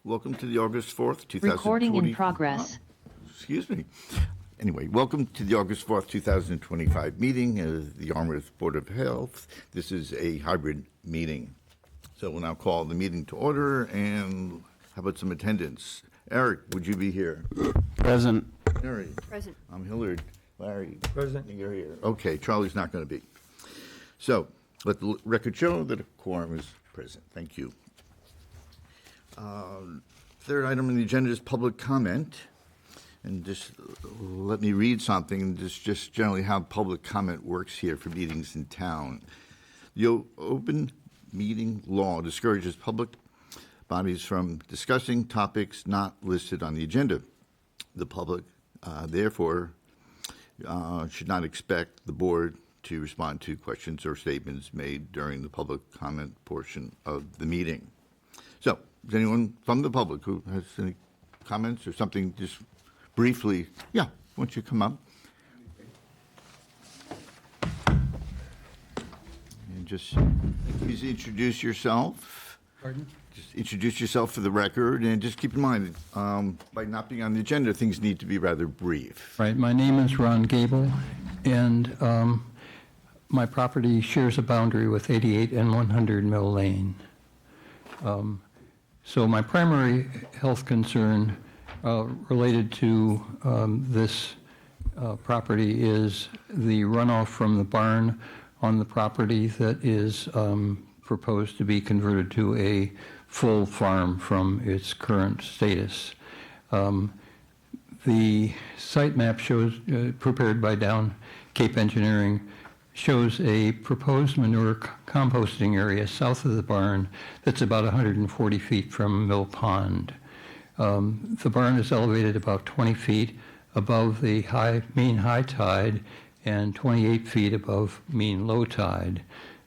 Welcome to the August 4th, 2020. Recording in progress. Excuse me. Anyway, welcome to the August 4th, 2025 meeting of the Yarmouth Board of Health. This is a hybrid meeting. So we'll now call the meeting to order, and how about some attendance? Eric, would you be here? Present. Mary? Present. I'm Hillard. Larry? Present. You're here. Okay, Charlie's not going to be. So let the record show that a quorum is present. Thank you. Third item on the agenda is public comment. And just let me read something. This is just generally how public comment works here for meetings in town. The open meeting law discourages public bodies from discussing topics not listed on the agenda. The public, therefore, should not expect the board to respond to questions or statements made during the public comment portion of the meeting. So, is anyone from the public who has any comments or something just briefly? Yeah, why don't you come up? And just please introduce yourself. Pardon? Just introduce yourself for the record, and just keep in mind, by not being on the agenda, things need to be rather brief. Right, my name is Ron Gable, and my property shares a boundary with 88 and 100 Mill Lane. So my primary health concern related to this property is the runoff from the barn on the property that is proposed to be converted to a full farm from its current status. The site map shows, prepared by Down Cape Engineering, shows a proposed manure composting area south of the barn that's about 140 feet from Mill Pond. The barn is elevated about 20 feet above the mean high tide and 28 feet above mean low tide.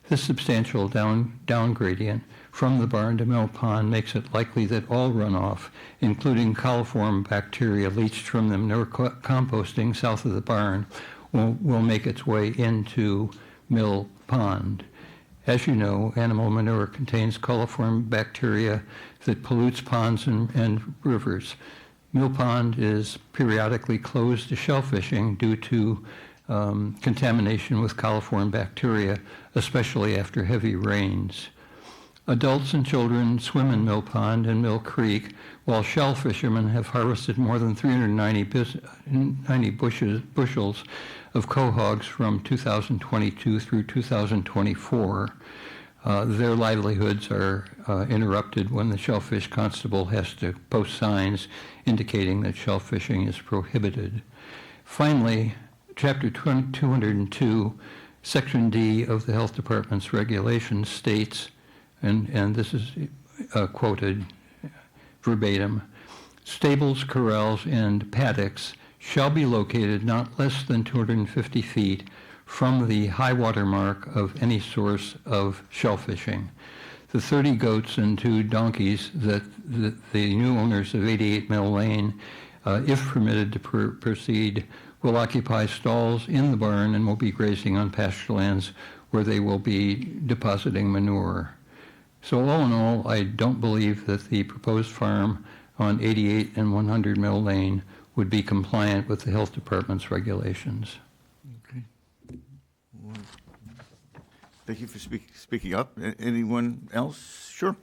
This substantial down gradient from the barn to Mill Pond makes it likely that all runoff, including coliform bacteria leached from the manure composting south of the barn, will make its way into Mill Pond. As you know, animal manure contains coliform bacteria that pollutes ponds and rivers. Mill Pond is periodically closed to shellfishing due to contamination with coliform bacteria, especially after heavy rains. Adults and children swim in Mill Pond and Mill Creek, while shell fishermen have harvested more than 390 bushels of quahogs from 2022 through 2024. Their livelihoods are interrupted when the shellfish constable has to post signs indicating that shellfishing is prohibited. Finally, Chapter 202, Section D of the Health Department's regulations states, and this is quoted verbatim, stables, corrals, and paddocks shall be located not less than 250 feet from the high water mark of any source of shellfishing. The 30 goats and 2 donkeys that the new owners of 88 Mill Lane, if permitted to proceed, will occupy stalls in the barn and will be grazing on pasture lands where they will be depositing manure. So all in all, I don't believe that the proposed farm on 88 and 100 Mill Lane would be compliant with the health department's regulations. Okay. Thank you for speaking up. Anyone else? Sure.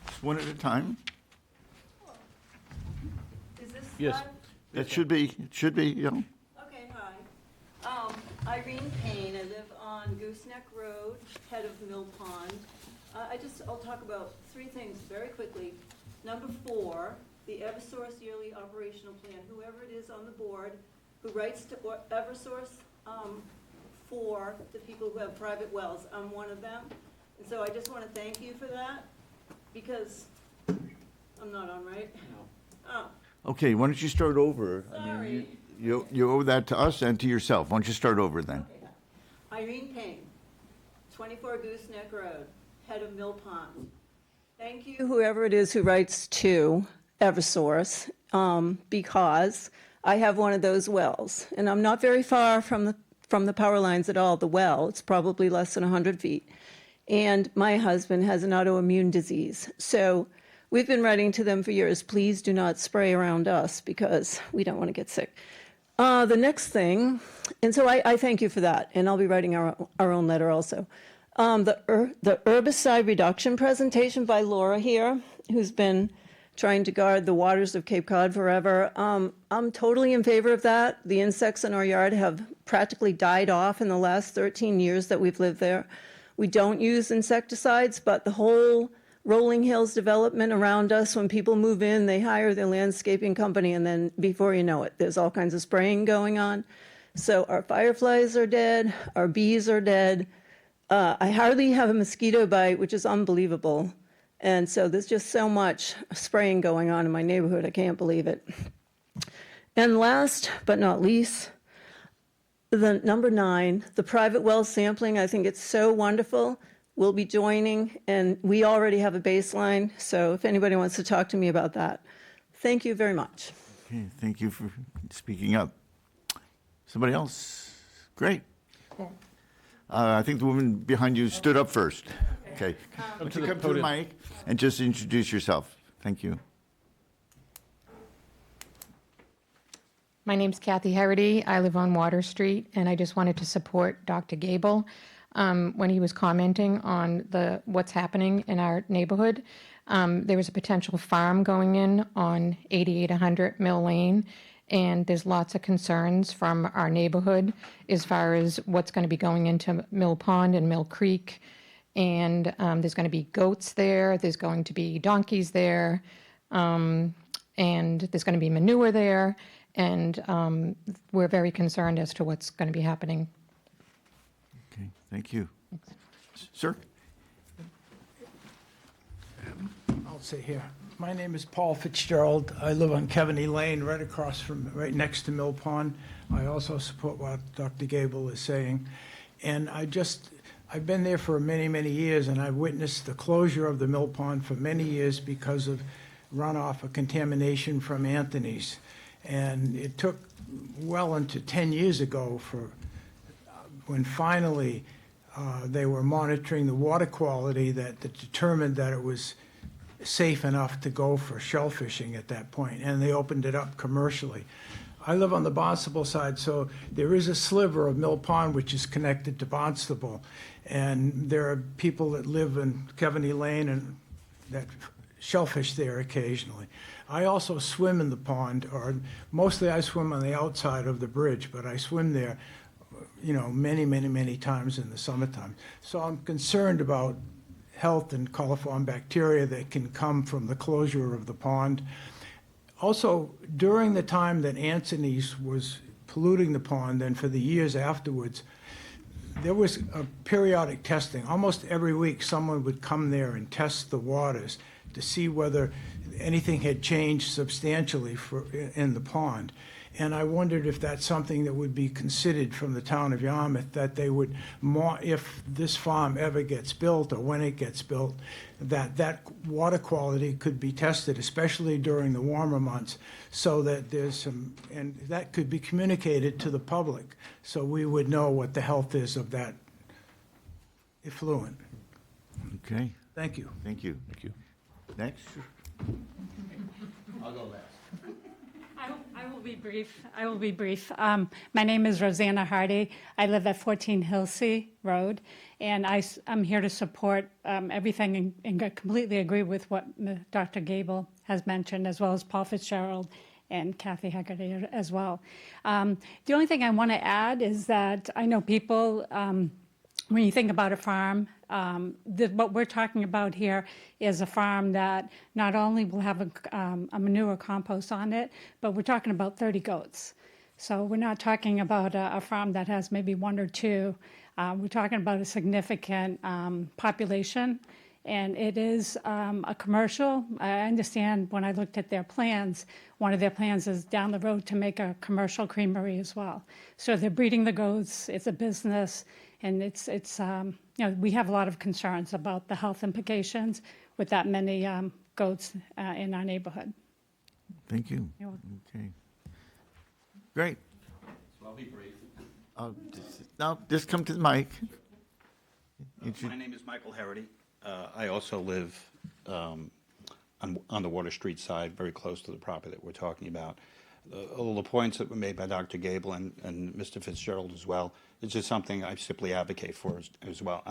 Just one at a time. Is this Yes. live? It should be, Okay, hi. Irene Payne. I live on Gooseneck Road, head of Mill Pond. I'll talk about 3 things very quickly. Number 4, the Eversource yearly operational plan. Whoever it is on the board who writes to Eversource for the people who have private wells, I'm one of them. And so I just want to thank you for that, because I'm not on, right? No. Oh. Okay, why don't you start over? Sorry. You owe that to us and to yourself. Why don't you start over then? Okay. Irene Payne, 24 Gooseneck Road, head of Mill Pond. Thank you, whoever it is who writes to Eversource, because I have one of those wells, and I'm not very far from the power lines at all. The well, it's probably less than 100 feet, and my husband has an autoimmune disease. So we've been writing to them for years, please do not spray around us because we don't want to get sick. The next thing, and so I thank you for that, and I'll be writing our own letter also. The herbicide reduction presentation by Laura here, who's been trying to guard the waters of Cape Cod forever. I'm totally in favor of that. The insects in our yard have practically died off in the last 13 years that we've lived there. We don't use insecticides, but the whole Rolling Hills development around us, when people move in, they hire their landscaping company, and then before you know it, there's all kinds of spraying going on. So our fireflies are dead, our bees are dead. I hardly have a mosquito bite, which is unbelievable. And so there's just so much spraying going on in my neighborhood, I can't believe it. And last but not least, the number 9, the private well sampling. I think it's so wonderful. We'll be joining, and we already have a baseline, so if anybody wants to talk to me about that. Thank you very much. Okay, thank you for speaking up. Somebody else? Great. I think the woman behind you stood up first. Okay. Would you come to the mic and just introduce yourself? Thank you. My name's Kathy Herity. I live on Water Street, and I just wanted to support Dr. Gable when he was commenting on what's happening in our neighborhood. There was a potential farm going in on 8800 Mill Lane, and there's lots of concerns from our neighborhood as far as what's going to be going into Mill Pond and Mill Creek. And there's going to be goats there, there's going to be donkeys there, and there's going to be manure there, and we're very concerned as to what's going to be happening. Okay, thank you. Sir? I'll say here. My name is Paul Fitzgerald. I live on Kevanee Lane, right next to Mill Pond. I also support what Dr. Gable is saying. And I've been there for many, many years, and I've witnessed the closure of the Mill Pond for many years because of runoff of contamination from Anthony's. And it took well into 10 years ago when finally they were monitoring the water quality that determined that it was safe enough to go for shellfishing at that point, and they opened it up commercially. I live on the Barnstable side, so there is a sliver of Mill Pond which is connected to Barnstable, and there are people that live in Kevanee Lane and that shellfish there occasionally. I also swim in the pond, or mostly I swim on the outside of the bridge, but I swim there, many, many, many times in the summertime. So I'm concerned about health and coliform bacteria that can come from the closure of the pond. Also, during the time that Anthony's was polluting the pond, and for the years afterwards, there was a periodic testing. Almost every week, someone would come there and test the waters to see whether anything had changed substantially in the pond. And I wondered if that's something that would be considered from the town of Yarmouth, that they would, if this farm ever gets built or when it gets built, that water quality could be tested, especially during the warmer months, so that and that could be communicated to the public, so we would know what the health is of that effluent. Okay, Thank you. thank you. Thank you. Next? I'll go last. I will be brief. I will be brief. My name is Rosanna Hardy. I live at 14 Hillsea Road, and I'm here to support everything and completely agree with what Dr. Gable has mentioned, as well as Paul Fitzgerald and Kathy Haggerty as well. The only thing I want to add is that I know people, when you think about a farm, what we're talking about here is a farm that not only will have a manure compost on it, but we're talking about 30 goats. So we're not talking about a farm that has maybe 1 or 2. We're talking about a significant population, and it is a commercial. I understand when I looked at their plans, one of their plans is down the road to make a commercial creamery as well. So they're breeding the goats. It's a business. And we have a lot of concerns about the health implications with that many goats in our neighborhood. Thank you. You're welcome. Okay. Great. So I'll be brief. Now, just come to the mic. My name is Michael Herity. I also live on the Water Street side, very close to the property that we're talking about. All the points that were made by Dr. Gable and Mr. Fitzgerald as well, it's just something I simply advocate for as well.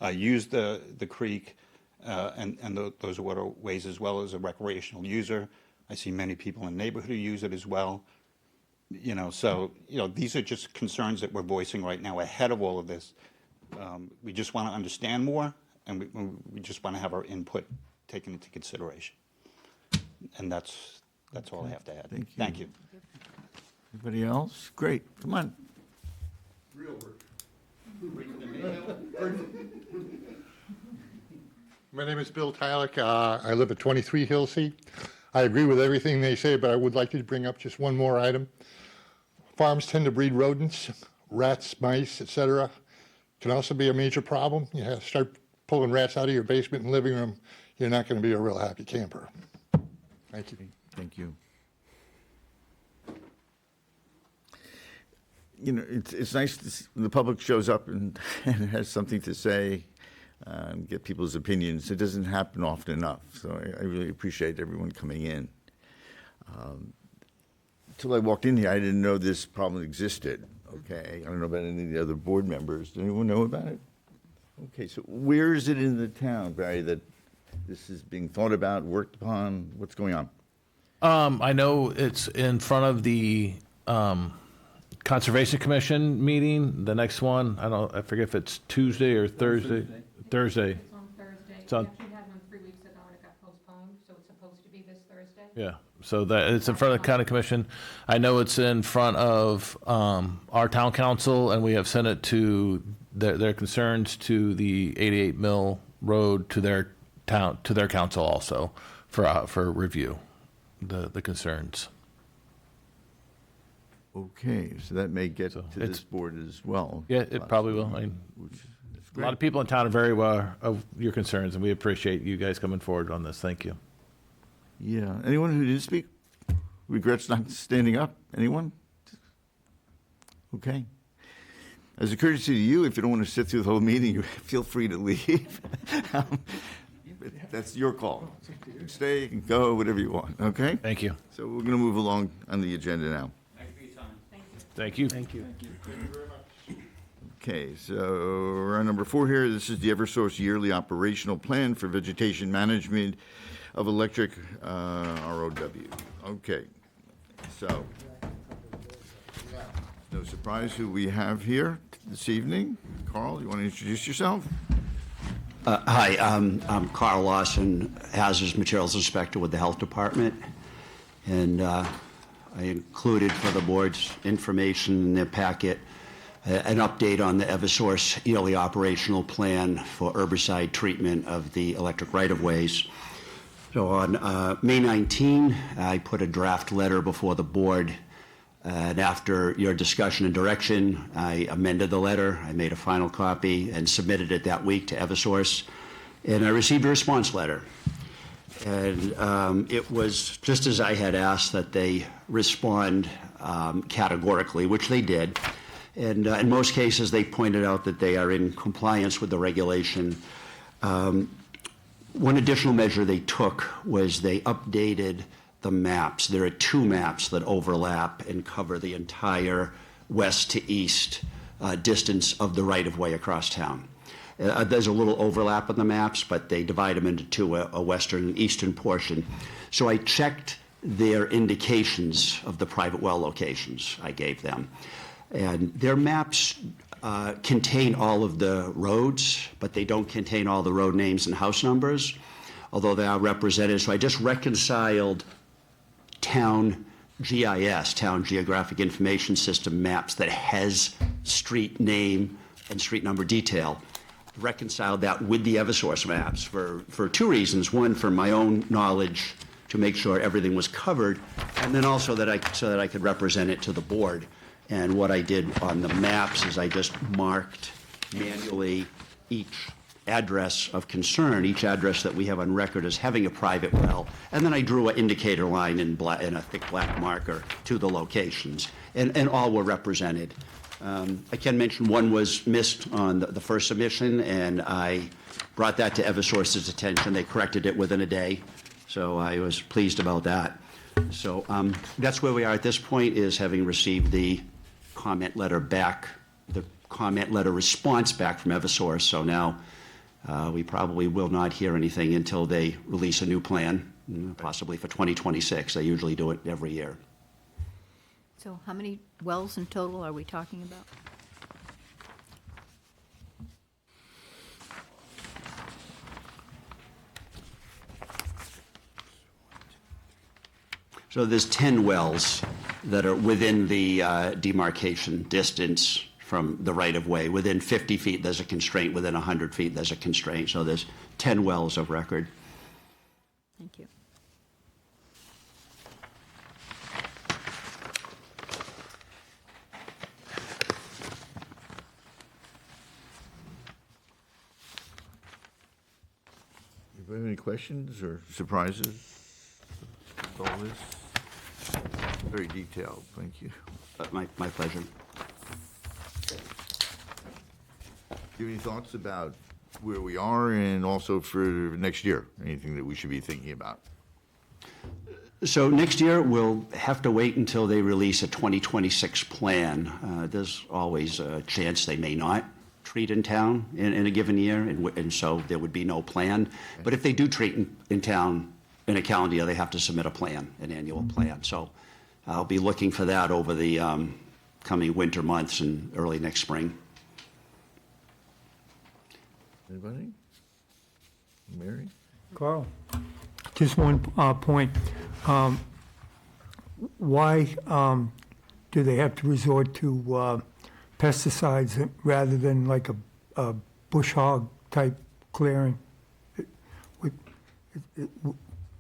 I use the creek and those waterways as well as a recreational user. I see many people in the neighborhood who use it as well. So these are just concerns that we're voicing right now ahead of all of this. We just want to understand more, and we just want to have our input taken into consideration. And that's all I have to add. Thank you. Anybody else? Great, come on. My name is Bill Tyler. I live at 23 Hillsea. I agree with everything they say, but I would like to bring up just one more item. Farms tend to breed rodents, rats, mice, etc. Can also be a major problem. You have to start pulling rats out of your basement and living room. You're not going to be a real happy camper. Thank you. Thank you. It's nice when the public shows up and has something to say, get people's opinions. It doesn't happen often enough, so I really appreciate everyone coming in. Until I walked in here, I didn't know this problem existed. Okay, I don't know about any of the other board members. Does anyone know about it? Okay, so where is it in the town, Barry, that this is being thought about, worked upon? What's going on? I know it's in front of the Conservation Commission meeting, the next one. I forget if it's Tuesday or Thursday. Thursday. It's on Thursday. It's on- We actually had one 3 weeks ago and it got postponed, so it's supposed to be this Thursday. Yeah, so that it's in front of the county commission. I know it's in front of our town council, and we have sent it to their concerns to the 88 Mill Road to their council also for review, the concerns. Okay, so that may get So to this it's- board as well. Yeah, it probably will. I mean, Which is a lot great. of people in town are very aware of your concerns, and we appreciate you guys coming forward on this. Thank you. Yeah, anyone who didn't speak regrets not standing up? Anyone? Okay. As a courtesy to you, if you don't want to sit through the whole meeting, you feel free to leave. But that's your call. You can stay, you can go, whatever you want, okay? Thank you. So we're going to move along on the agenda now. Thank you. Thank you. Okay, so we're on number 4 here. This is the Eversource Yearly Operational Plan for Vegetation Management of Electric ROW. Okay, so no surprise who we have here this evening. Carl, you want to introduce yourself? Hi, I'm Carl Lawson, Hazardous Materials Inspector with the Health Department. And I included for the board's information in their packet an update on the Eversource yearly operational plan for herbicide treatment of the electric right-of-ways. So on May 19, I put a draft letter before the board. And after your discussion and direction, I amended the letter. I made a final copy and submitted it that week to Eversource. And I received a response letter. And it was just as I had asked, that they respond categorically, which they did. And in most cases, they pointed out that they are in compliance with the regulation. One additional measure they took was they updated the maps. There are 2 maps that overlap and cover the entire west to east distance of the right-of-way across town. There's a little overlap in the maps, but they divide them into 2, a western and eastern portion. So I checked their indications of the private well locations I gave them. And their maps contain all of the roads, but they don't contain all the road names and house numbers, although they are represented. So I just reconciled town GIS, Town Geographic Information System maps that has street name and street number detail. Reconciled that with the Eversource maps for 2 reasons. One, for my own knowledge to make sure everything was covered, and then also so that I could represent it to the board. And what I did on the maps is I just marked manually each address of concern, each address that we have on record as having a private well, and then I drew an indicator line in a thick black marker to the locations, and all were represented. I can mention one was missed on the first submission, and I brought that to Eversource's attention. They corrected it within a day. So I was pleased about that. So that's where we are at this point, is having received the comment letter back, the comment letter response back from Eversource. So now we probably will not hear anything until they release a new plan, possibly for 2026. They usually do it every year. So how many wells in total are we talking about? So there's 10 wells that are within the demarcation distance from the right-of-way. Within 50 feet, there's a constraint. Within 100 feet, there's a constraint. So there's 10 wells of record. Thank you. Do you have any questions or surprises? All this very detailed. Thank you. My pleasure. Do you have any thoughts about where we are and also for next year? Anything that we should be thinking about? So next year, we'll have to wait until they release a 2026 plan. There's always a chance they may not treat in town in a given year, and so there would be no plan. But if they do treat in town in a calendar year, they have to submit a plan, an annual plan. So I'll be looking for that over the coming winter months and early next spring. Anybody? Mary? Carl, just one point. Why do they have to resort to pesticides rather than like a bush hog type clearing?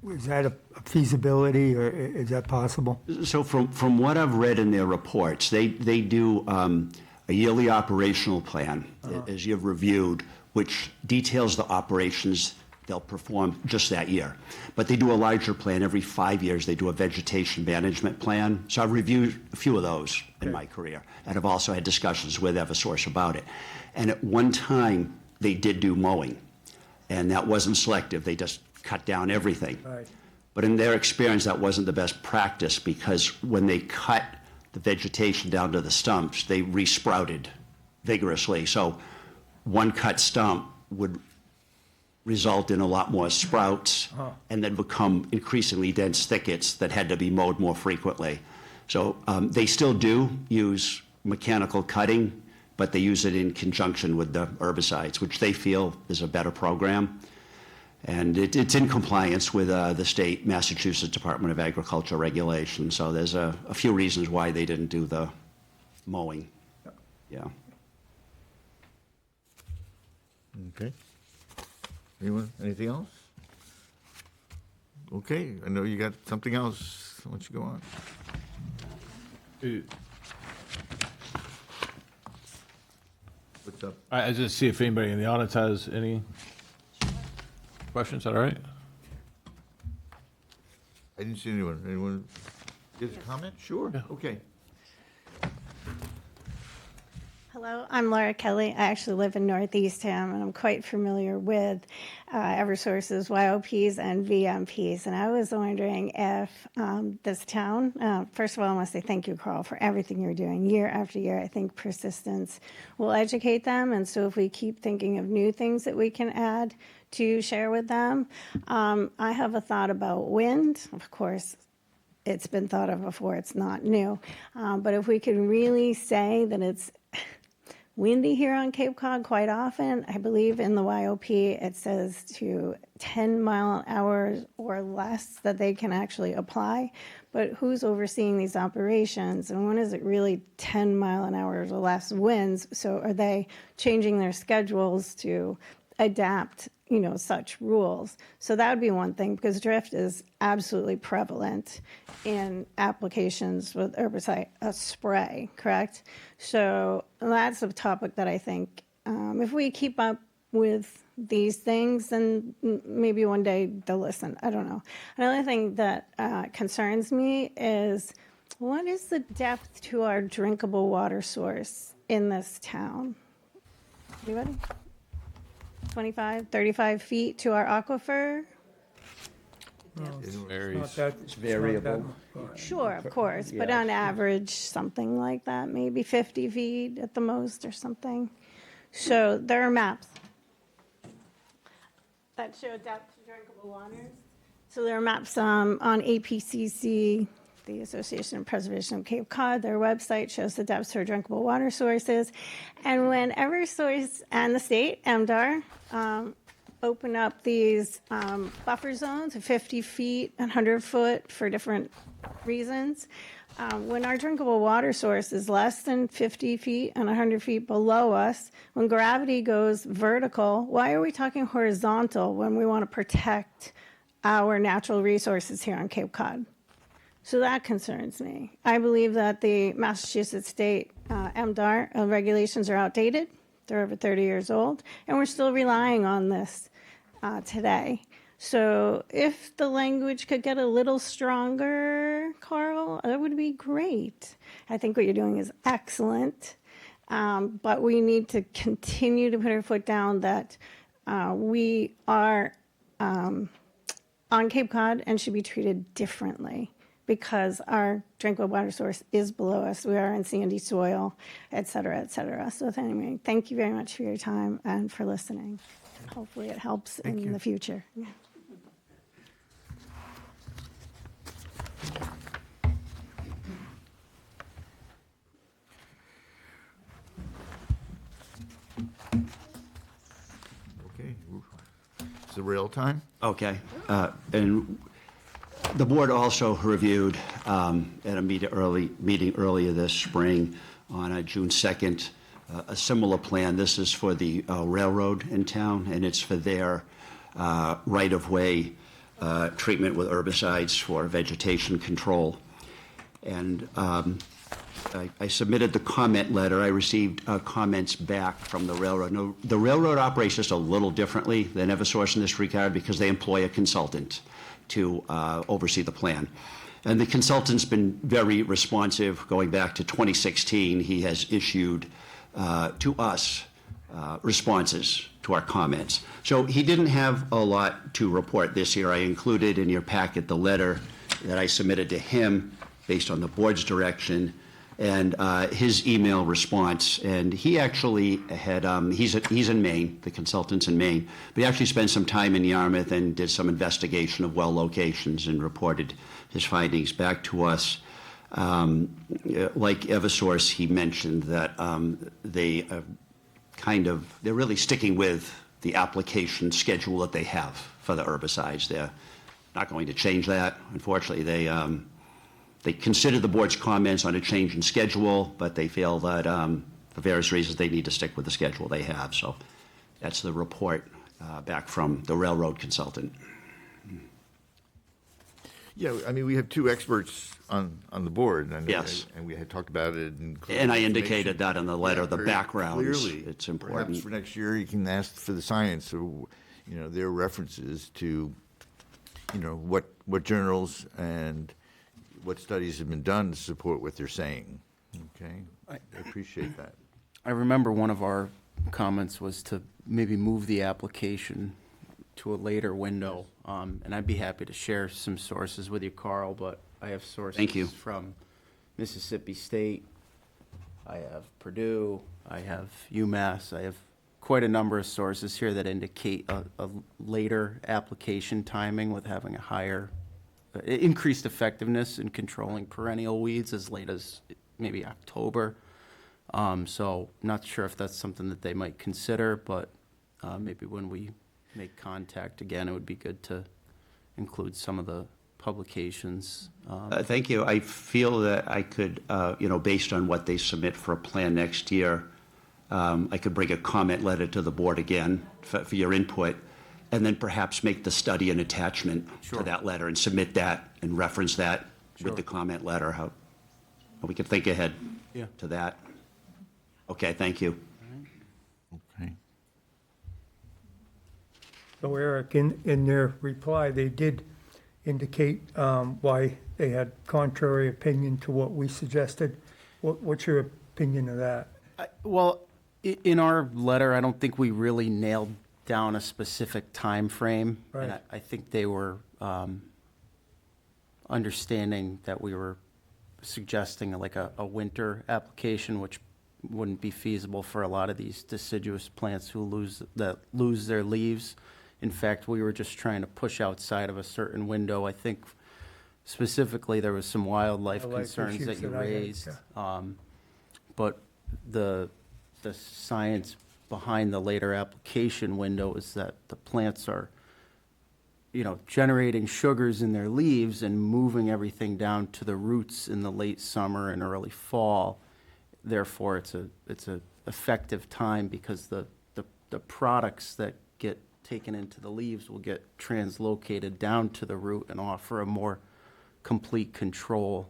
Is that a feasibility, or is that possible? So from what I've read in their reports, they do a yearly operational plan, as you've reviewed, which details the operations they'll perform just that year. But they do a larger plan every 5 years. They do a vegetation management plan. So I've reviewed a few of those in my career, and I've also had discussions with Eversource about it. And at one time, they did do mowing, and that wasn't selective. They just cut down everything. Right. But in their experience, that wasn't the best practice, because when they cut the vegetation down to the stumps, they resprouted vigorously. So one cut stump would result in a lot more sprouts and then become increasingly dense thickets that had to be mowed more frequently. So they still do use mechanical cutting, but they use it in conjunction with the herbicides, which they feel is a better program. And it's in compliance with the state Massachusetts Department of Agriculture regulations. So there's a few reasons why they didn't do the mowing. Yeah. Okay. Anyone? Anything else? Okay, I know you got something else. Why don't you go on? What's up? I just see if anybody in the audience has any questions. All right. I didn't see anyone. Anyone gives a comment? Sure. Okay. Hello, I'm Laura Kelly. I actually live in Northeastham, and I'm quite familiar with Eversource's YOPs and VMPs. And I was wondering if this town, first of all, I want to say thank you, Carl, for everything you're doing year after year. I think persistence will educate them. And so if we keep thinking of new things that we can add to share with them, I have a thought about wind. Of course, it's been thought of before. It's not new. But if we can really say that it's windy here on Cape Cod quite often. I believe in the YOP it says to 10 mile an hour or less that they can actually apply. But who's overseeing these operations, and when is it really 10 mile an hour or less winds? So are they changing their schedules to adapt, such rules? So that would be one thing, because drift is absolutely prevalent in applications with herbicide spray, correct? So that's a topic that I think if we keep up with these things, then maybe one day they'll listen. I don't know. Another thing that concerns me is, what is the depth to our drinkable water source in this town? Anybody? 25, 35 feet to our aquifer? varies. It's variable. Sure, of course, but on average, something like that, maybe 50 feet at the most or something. So there are maps that show depth of drinkable waters. So there are maps on APCC, the Association of Preservation of Cape Cod. Their website shows the depths for drinkable water sources. And when Eversource and the state, MDR, open up these buffer zones of 50 feet, 100 foot for different reasons, when our drinkable water source is less than 50 feet and 100 feet below us, when gravity goes vertical, why are we talking horizontal when we want to protect our natural resources here on Cape Cod? So that concerns me. I believe that the Massachusetts State MDR regulations are outdated. They're over 30 years old, and we're still relying on this today. So if the language could get a little stronger, Carl, that would be great. I think what you're doing is excellent, but we need to continue to put our foot down that we are on Cape Cod and should be treated differently because our drinkable water source is below us. We are in sandy soil, et cetera, et cetera. So anyway, thank you very much for your time and for listening. Hopefully it helps in the future. Yeah. Okay, it's the rail time. Okay. And the board also reviewed at a meeting earlier this spring on June 2nd, a similar plan. This is for the railroad in town, and it's for their right-of-way treatment with herbicides for vegetation control. And I submitted the comment letter. I received comments back from the railroad. No, the railroad operates just a little differently than Eversource in this regard because they employ a consultant to oversee the plan. And the consultant's been very responsive. Going back to 2016, he has issued to us responses to our comments. So he didn't have a lot to report this year. I included in your packet the letter that I submitted to him based on the board's direction and his email response. And he actually had, he's in Maine, the consultant's in Maine, but he actually spent some time in Yarmouth and did some investigation of well locations and reported his findings back to us. Like Eversource, he mentioned that they're really sticking with the application schedule that they have for the herbicides. They're not going to change that. Unfortunately, they considered the board's comments on a change in schedule, but they feel that for various reasons they need to stick with the schedule they have. So that's the report back from the railroad consultant. Yeah, I mean, we have two experts on the board. And, Yes. And we had talked about it. And I indicated that in the letter, the very backgrounds. clearly. It's important. Perhaps for next year, you can ask for the science, or, their references to, what journals and what studies have been done to support what they're saying. Okay? I appreciate that. I remember one of our comments was to maybe move the application to a later window. And I'd be happy to share some sources with you, Carl, but I have sources Thank you. from Mississippi State, I have Purdue, I have UMass, I have quite a number of sources here that indicate a later application timing with having a higher, increased effectiveness in controlling perennial weeds as late as maybe October. So not sure if that's something that they might consider, but maybe when we make contact again, it would be good to include some of the publications. Thank you. I feel that I could, based on what they submit for a plan next year, I could bring a comment letter to the board again for your input, and then perhaps make the study an attachment to that letter and submit that and reference that with the comment letter. How we could think ahead to that. Okay, thank you. Okay. So Eric, in their reply, they did indicate why they had contrary opinion to what we suggested. What's your opinion of that? Well, in our letter, I don't think we really nailed down a specific time frame. Right. And I think they were understanding that we were suggesting like a winter application, which wouldn't be feasible for a lot of these deciduous plants who lose their leaves. In fact, we were just trying to push outside of a certain window. I think specifically there was some wildlife Wildlife concerns that issues you that I had, raised. yeah. But the science behind the later application window is that the plants are, generating sugars in their leaves and moving everything down to the roots in the late summer and early fall. Therefore, it's a effective time because the products that get taken into the leaves will get translocated down to the root and offer a more complete control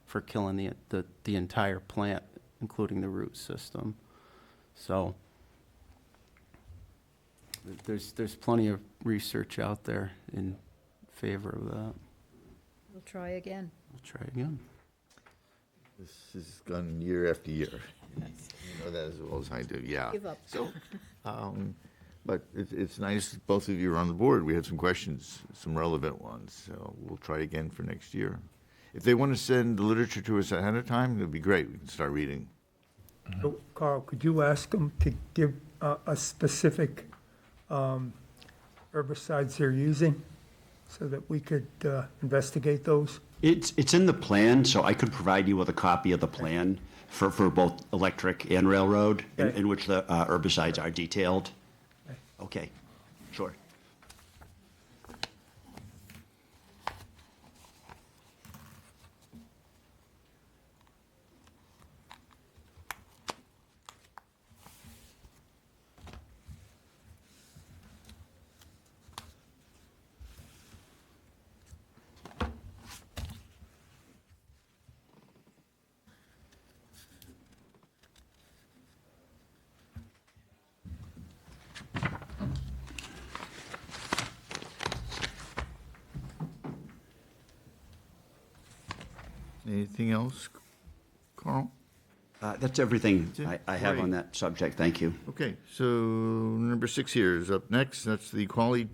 for killing the entire plant, including the root system. So there's plenty of research out there in favor of that. We'll try again. We'll try again. This has gone year after year. You know that as well as I do, yeah. Give up. So, but it's nice both of you are on the board. We had some questions, some relevant ones, so we'll try again for next year. If they want to send the literature to us ahead of time, it'd be great. We can start reading. So, Carl, could you ask them to give a specific herbicides they're using so that we could investigate those? It's in the plan, so I could provide you with a copy of the plan for both electric and railroad, in which the herbicides are detailed. Okay, sure. Anything else, Carl? That's everything That's it? I have on Great. that subject. Thank you. Okay, so number 6 here is up next. That's the quality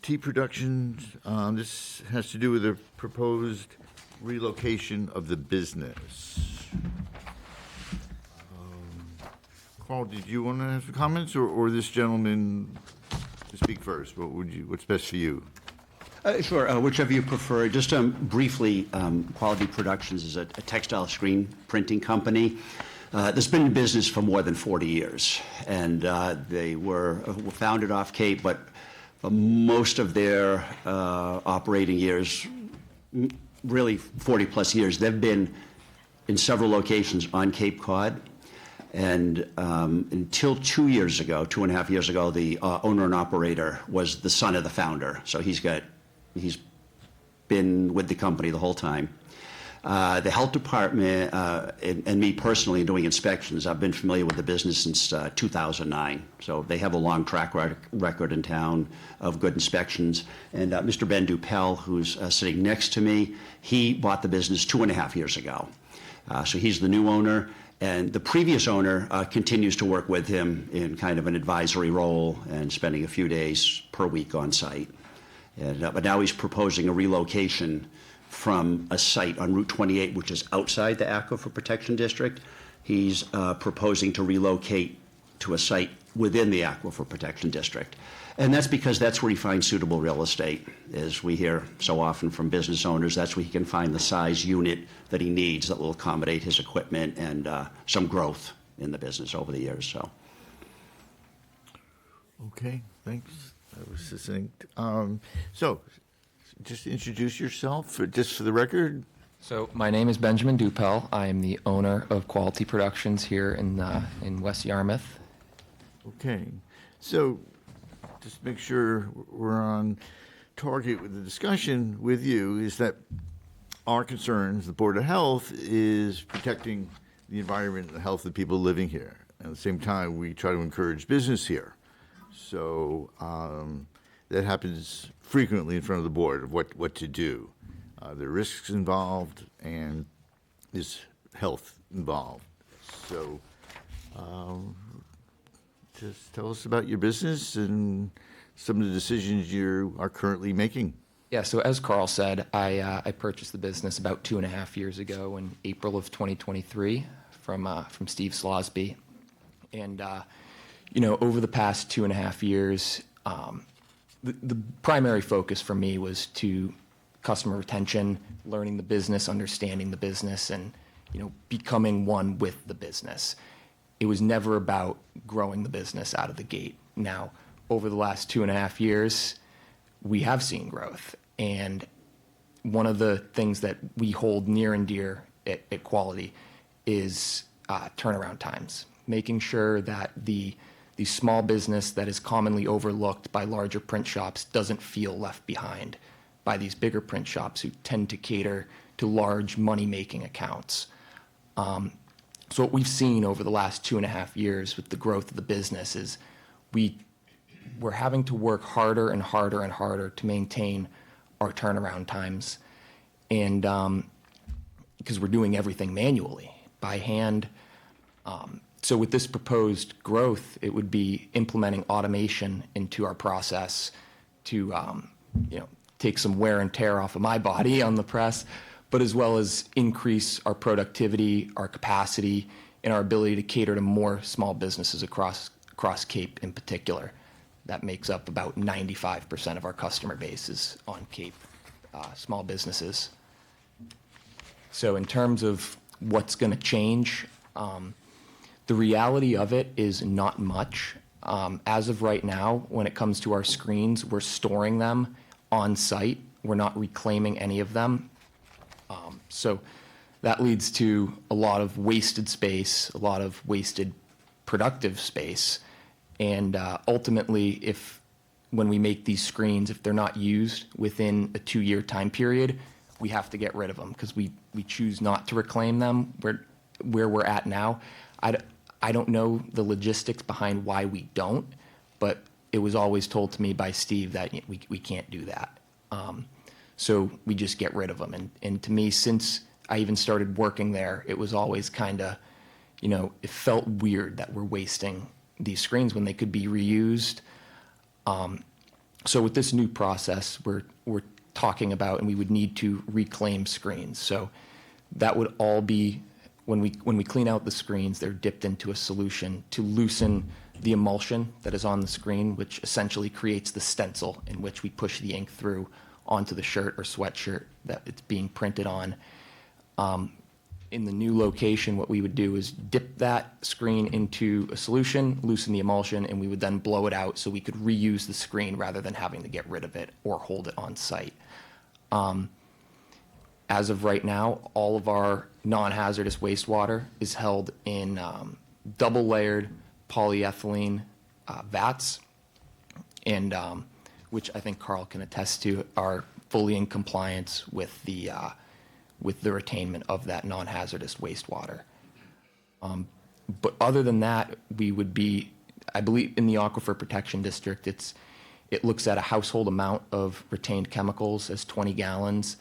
tea production. This has to do with the proposed relocation of the business. Carl, did you want to have some comments, or this gentleman to speak first? What's best for you? Sure, whichever you prefer. Just briefly, Quality Productions is a textile screen printing company that's been in business for more than 40 years. And they were founded off Cape, but most of their operating years, really 40 plus years, they've been in several locations on Cape Cod. And until 2 years ago, 2.5 years ago, the owner and operator was the son of the founder. So he's been with the company the whole time. The health department and me personally doing inspections, I've been familiar with the business since 2009. So they have a long track record in town of good inspections. And Mr. Ben Dupel, who's sitting next to me, he bought the business 2.5 years ago. So he's the new owner. And the previous owner continues to work with him in kind of an advisory role and spending a few days per week on site. And, but now he's proposing a relocation from a site on Route 28, which is outside the Aquifer Protection District. He's proposing to relocate to a site within the Aquifer Protection District. And that's because that's where he finds suitable real estate. As we hear so often from business owners, that's where he can find the size unit that he needs that will accommodate his equipment and some growth in the business over the years. So. Okay, thanks. That was succinct. So, just introduce yourself, just for the record. So my name is Benjamin Dupel. I am the owner of Quality Productions here in West Yarmouth. Okay, so just to make sure we're on target with the discussion with you, is that our concerns, the Board of Health, is protecting the environment and the health of people living here. At the same time, we try to encourage business here. So that happens frequently in front of the board of what to do. There are risks involved and there's health involved. So just tell us about your business and some of the decisions you are currently making. Yeah, so as Carl said, I purchased the business about 2.5 years ago in April of 2023 from Steve Slosby. And, over the past 2.5 years, the primary focus for me was to customer retention, learning the business, understanding the business, and, becoming one with the business. It was never about growing the business out of the gate. Now, over the last 2.5 years, we have seen growth. And one of the things that we hold near and dear at Quality is turnaround times, making sure that the small business that is commonly overlooked by larger print shops doesn't feel left behind by these bigger print shops who tend to cater to large money-making accounts. So what we've seen over the last 2.5 years with the growth of the business is we're having to work harder and harder and harder to maintain our turnaround times, and because we're doing everything manually by hand. So with this proposed growth, it would be implementing automation into our process to take some wear and tear off of my body on the press, but as well as increase our productivity, our capacity, and our ability to cater to more small businesses across Cape in particular. That makes up about 95% of our customer base is on Cape, small businesses. So in terms of what's going to change, the reality of it is not much. As of right now, when it comes to our screens, we're storing them on site. We're not reclaiming any of them. So that leads to a lot of wasted space, a lot of wasted productive space. And ultimately, when we make these screens, if they're not used within a 2-year time period, we have to get rid of them because we choose not to reclaim them. Where we're at now, I don't know the logistics behind why we don't, but it was always told to me by Steve that we can't do that. So we just get rid of them. And to me, since I even started working there, it was always kind of, it felt weird that we're wasting these screens when they could be reused. So with this new process, we're talking about, and we would need to reclaim screens. So that would all be, when we clean out the screens, they're dipped into a solution to loosen the emulsion that is on the screen, which essentially creates the stencil in which we push the ink through onto the shirt or sweatshirt that it's being printed on. In the new location, what we would do is dip that screen into a solution, loosen the emulsion, and we would then blow it out so we could reuse the screen rather than having to get rid of it or hold it on site. As of right now, all of our non-hazardous wastewater is held in double-layered polyethylene vats, and which I think Carl can attest to are fully in compliance with the retainment of that non-hazardous wastewater. But other than that, we would be, I believe in the Aquifer Protection District, it looks at a household amount of retained chemicals as 20 gallons.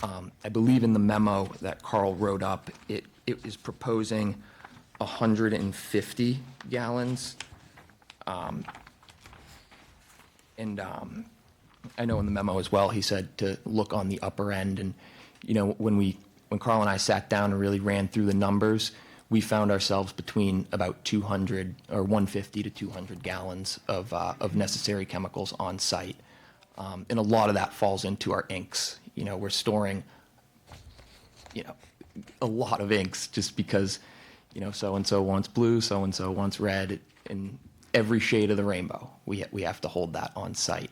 I believe in the memo that Carl wrote up, it is proposing 150 gallons. I know in the memo as well, he said to look on the upper end. And, when Carl and I sat down and really ran through the numbers, we found ourselves between about 200 or 150 to 200 gallons of necessary chemicals on site. And a lot of that falls into our inks. We're storing, a lot of inks just because, so-and-so wants blue, so-and-so wants red, and every shade of the rainbow. We have to hold that on site.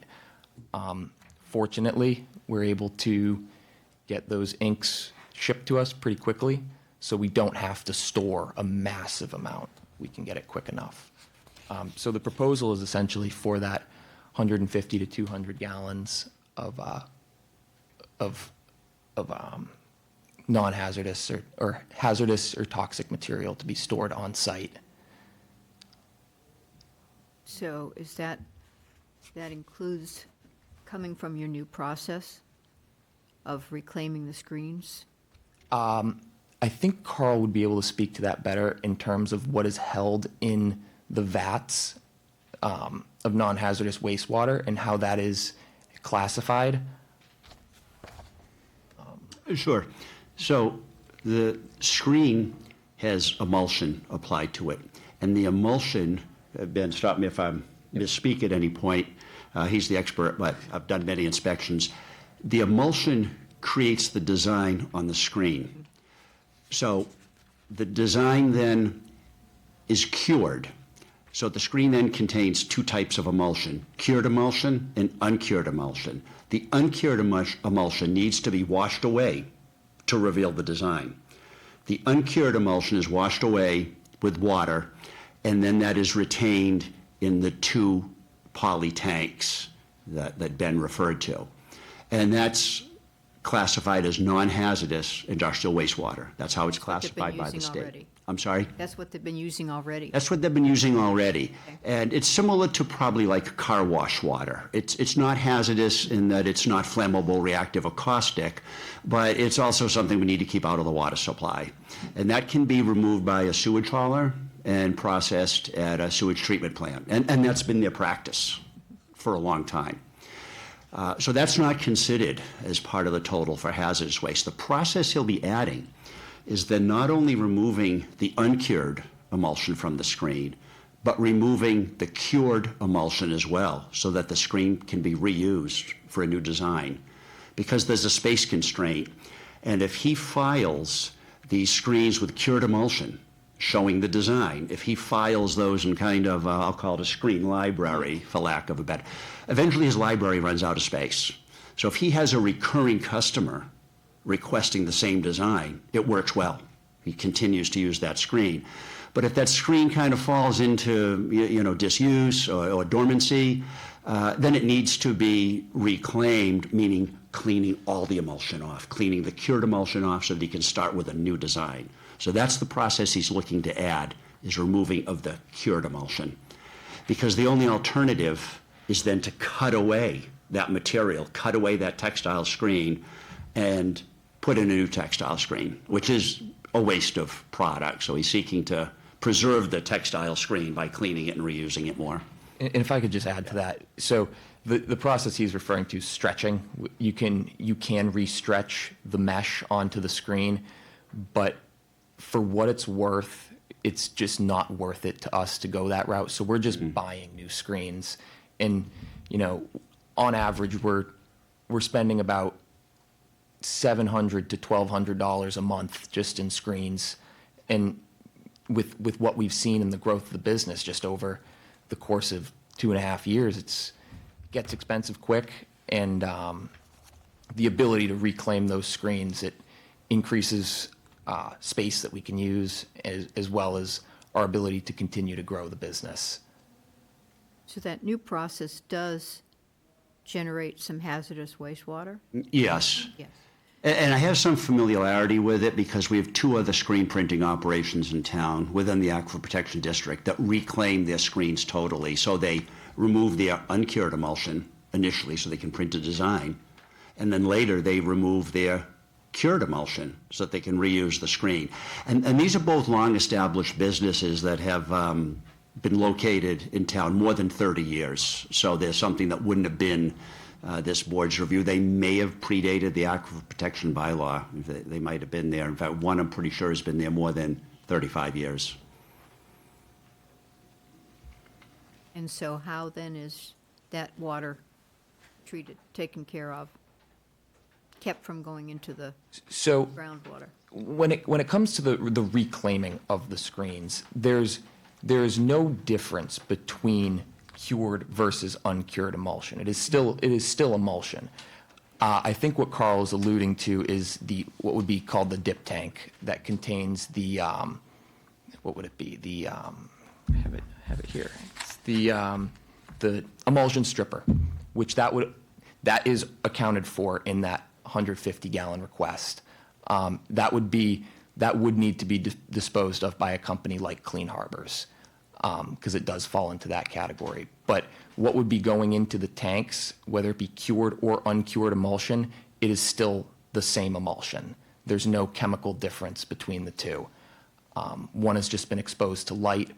Fortunately, we're able to get those inks shipped to us pretty quickly, so we don't have to store a massive amount. We can get it quick enough. So the proposal is essentially for that 150 to 200 gallons of non-hazardous or hazardous or toxic material to be stored on site. So that includes coming from your new process of reclaiming the screens? I think Carl would be able to speak to that better in terms of what is held in the vats of non-hazardous wastewater and how that is classified. Sure. So the screen has emulsion applied to it. And the emulsion, Ben, stop me if I misspeak at any point. He's the expert, but I've done many inspections. The emulsion creates the design on the screen. So the design then is cured. So the screen then contains two types of emulsion, cured emulsion and uncured emulsion. The uncured emulsion needs to be washed away to reveal the design. The uncured emulsion is washed away with water, and then that is retained in the two poly tanks that Ben referred to. And that's classified as non-hazardous industrial wastewater. That's how it's classified by the state. Already. I'm sorry? That's what they've been using already. That's what they've been using already. And it's similar to probably like car wash water. It's not hazardous in that it's not flammable, reactive, or caustic, but it's also something we need to keep out of the water supply. And that can be removed by a sewage hauler and processed at a sewage treatment plant. And that's been their practice for a long time. So that's not considered as part of the total for hazardous waste. The process he'll be adding is then not only removing the uncured emulsion from the screen, but removing the cured emulsion as well, so that the screen can be reused for a new design. Because there's a space constraint, and if he files these screens with cured emulsion, showing the design, if he files those in kind of, I'll call it a screen library, for lack of a better, eventually his library runs out of space. So if he has a recurring customer requesting the same design, it works well. He continues to use that screen. But if that screen kind of falls into disuse or dormancy, then it needs to be reclaimed, meaning cleaning all the emulsion off, cleaning the cured emulsion off so that he can start with a new design. So that's the process he's looking to add, is removing of the cured emulsion. Because the only alternative is then to cut away that material, cut away that textile screen, and put in a new textile screen, which is a waste of product. So he's seeking to preserve the textile screen by cleaning it and reusing it more. And if I could just add to that, so the process he's referring to is stretching. You can re-stretch the mesh onto the screen, but for what it's worth, it's just not worth it to us to go that route. So we're just buying new screens, and on average, we're spending about $700 to $1,200 a month just in screens, and with what we've seen in the growth of the business just over the course of 2.5 years, it gets expensive quick, and the ability to reclaim those screens, it increases space that we can use, as well as our ability to continue to grow the business. So that new process does generate some hazardous wastewater? Yes. Yes. And I have some familiarity with it because we have two other screen printing operations in town within the Aquifer Protection District that reclaim their screens totally. So they remove their uncured emulsion initially so they can print a design, and then later they remove their cured emulsion so that they can reuse the screen. And these are both long-established businesses that have been located in town more than 30 years. So there's something that wouldn't have been this board's review. They may have predated the Aquifer Protection Bylaw. They might have been there. In fact, one I'm pretty sure has been there more than 35 years. And so how then is that water treated, taken care of, kept from going into the So groundwater? when it comes to the reclaiming of the screens, there's no difference between cured versus uncured emulsion. It is still emulsion. I think what Carl is alluding to is what would be called the dip tank that contains the what would it be? The I have it here. It's the emulsion stripper, which that is accounted for in that 150-gallon request. That would need to be disposed of by a company like Clean Harbors, because it does fall into that category. But what would be going into the tanks, whether it be cured or uncured emulsion, it is still the same emulsion. There's no chemical difference between the two. One has just been exposed to light.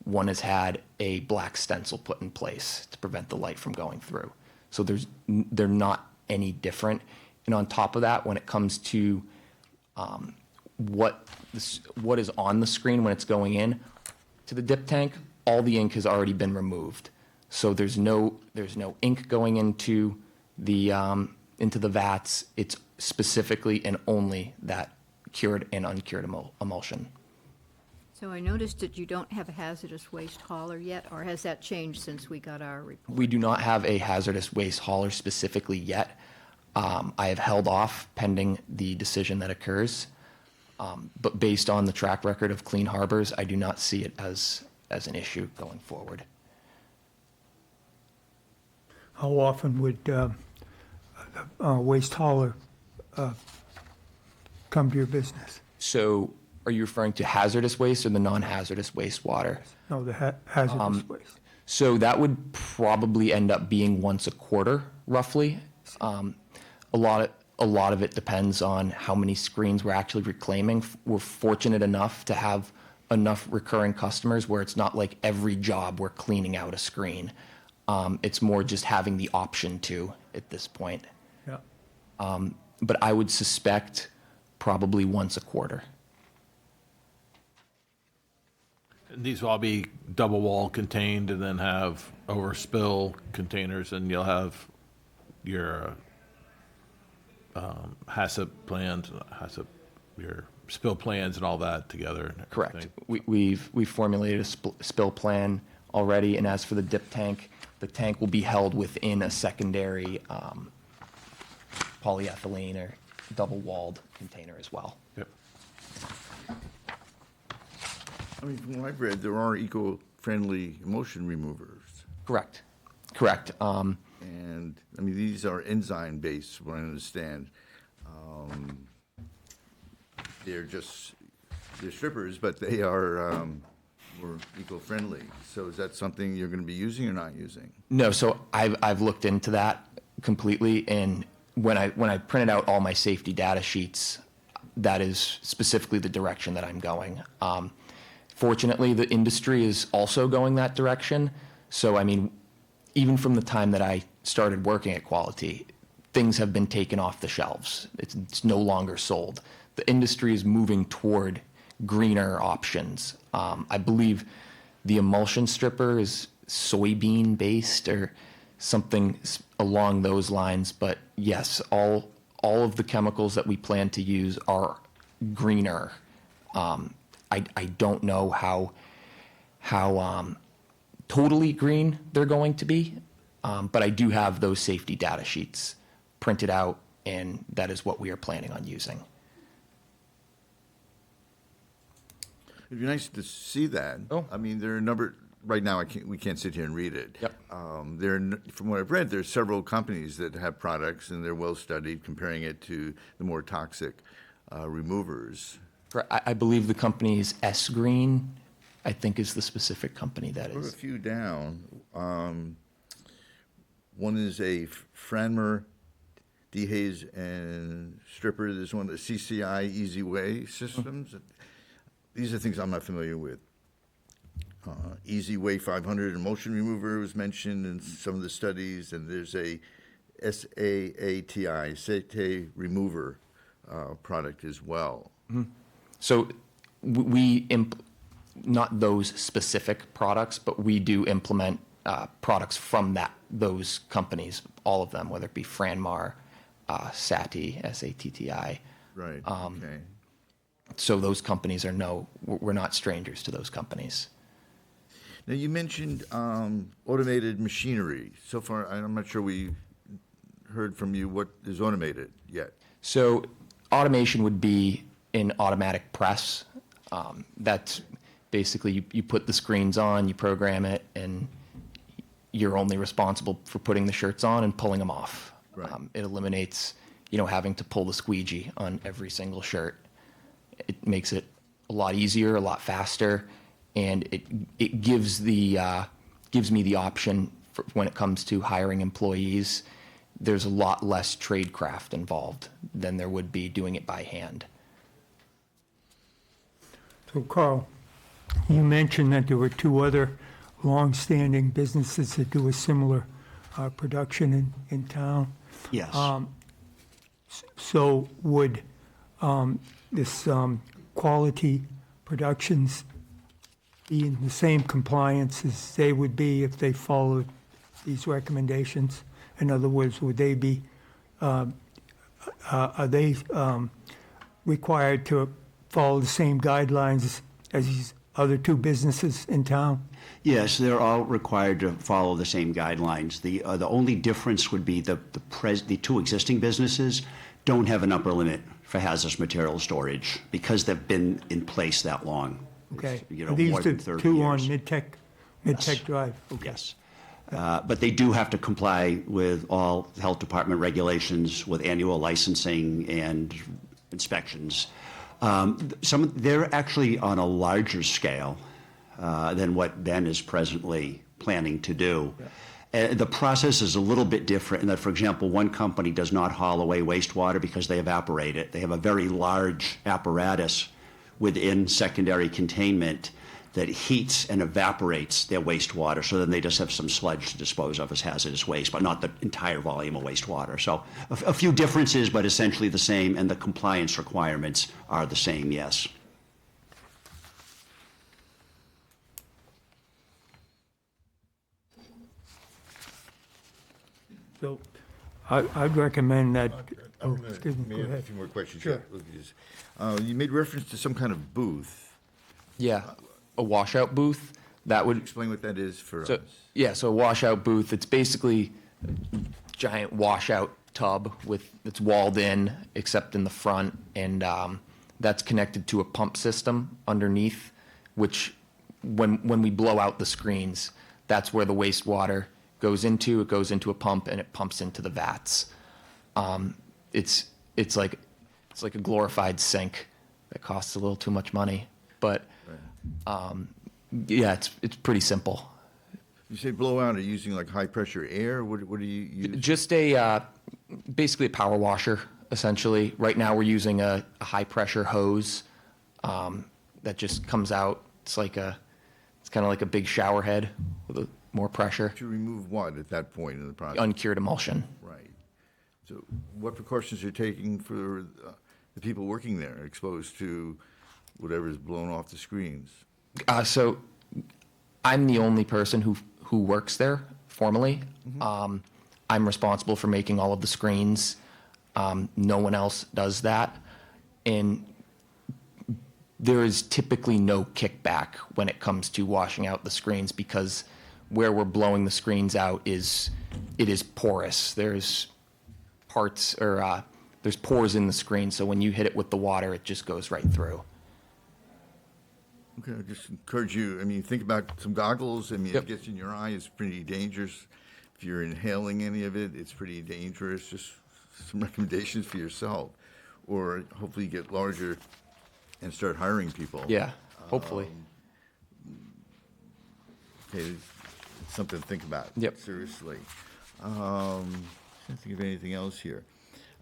One has had a black stencil put in place to prevent the light from going through. So they're not any different. And on top of that, when it comes to what is on the screen when it's going in to the dip tank, all the ink has already been removed. So there's no ink going into the vats. It's specifically and only that cured and uncured emulsion. So I noticed that you don't have a hazardous waste hauler yet, or has that changed since we got our report? We do not have a hazardous waste hauler specifically yet. I have held off pending the decision that occurs. But based on the track record of Clean Harbors, I do not see it as an issue going forward. How often would waste hauler come to your business? So are you referring to hazardous waste or the non-hazardous wastewater? No, the hazardous waste. So that would probably end up being once a quarter, roughly. A lot of it depends on how many screens we're actually reclaiming. We're fortunate enough to have enough recurring customers where it's not like every job we're cleaning out a screen. It's more just having the option to at this point. Yeah. But I would suspect probably once a quarter. These will all be double wall contained and then have overspill containers, and you'll have your HACCP plans, your spill plans and all that together. and Correct. everything. We've formulated a spill plan already, and as for the dip tank, the tank will be held within a secondary polyethylene or double-walled container as well. Yep. I mean, from what I've read, there are eco-friendly emulsion removers. Correct. Correct. And, I mean, these are enzyme-based, from what I understand. They're strippers, but they are more eco-friendly. So is that something you're going to be using or not using? No, so I've looked into that completely, and when I printed out all my safety data sheets, that is specifically the direction that I'm going. Fortunately, the industry is also going that direction. So, I mean, even from the time that I started working at Quality, things have been taken off the shelves. It's no longer sold. The industry is moving toward greener options. I believe the emulsion stripper is soybean based or something along those lines. But yes, all of the chemicals that we plan to use are greener. I don't know how totally green they're going to be, but I do have those safety data sheets printed out, and that is what we are planning on using. It'd be nice to see that. Oh. I mean, there are a number, right now, we can't sit here and read it. Yep. From what I've read, there's several companies that have products, and they're well-studied, comparing it to the more toxic removers. I believe the company is S Green, I think is the specific company that There are a is. few down. One is a Franmer dehaze and stripper. There's one, the CCI Easy Way systems. These are things I'm not familiar with. Easy Way 500 emulsion remover was mentioned in some of the studies, and there's a SAATI, Sate remover product as well. So not those specific products, but we do implement products from those companies, all of them, whether it be Franmar, SATI, SATTI. Right, okay. So those companies we're not strangers to those companies. Now, you mentioned automated machinery. So far, I'm not sure we heard from you what is automated yet. So automation would be an automatic press. That's basically you put the screens on, you program it, and you're only responsible for putting the shirts on and pulling them off. Right. It eliminates, having to pull the squeegee on every single shirt. It makes it a lot easier, a lot faster, and it gives me the option for when it comes to hiring employees. There's a lot less tradecraft involved than there would be doing it by hand. So Carl, you mentioned that there were two other long-standing businesses that do a similar production in town. Yes. So would this Quality Productions be in the same compliance as they would be if they followed these recommendations? In other words, would they be, are they required to follow the same guidelines as these other two businesses in town? Yes, they're all required to follow the same guidelines. The only difference would be the two existing businesses don't have an upper limit for hazardous material storage because they've been in place that long. Okay. You know, Are these more the than 30 two years. on Mid-Tech Drive? Okay. Yes. But they do have to comply with all health department regulations with annual licensing and inspections. They're actually on a larger scale than what Ben is presently planning to do. The process is a little bit different in that, for example, one company does not haul away wastewater because they evaporate it. They have a very large apparatus within secondary containment that heats and evaporates their wastewater, so then they just have some sludge to dispose of as hazardous waste, but not the entire volume of wastewater. So a few differences, but essentially the same, and the compliance requirements are the same, yes. So I'd recommend that, I'm oh, gonna- excuse me, may go I have ahead. a few more questions. Sure. Yeah, look at this. You made reference to some kind of booth. Yeah, a washout booth that would Explain what that is for so us. yeah, so a washout booth. It's basically a giant washout tub with it's walled in except in the front, and that's connected to a pump system underneath, which when we blow out the screens, that's where the wastewater goes into. It goes into a pump and it pumps into the vats. It's like a glorified sink that costs a little too much money, but yeah, it's pretty simple. You say blow out, are you using like high pressure air? What do you use? Just basically a power washer, essentially. Right now, we're using a high pressure hose that just comes out. It's kind of like a big shower head with more pressure. To remove what at that point in the process? Uncured emulsion. Right. So what precautions are you taking for the people working there exposed to whatever is blown off the screens? So I'm the only person who works there formally. I'm responsible for making all of the screens. No one else does that. And there is typically no kickback when it comes to washing out the screens because where we're blowing the screens out is porous. There's parts or there's pores in the screen, so when you hit it with the water, it just goes right through. Okay, I just encourage you, I mean, think about some goggles. I mean, Yep. if it gets in your eye, it's pretty dangerous. If you're inhaling any of it, it's pretty dangerous. Just some recommendations for yourself. Or hopefully you get larger and start hiring people. Yeah, hopefully. Okay, it's something to think about. Yep. Seriously. Can't think of anything else here.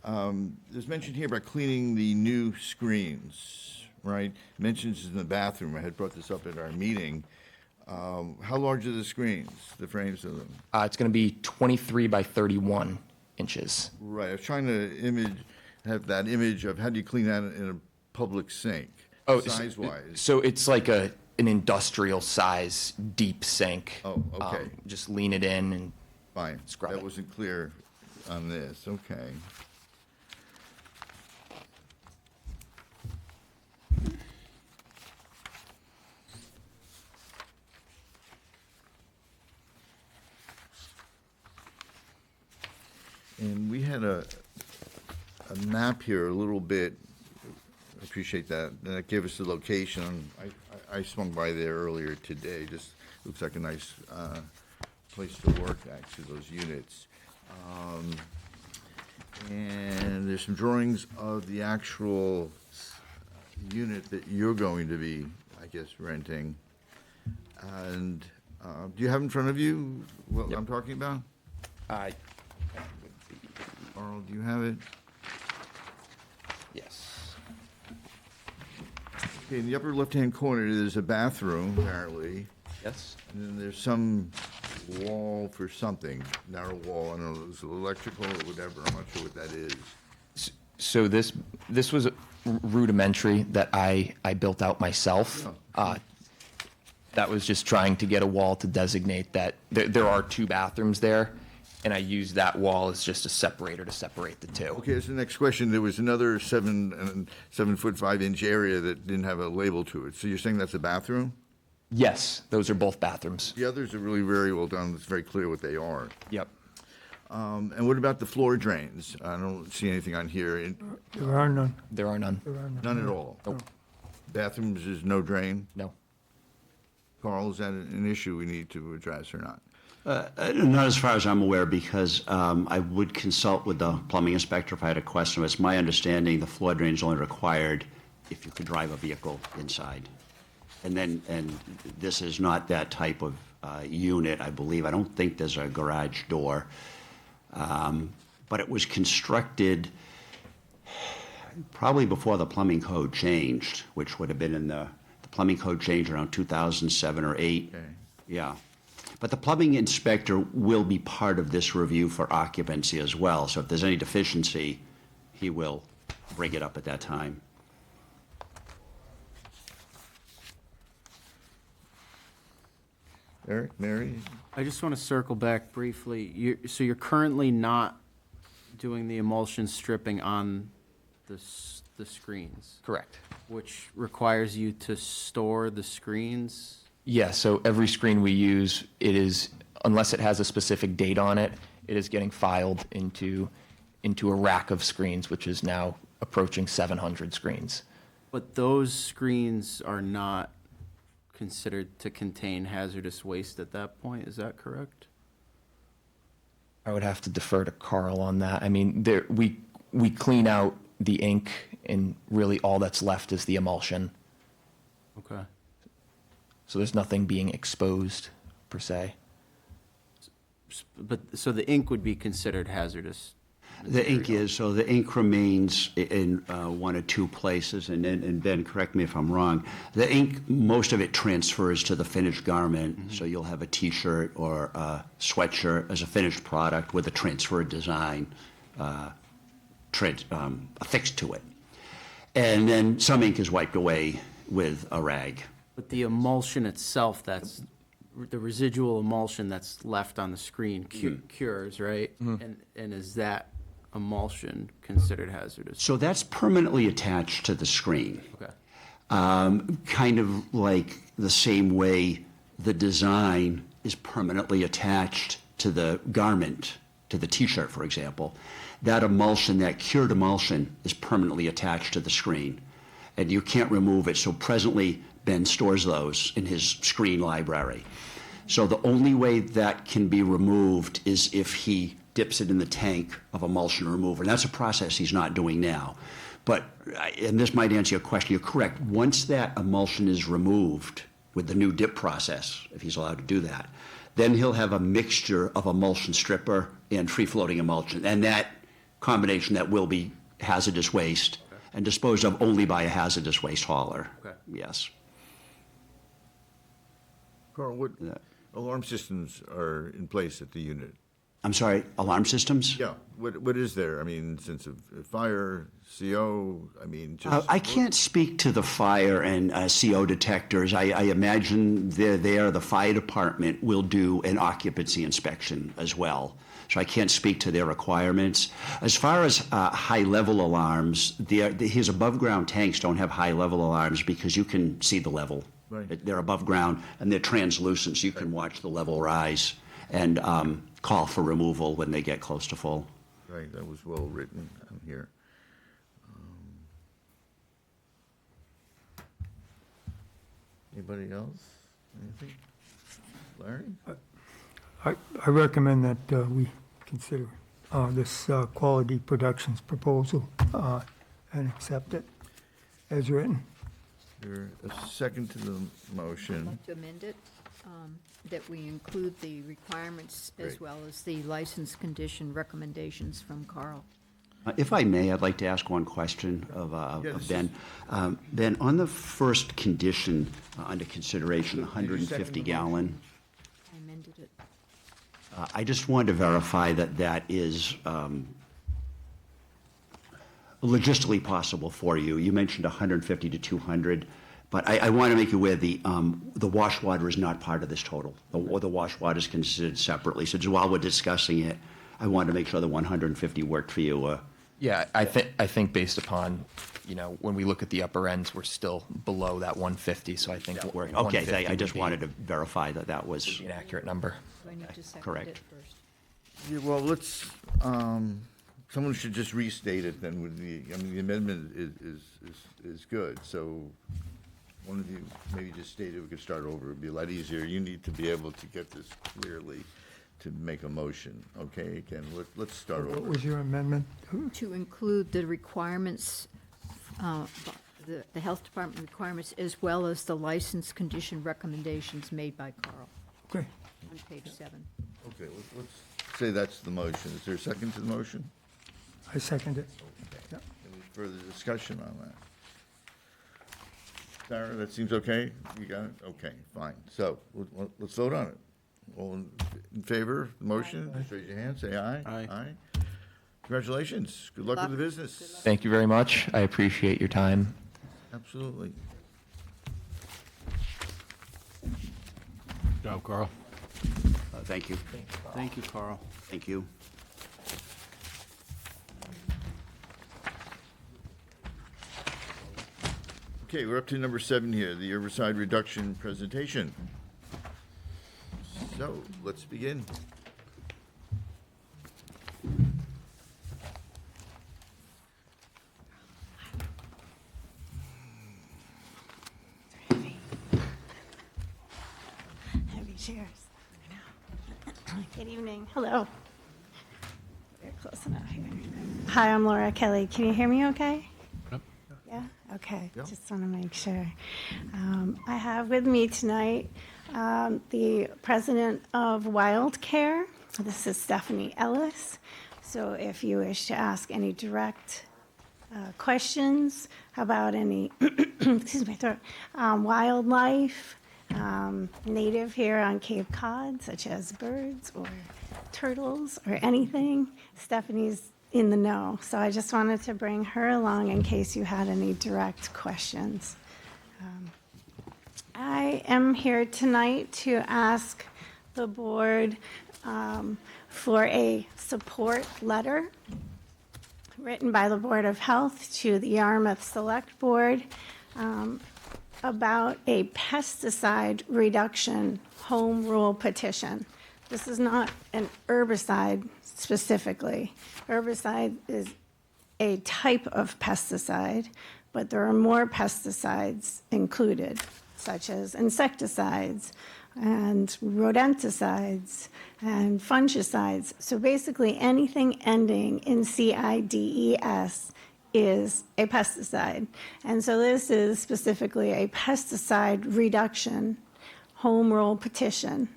There's mention here about cleaning the new screens, right? Mentions in the bathroom. I had brought this up at our meeting. How large are the screens, the frames of them? It's going to be 23 by 31 inches. Right. I was trying to have that image of how do you clean that in a public sink, size-wise. So it's like an industrial size deep sink. Oh, okay. Just lean it in and Fine. scrub That it. wasn't clear on this. Okay. And we had a map here a little bit. I appreciate that. And that gave us the location. I swung by there earlier today. Just looks like a nice place to work, actually, those units. And there's some drawings of the actual unit that you're going to be, I guess, renting. And do you have in front of you what I'm talking about? Carl, do you have it? Yes. Okay, in the upper left-hand corner, there's a bathroom, apparently. Yes. And then there's some wall for something, narrow wall, I don't know, it's electrical or whatever, I'm not sure what that is. So this was rudimentary that I built out myself. That was just trying to get a wall to designate that there are 2 bathrooms there, and I used that wall as just a separator to separate the 2. Okay, that's the next question. There was another 7'5" area that didn't have a label to it. So you're saying that's a bathroom? Yes, those are both bathrooms. The others are really very well done. It's very clear what they are. Yep. And what about the floor drains? I don't see anything on here. There are none. There are none. There are none. None at all? Nope. Bathrooms is no drain? No. Carl, is that an issue we need to address or not? Not as far as I'm aware, because I would consult with the plumbing inspector if I had a question. It's my understanding the floor drain is only required if you could drive a vehicle inside. And this is not that type of unit, I believe. I don't think there's a garage door. But it was constructed probably before the plumbing code changed, which would have been in the plumbing code changed around 2007 or 8. Okay. Yeah. But the plumbing inspector will be part of this review for occupancy as well. So if there's any deficiency, he will bring it up at that time. Eric, Mary? I just want to circle back briefly. So you're currently not doing the emulsion stripping on the screens, Correct. which requires you to store the screens? Yeah, so every screen we use, it is, unless it has a specific date on it, it is getting filed into a rack of screens, which is now approaching 700 screens. But those screens are not considered to contain hazardous waste at that point, is that correct? I would have to defer to Carl on that. I mean, we clean out the ink, and really all that's left is the emulsion. Okay. So there's nothing being exposed, per se. But, so the ink would be considered hazardous? The ink is, so the ink remains in 1 or 2 places, and Ben, correct me if I'm wrong. The ink, most of it transfers to the finished garment, so you'll have a T-shirt or a sweatshirt as a finished product with a transferred design affixed to it. And then some ink is wiped away with a rag. But the emulsion itself, that's the residual emulsion that's left on the screen cures, right? And is that emulsion considered hazardous? So that's permanently attached to the screen. Okay. Kind of like the same way the design is permanently attached to the garment, to the T-shirt, for example. That emulsion, that cured emulsion, is permanently attached to the screen, and you can't remove it. So presently, Ben stores those in his screen library. So the only way that can be removed is if he dips it in the tank of emulsion remover. And that's a process he's not doing now. But, and this might answer your question, you're correct. Once that emulsion is removed with the new dip process, if he's allowed to do that, then he'll have a mixture of emulsion stripper and free-floating emulsion. And that combination, that will be hazardous waste and disposed of only by a hazardous waste hauler. Okay. Yes. Carl, what alarm systems are in place at the unit? I'm sorry, alarm systems? Yeah, what is there? I mean, sense of fire, CO, I mean, just... I can't speak to the fire and CO detectors. I imagine they're there. The fire department will do an occupancy inspection as well. So I can't speak to their requirements. As far as high-level alarms, his above-ground tanks don't have high-level alarms because you can see the level. Right. They're above ground, and they're translucent, so you can watch the level rise and call for removal when they get close to full. Right, that was well written here. Anybody else? Anything? Larry? I recommend that we consider this Quality Productions proposal and accept it as written. There a second to the I'd motion? like to amend it, that we include the requirements as Great. well as the license condition recommendations from Carl. If I may, I'd like to ask one question of Yes. Ben. Ben, on the first condition under consideration, the Did you second the 150 gallon, I amended it. I just wanted to verify that that is logistically possible for you. You mentioned 150 to 200, but I want to make you aware the wash water is not part of this total. The wash water is considered separately. So just while we're discussing it, I wanted to make sure the 150 worked for you. Yeah, I think based upon, when we look at the upper ends, we're still below that 150. So I think Okay, 150 I just would wanted to verify that was be an accurate number. Do I need to second correct. it first? Yeah, well, let's, someone should just restate it then with the amendment is good. So one of you maybe just state it, we could start over. It'd be a lot easier. You need to be able to get this clearly to make a motion, okay? Again, let's start What over. was your amendment? To include the requirements, the health department requirements, as well as the license condition recommendations made by Carl Okay. on page 7. Okay, let's say that's the motion. Is there a second to the motion? I second it. Yep. Any further discussion on that? Sarah, that seems okay? You got it? Okay, fine. So let's vote on it. All in favor of the motion, just raise your hand, say aye. Aye. Congratulations. Good luck with the business. Thank you very much. I appreciate your time. Absolutely. Good job, Carl. Thank you. Thank you, Carl. Thank you. Okay, we're up to number 7 here, the herbicide reduction presentation. So, let's begin. Heavy chairs. Good evening. Hello. We're close enough here. Hi, I'm Laura Kelly. Can you hear me okay? Yep. Yeah? Okay. Yeah. Just want to make sure. I have with me tonight the president of Wild Care. This is Stephanie Ellis. So if you wish to ask any direct questions about any, excuse my throat, wildlife, native here on Cape Cod, such as birds or turtles or anything, Stephanie's in the know. So I just wanted to bring her along in case you had any direct questions. I am here tonight to ask the board for a support letter written by the Board of Health to the Yarmouth Select Board about a pesticide reduction home rule petition. This is not an herbicide specifically. Herbicide is a type of pesticide, but there are more pesticides included, such as insecticides and rodenticides and fungicides. So basically anything ending in CIDES is a pesticide. And so this is specifically a pesticide reduction home rule petition.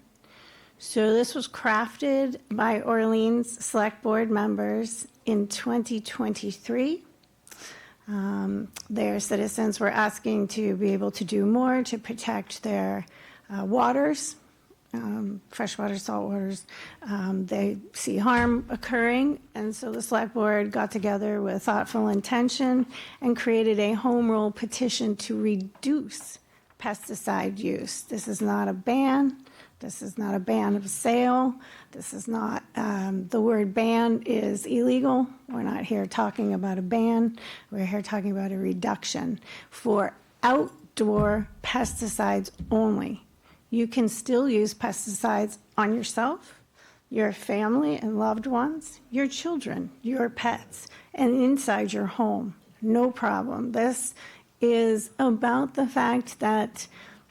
So this was crafted by Orleans Select Board members in 2023. Their citizens were asking to be able to do more to protect their waters, freshwater, salt waters. They see harm occurring, and so the Select Board got together with thoughtful intention and created a home rule petition to reduce pesticide use. This is not a ban. This is not a ban of sale. This is not, the word ban is illegal. We're not here talking about a ban. We're here talking about a reduction for outdoor pesticides only. You can still use pesticides on yourself, your family and loved ones, your children, your pets, and inside your home. No problem. This is about the fact that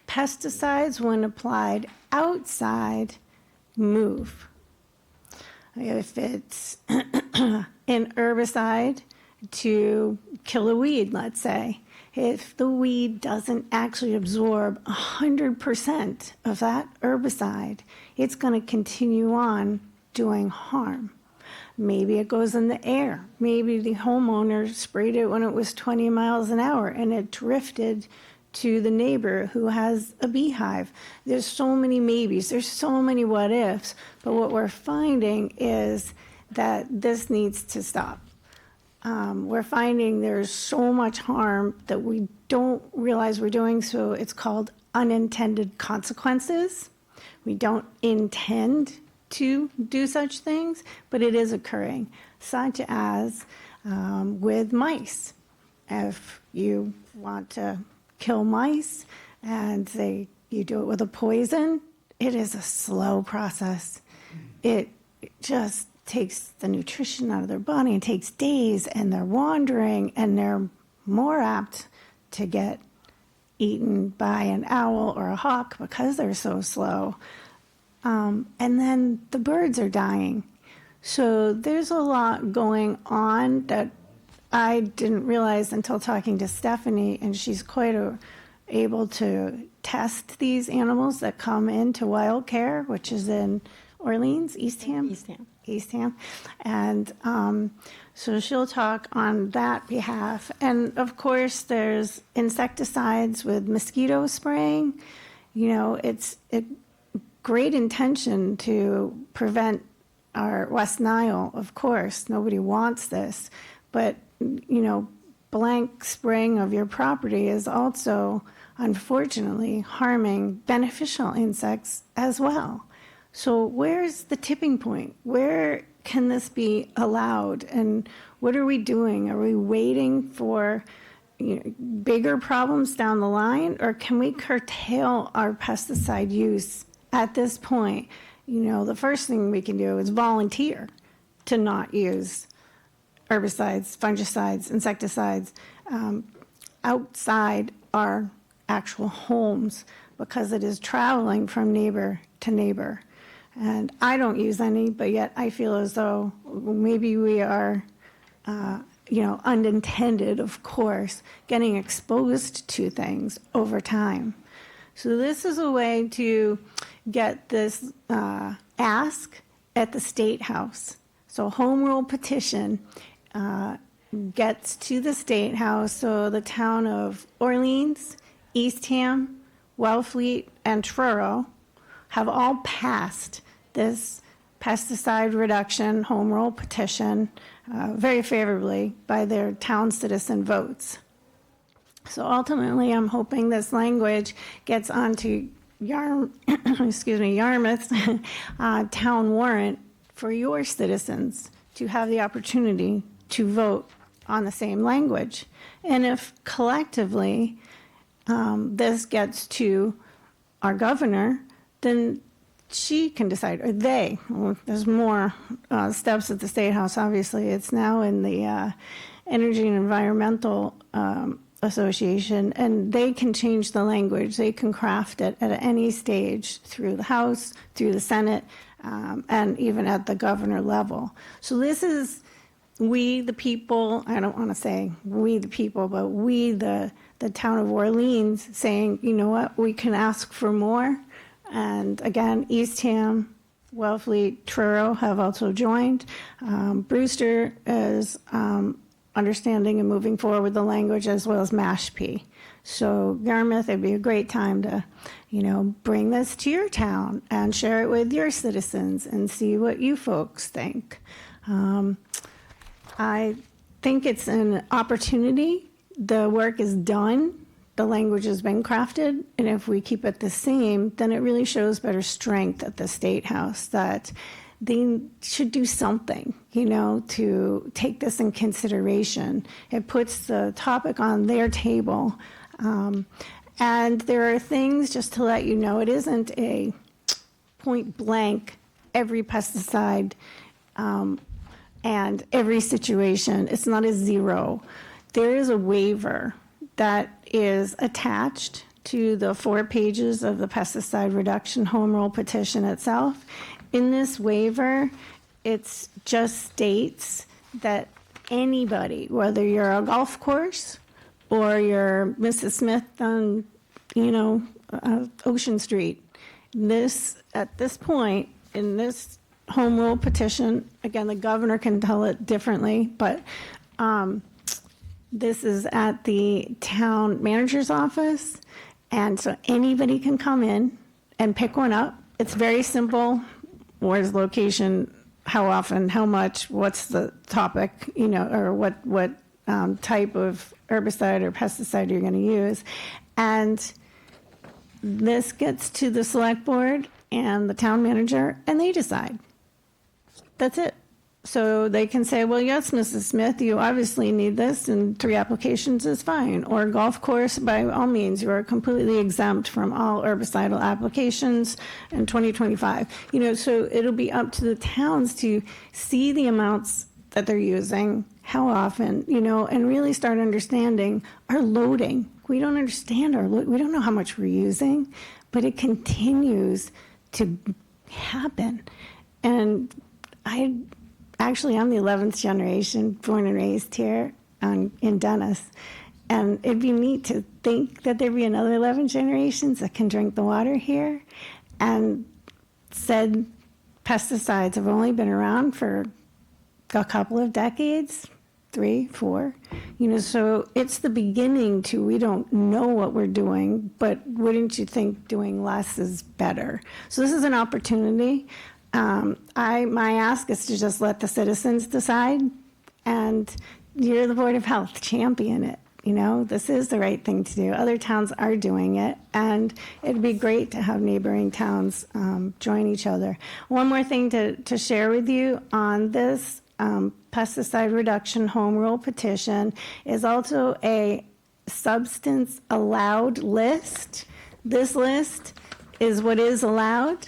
pesticides, when applied outside, move. If it's an herbicide to kill a weed, let's say, if the weed doesn't actually absorb 100% of that herbicide, it's going to continue on doing harm. Maybe it goes in the air. Maybe the homeowner sprayed it when it was 20 miles an hour and it drifted to the neighbor who has a beehive. There's so many maybes, there's so many what ifs, but what we're finding is that this needs to stop. we're finding there's so much harm that we don't realize we're doing. So it's called unintended consequences. We don't intend to do such things, but it is occurring, such as with mice. If you want to kill mice and you do it with a poison, it is a slow process. It just takes the nutrition out of their body. It takes days, and they're wandering, and they're more apt to get eaten by an owl or a hawk because they're so slow. And then the birds are dying. So there's a lot going on that I didn't realize until talking to Stephanie, and she's quite able to test these animals that come into Wild Care, which is in Orleans, Eastham. Eastham. And so she'll talk on that behalf. And of course, there's insecticides with mosquito spraying. You know, it's a great intention to prevent our West Nile, of course. Nobody wants this. But, you know, blank spraying of your property is also, unfortunately, harming beneficial insects as well. So where's the tipping point? Where can this be allowed? And what are we doing? Are we waiting for bigger problems down the line? Or can we curtail our pesticide use at this point? You know, the first thing we can do is volunteer to not use herbicides, fungicides, insecticides outside our actual homes, because it is traveling from neighbor to neighbor. And I don't use any, but yet I feel as though maybe we are, unintended, of course, getting exposed to things over time. So this is a way to get this ask at the State House. So home rule petition gets to the State House, so the town of Orleans, Eastham, Wellfleet, and Truro have all passed this pesticide reduction home rule petition very favorably by their town citizen votes. So ultimately, I'm hoping this language gets onto Yarmouth's town warrant for your citizens to have the opportunity to vote on the same language. And if collectively this gets to our governor, then she can decide, or they. Well, there's more steps at the State House, obviously. It's now in the Energy and Environmental Association, and they can change the language. They can craft it at any stage through the House, through the Senate, and even at the governor level. So this is we, the people, I don't want to say we, the people, but we, the town of Orleans, saying, you know what, we can ask for more. And again, Eastham, Wellfleet, Truro have also joined. Brewster is understanding and moving forward with the language, as well as Mashpee. So Yarmouth, it'd be a great time to, bring this to your town and share it with your citizens and see what you folks think. I think it's an opportunity. The work is done. The language has been crafted, and if we keep it the same, then it really shows better strength at the State House that they should do something, to take this in consideration. It puts the topic on their table. And there are things, just to let you know, it isn't a point blank, every pesticide and every situation. It's not a zero. There is a waiver that is attached to the 4 pages of the pesticide reduction home rule petition itself. In this waiver, it just states that anybody, whether you're a golf course or you're Mrs. Smith on, Ocean Street, at this point in this home rule petition, again, the governor can tell it differently, but this is at the town manager's office, and so anybody can come in and pick one up. It's very simple. Where's location? how often, how much, what's the topic, or what type of herbicide or pesticide you're going to use. And this gets to the select board and the town manager, and they decide. That's it. So they can say, well, yes, Mrs. Smith, you obviously need this, and 3 applications is fine. Or golf course, by all means, you are completely exempt from all herbicidal applications in 2025. So it'll be up to the towns to see the amounts that they're using, how often, and really start understanding our loading. We don't understand we don't know how much we're using, but it continues to happen. And I'm the 11th generation, born and raised here in Dennis. And it'd be neat to think that there'd be another 11 generations that can drink the water here. And said pesticides have only been around for a couple of decades, 3, 4. So it's the beginning to, we don't know what we're doing, but wouldn't you think doing less is better? So this is an opportunity. My ask is to just let the citizens decide, and you're the Board of Health, champion it. This is the right thing to do. Other towns are doing it, and it'd be great to have neighboring towns join each other. One more thing to share with you on this pesticide reduction home rule petition is also a substance allowed list. This list is what is allowed.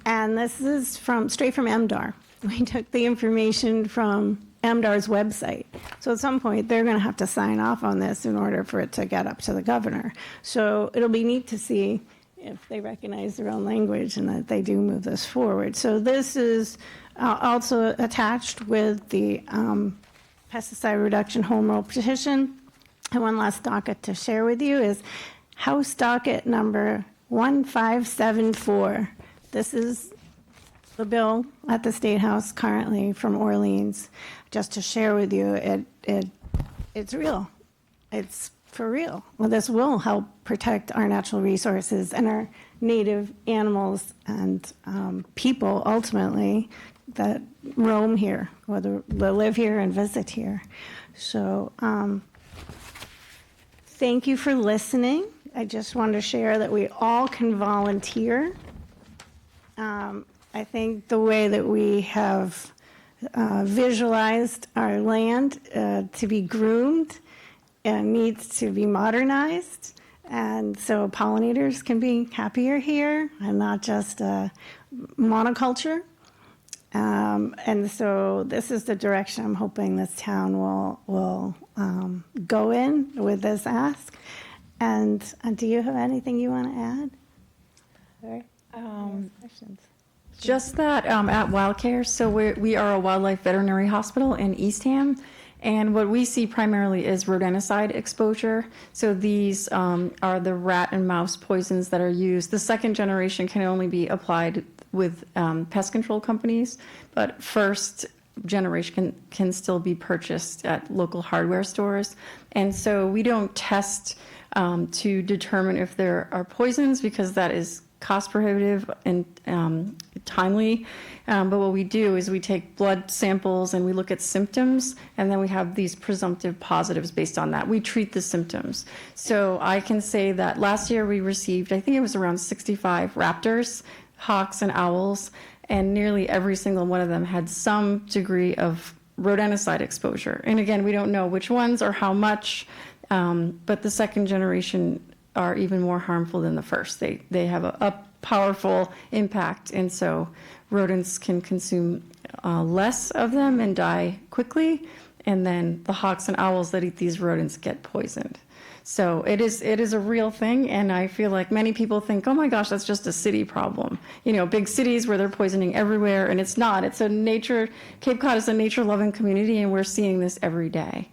And this is straight from MDAR. We took the information from MDAR's website. So at some point, they're going to have to sign off on this in order for it to get up to the governor. So it'll be neat to see if they recognize their own language and that they do move this forward. So this is also attached with the pesticide reduction home rule petition. And one last docket to share with you is House docket number 1574. This is the bill at the State House currently from Orleans. Just to share with you, it's real. It's for real. Well, this will help protect our natural resources and our native animals and people, ultimately, that roam here, whether they live here and visit here. So thank you for listening. I just wanted to share that we all can volunteer. I think the way that we have visualized our land to be groomed needs to be modernized. And so pollinators can be happier here and not just monoculture. And so this is the direction I'm hoping this town will go in with this ask. And do you have anything you want to add? All right. Questions? Just that at WildCare, so we are a wildlife veterinary hospital in Eastham, and what we see primarily is rodenticide exposure. So these are the rat and mouse poisons that are used. The second generation can only be applied with pest control companies, but first generation can still be purchased at local hardware stores. And so we don't test to determine if there are poisons, because that is cost prohibitive and timely. But what we do is we take blood samples and we look at symptoms, and then we have these presumptive positives based on that. We treat the symptoms. So I can say that last year we received, I think it was around 65 raptors, hawks, and owls, and nearly every single one of them had some degree of rodenticide exposure. And again, we don't know which ones or how much, but the second generation are even more harmful than the first. They have a powerful impact, and so rodents can consume less of them and die quickly, and then the hawks and owls that eat these rodents get poisoned. So it is a real thing, and I feel like many people think, oh my gosh, that's just a city problem. Big cities where they're poisoning everywhere, and it's not. Cape Cod is a nature-loving community, and we're seeing this every day.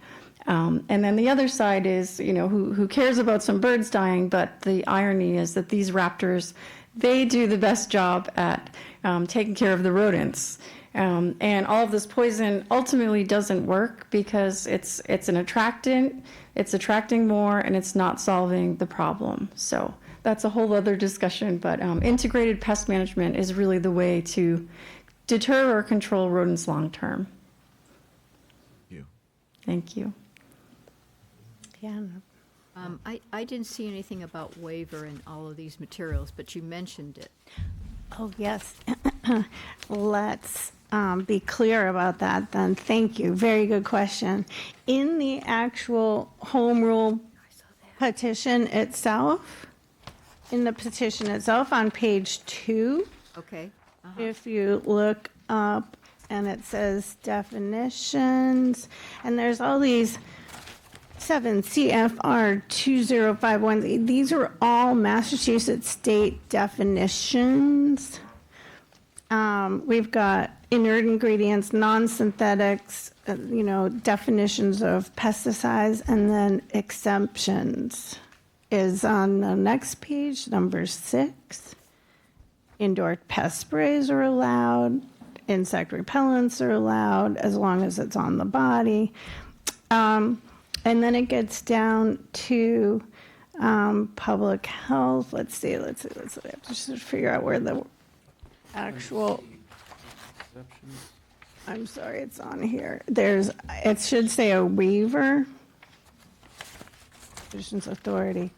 And then the other side is, who cares about some birds dying, but the irony is that these raptors, they do the best job at taking care of the rodents. And all of this poison ultimately doesn't work because it's an attractant, it's attracting more, and it's not solving the problem. So that's a whole other discussion, but integrated pest management is really the way to deter or control rodents long-term. You. Thank you. Yeah. I didn't see anything about waiver in all of these materials, but you mentioned it. Oh, yes. Let's be clear about that then. Thank you. Very good question. In the actual home rule petition itself, on page 2, Okay. if you look up and it says definitions, and there's all these 7 CFR 2051. These are all Massachusetts state definitions. We've got inert ingredients, non-synthetics, definitions of pesticides, and then exemptions is on the next page, number 6. Indoor pest sprays are allowed. Insect repellents are allowed as long as it's on the body. And then it gets down to public health. Let's see. I have to just figure out where the actual. I'm sorry, it's on here. It should say a waiver. Petitions authority.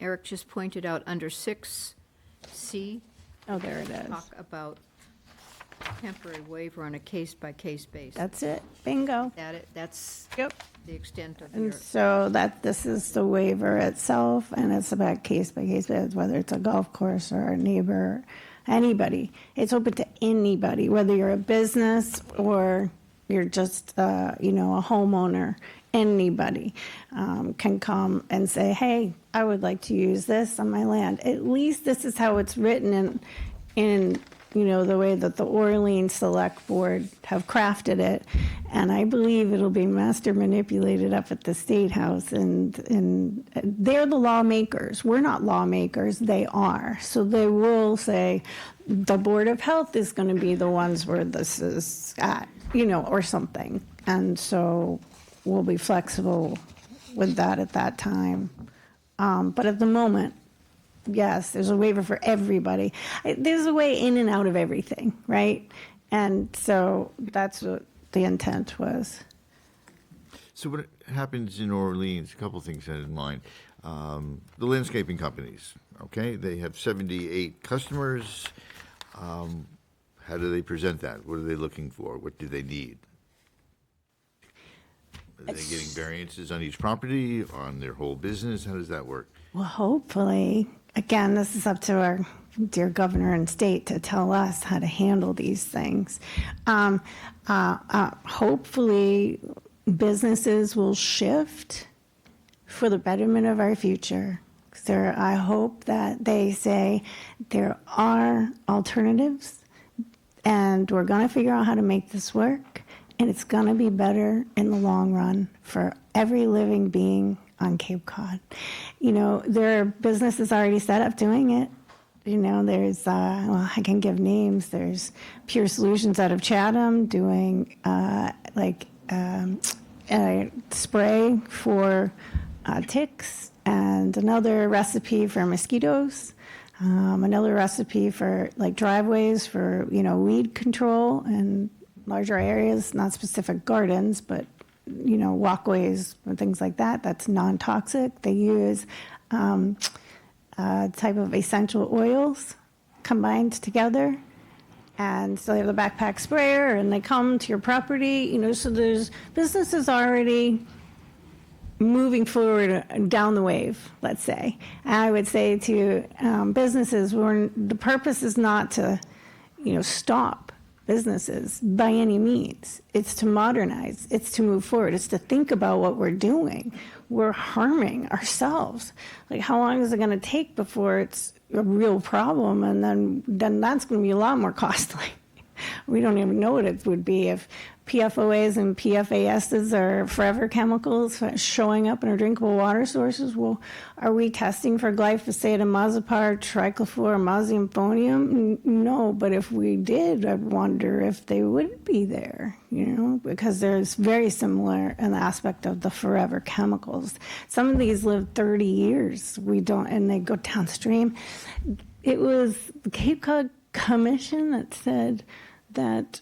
Eric just pointed out under 6C. Oh, there it is. Talk about temporary waiver on a case-by-case basis. That's it. Bingo. That's Yep. the extent of And your. so this is the waiver itself, and it's about case by case, whether it's a golf course or a neighbor, anybody. It's open to anybody, whether you're a business or you're just, a homeowner. Anybody can come and say, hey, I would like to use this on my land. At least this is how it's written in the way that the Orleans Select Board have crafted it. And I believe it'll be master manipulated up at the State House. And they're the lawmakers. We're not lawmakers. They are. So they will say the Board of Health is going to be the ones where this is at, or something. And so we'll be flexible with that at that time. But at the moment, yes, there's a waiver for everybody. There's a way in and out of everything, right? And so that's what the intent was. So what happens in Orleans, a couple things I had in mind. The landscaping companies, okay? They have 78 customers. How do they present that? What are they looking for? What do they need? Are they getting variances on each property, on their whole business? How does that work? Well, hopefully, again, this is up to our dear governor and state to tell us how to handle these things. Hopefully, businesses will shift for the betterment of our future. I hope that they say there are alternatives and we're going to figure out how to make this work. And it's going to be better in the long run for every living being on Cape Cod. There are businesses already set up doing it. There's, I can give names. There's Pure Solutions out of Chatham doing a spray for ticks, and another recipe for mosquitoes. Another recipe for driveways for, weed control and larger areas, not specific gardens, but, walkways and things like that. That's non-toxic. They use a type of essential oils combined together. And so they have the backpack sprayer, and they come to your property, so there's businesses already moving forward down the wave, let's say. I would say to businesses, the purpose is not to, stop businesses by any means. It's to modernize. It's to move forward. It's to think about what we're doing. We're harming ourselves. How long is it going to take before it's a real problem? And then that's going to be a lot more costly. We don't even know what it would be if PFOAs and PFASs are forever chemicals showing up in our drinkable water sources. Well, are we testing for glyphosate, imazapar, trichlor, maziamponium? No, but if we did, I wonder if they would be there, because there's very similar in the aspect of the forever chemicals. Some of these live 30 years. And they go downstream. It was the Cape Cod commission that said that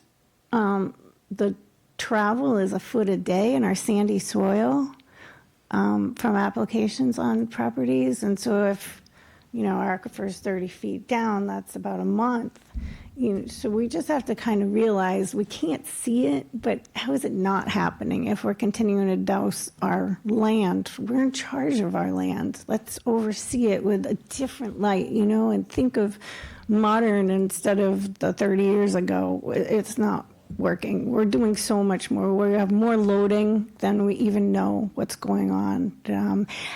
the travel is a foot a day in our sandy soil from applications on properties. And so if, our aquifer is 30 feet down, that's about a month. So we just have to kind of realize we can't see it, but how is it not happening if we're continuing to douse our land? We're in charge of our land. Let's oversee it with a different light, and think of modern instead of the 30 years ago. It's not working. We're doing so much more. We have more loading than we even know what's going on.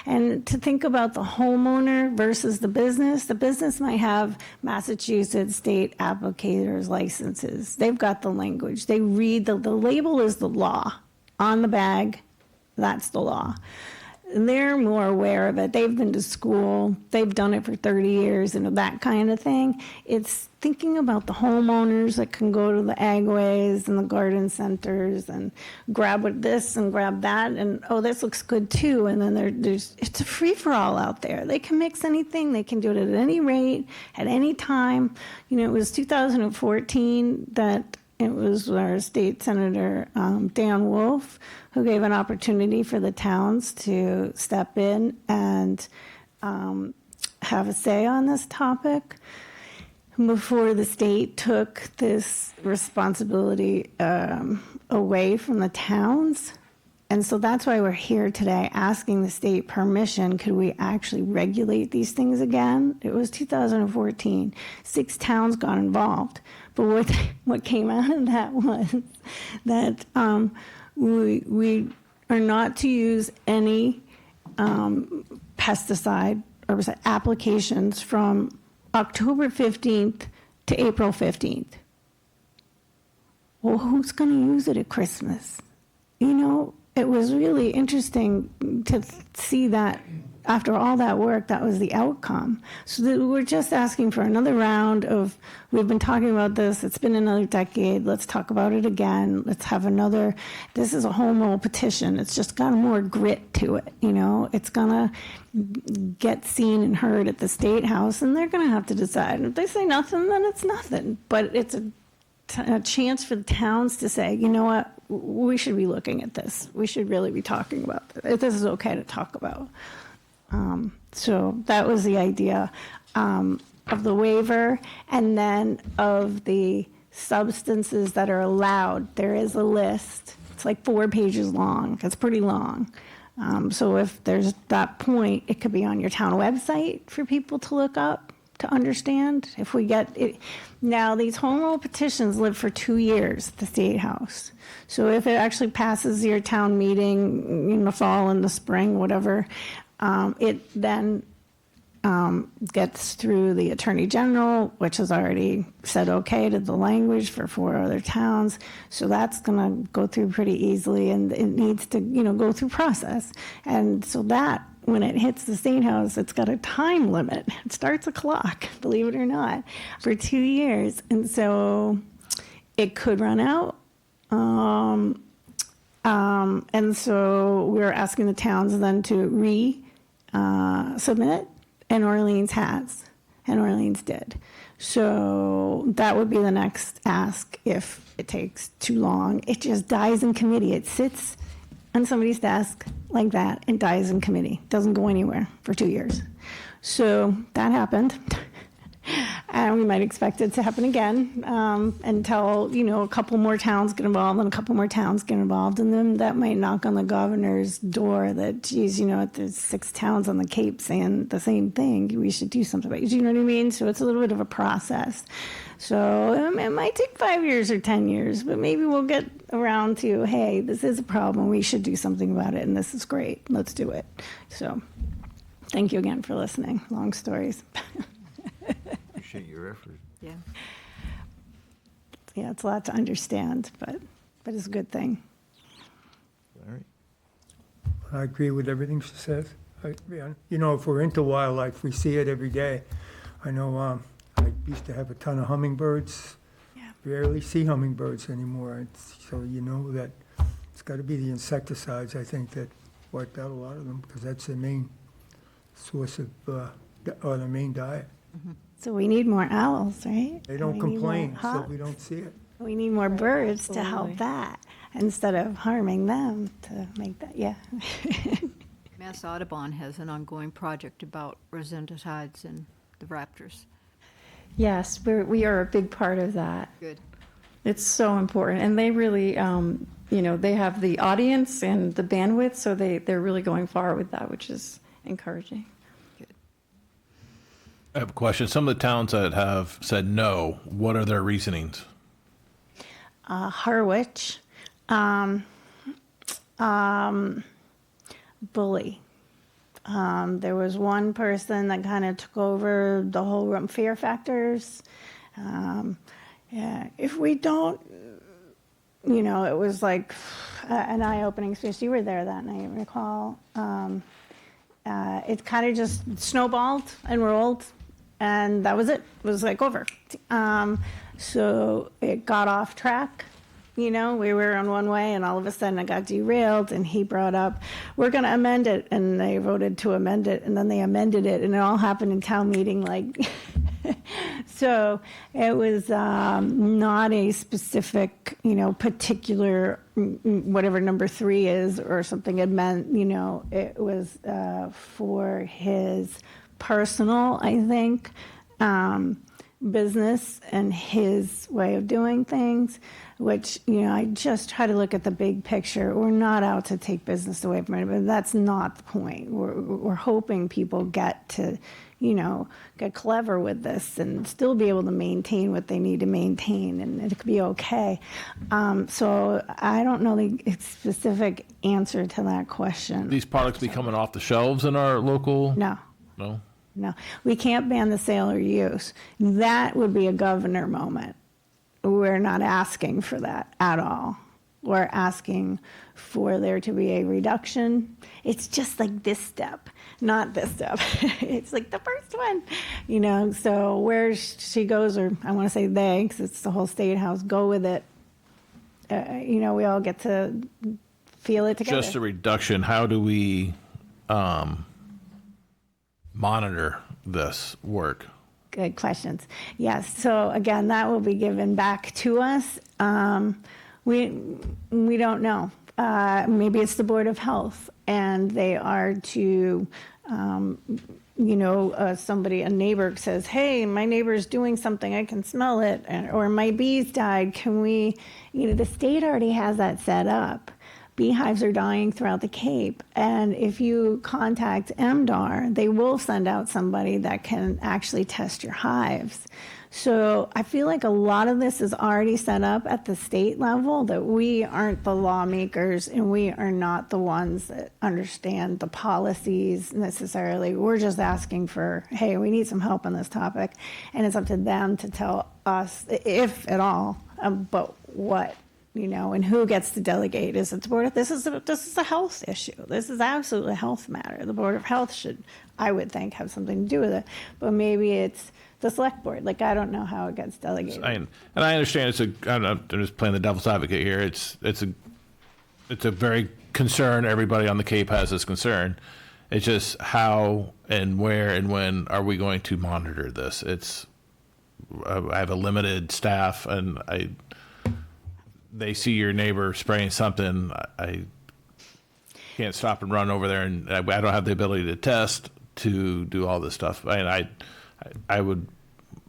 And to think about the homeowner versus the business might have Massachusetts state applicators licenses. They've got the language. They read the label is the law on the bag. That's the law. And they're more aware of it. They've been to school. They've done it for 30 years and that kind of thing. It's thinking about the homeowners that can go to the agways and the garden centers and grab this and grab that. And, oh, this looks good too. And then it's a free-for-all out there. They can mix anything. They can do it at any rate, at any time. It was 2014 that it was our state senator, Dan Wolf, who gave an opportunity for the towns to step in and have a say on this topic before the state took this responsibility away from the towns. And so that's why we're here today, asking the state permission. Could we actually regulate these things again? It was 2014. 6 towns got involved. But what came out of that was that we are not to use any pesticide or applications from October 15th to April 15th. Well, who's going to use it at Christmas? It was really interesting to see that after all that work, that was the outcome. So we're just asking for another round of, we've been talking about this, it's been another decade, let's talk about it again, let's have another, this is a home rule petition, it's just got more grit to it, it's gonna get seen and heard at the State House, and they're gonna have to decide. If they say nothing, then it's nothing, but it's a chance for the towns to say, you know what, we should be looking at this. We should really be talking about this. This is okay to talk about. So that was the idea of the waiver, and then of the substances that are allowed. There is a list. It's like 4 pages long. It's pretty long. So if there's that point, it could be on your town website for people to look up to understand. If we get it. Now, these home rule petitions live for 2 years at the State House. So if it actually passes your town meeting in the fall, in the spring, whatever, it then gets through the Attorney General, which has already said okay to the language for 4 other towns. So that's going to go through pretty easily, and it needs to, go through process. And so that, when it hits the State House, it's got a time limit. It starts a clock, believe it or not, for 2 years. And so it could run out. And so we're asking the towns then to submit, and Orleans has, and Orleans did. So that would be the next ask if it takes too long. It just dies in committee. It sits on somebody's desk like that and dies in committee. Doesn't go anywhere for 2 years. So that happened. And we might expect it to happen again until, a couple more towns get involved and a couple more towns get involved. And then that might knock on the governor's door that, geez, there's 6 towns on the Cape saying the same thing. We should do something about it. You know what I mean? So it's a little bit of a process. So it might take 5 years or 10 years, but maybe we'll get around to, hey, this is a problem. We should do something about it. And this is great. Let's do it. So thank you again for listening. Long stories. Appreciate your effort. Yeah. Yeah, it's a lot to understand, but it's a good thing. All right. I agree with everything she says. If we're into wildlife, we see it every day. I know I used to have a ton of hummingbirds. Yeah. Rarely see hummingbirds anymore. So that it's got to be the insecticides, I think, that wiped out a lot of them, because that's their main source of, or their main diet. Mhm. So we need more owls, right? They don't We need more complain, so hawks. we don't see it. We need more birds to help absolutely. that instead of harming them to make that, yeah. Mass Audubon has an ongoing project about rosentides and the raptors. Yes, we are a big part of that. Good. It's so important, and they really, they have the audience and the bandwidth, so they're really going far with that, which is encouraging. I have a question. Some of the towns that have said no, what are their reasonings? Harwich, Bully. There was one person that kind of took over the whole room, fear factors. Yeah, if we don't, it was like an eye-opening experience. You were there that night, I recall. It kind of just snowballed and rolled, and that was it. It was like over. So it got off track. We were on one way, and all of a sudden it got derailed, and he brought up, we're going to amend it, and they voted to amend it, and then they amended it, and it all happened in town meeting, so it was not a specific, particular, whatever number 3 is or something it meant, it was for his personal, I think, business and his way of doing things, which, I just try to look at the big picture. We're not out to take business away from anybody. That's not the point. We're hoping people get to, get clever with this and still be able to maintain what they need to maintain, and it could be okay. So I don't know the specific answer to that question. These products be coming off the shelves in our local? No. No? No, we can't ban the sale or use. That would be a governor moment. We're not asking for that at all. We're asking for there to be a reduction. It's just like this step, not this step. It's like the first one, so where she goes, or I want to say they, because it's the whole state house, go with it. We all get to feel it together. Just a reduction. How do we monitor this work? Good questions. Yes. So again, that will be given back to us. We don't know. Maybe it's the Board of Health, and they are to, a neighbor says, "Hey, my neighbor's doing something. I can smell it," or "My bees died. Can we?" The state already has that set up. Beehives are dying throughout the Cape, and if you contact MDAR, they will send out somebody that can actually test your hives. So I feel like a lot of this is already set up at the state level, that we aren't the lawmakers and we are not the ones that understand the policies necessarily. We're just asking for, hey, we need some help on this topic, and it's up to them to tell us, if at all, about what. And who gets to delegate? Is it the Board of, this is a health issue. This is absolutely a health matter. The Board of Health should, I would think, have something to do with it. But maybe it's the select board. I don't know how it gets delegated. And I understand I'm just playing the devil's advocate here. It's a very concern. Everybody on the Cape has this concern. It's just how and where and when are we going to monitor this? I have a limited staff, and they see your neighbor spraying something, I can't stop and run over there, and I don't have the ability to test, to do all this stuff. And I would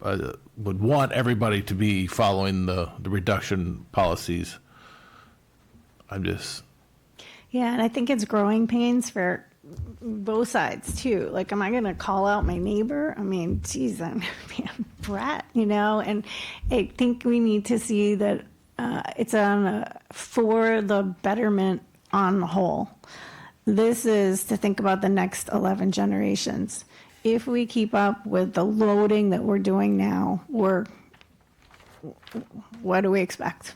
want everybody to be following the reduction policies. Yeah, and I think it's growing pains for both sides too. Am I going to call out my neighbor? I mean, geez, I'm a brat, and I think we need to see that it's for the betterment on the whole. This is to think about the next 11 generations. If we keep up with the loading that we're doing now, what do we expect?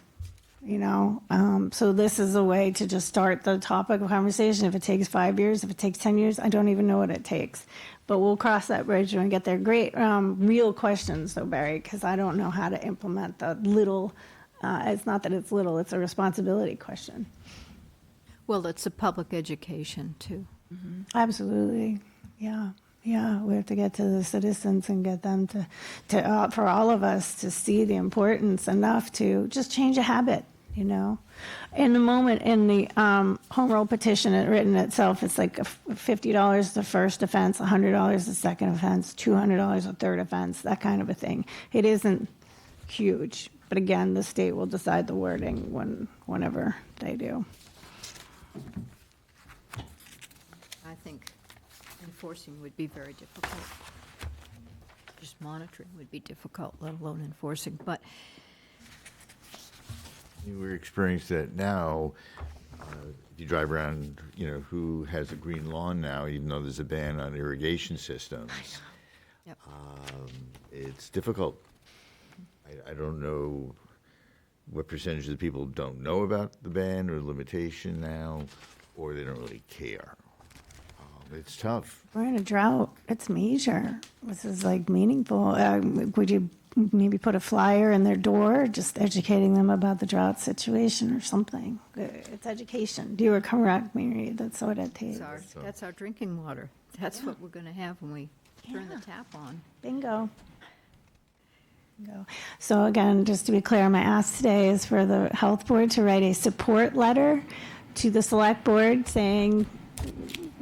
So this is a way to just start the topic of conversation. If it takes 5 years, if it takes 10 years, I don't even know what it takes. But we'll cross that bridge when we get there. Great real questions, though, Barry, because I don't know how to implement the little. It's not that it's little, it's a responsibility question. Well, it's a public education, too. Absolutely, yeah. Yeah, we have to get to the citizens and get them for all of us to see the importance enough to just change a habit, you know? In the moment, in the home rule petition, it written itself, it's like $50 the first offense, $100 the second offense, $200 the third offense, that kind of a thing. It isn't huge, but again, the state will decide the wording whenever they do. I think enforcing would be very difficult. Just monitoring would be difficult, let alone enforcing. But We're experiencing that now. If you drive around, who has a green lawn now, even though there's a ban on irrigation systems. Yep. It's difficult. I don't know what percentage of the people don't know about the ban or limitation now, or they don't really care. It's tough. We're in a drought. It's major. This is like meaningful. Would you maybe put a flyer in their door, just educating them about the drought situation or something? It's education. You were correct, Mary. That's what it takes. that's our drinking water. That's what we're going to have when we turn the tap on. Bingo. So again, just to be clear, my ask today is for the health board to write a support letter to the select board saying,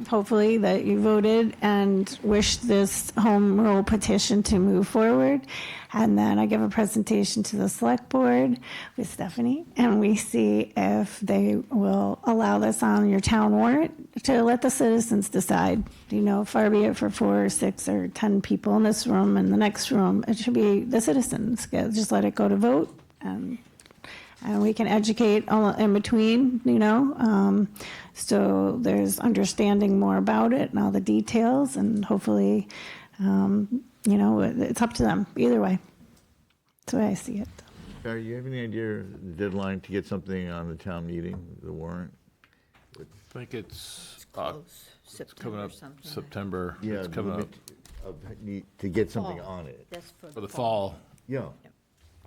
hopefully, that you voted and wish this home rule petition to move forward. And then I give a presentation to the select board with Stephanie, and we see if they will allow this on your town warrant to let the citizens decide. Far be it for 4 or 6 or 10 people in this room and the next room. It should be the citizens. Just let it go to vote, and we can educate all in between, so there's understanding more about it and all the details, and hopefully, it's up to them either way. That's the way I see it. Barry, you have any idea the deadline to get something on the town meeting, the warrant? I think it's Close. it's September coming up something. September. Yeah, It's coming up to get something Fall. on it. That's for the fall. Yeah,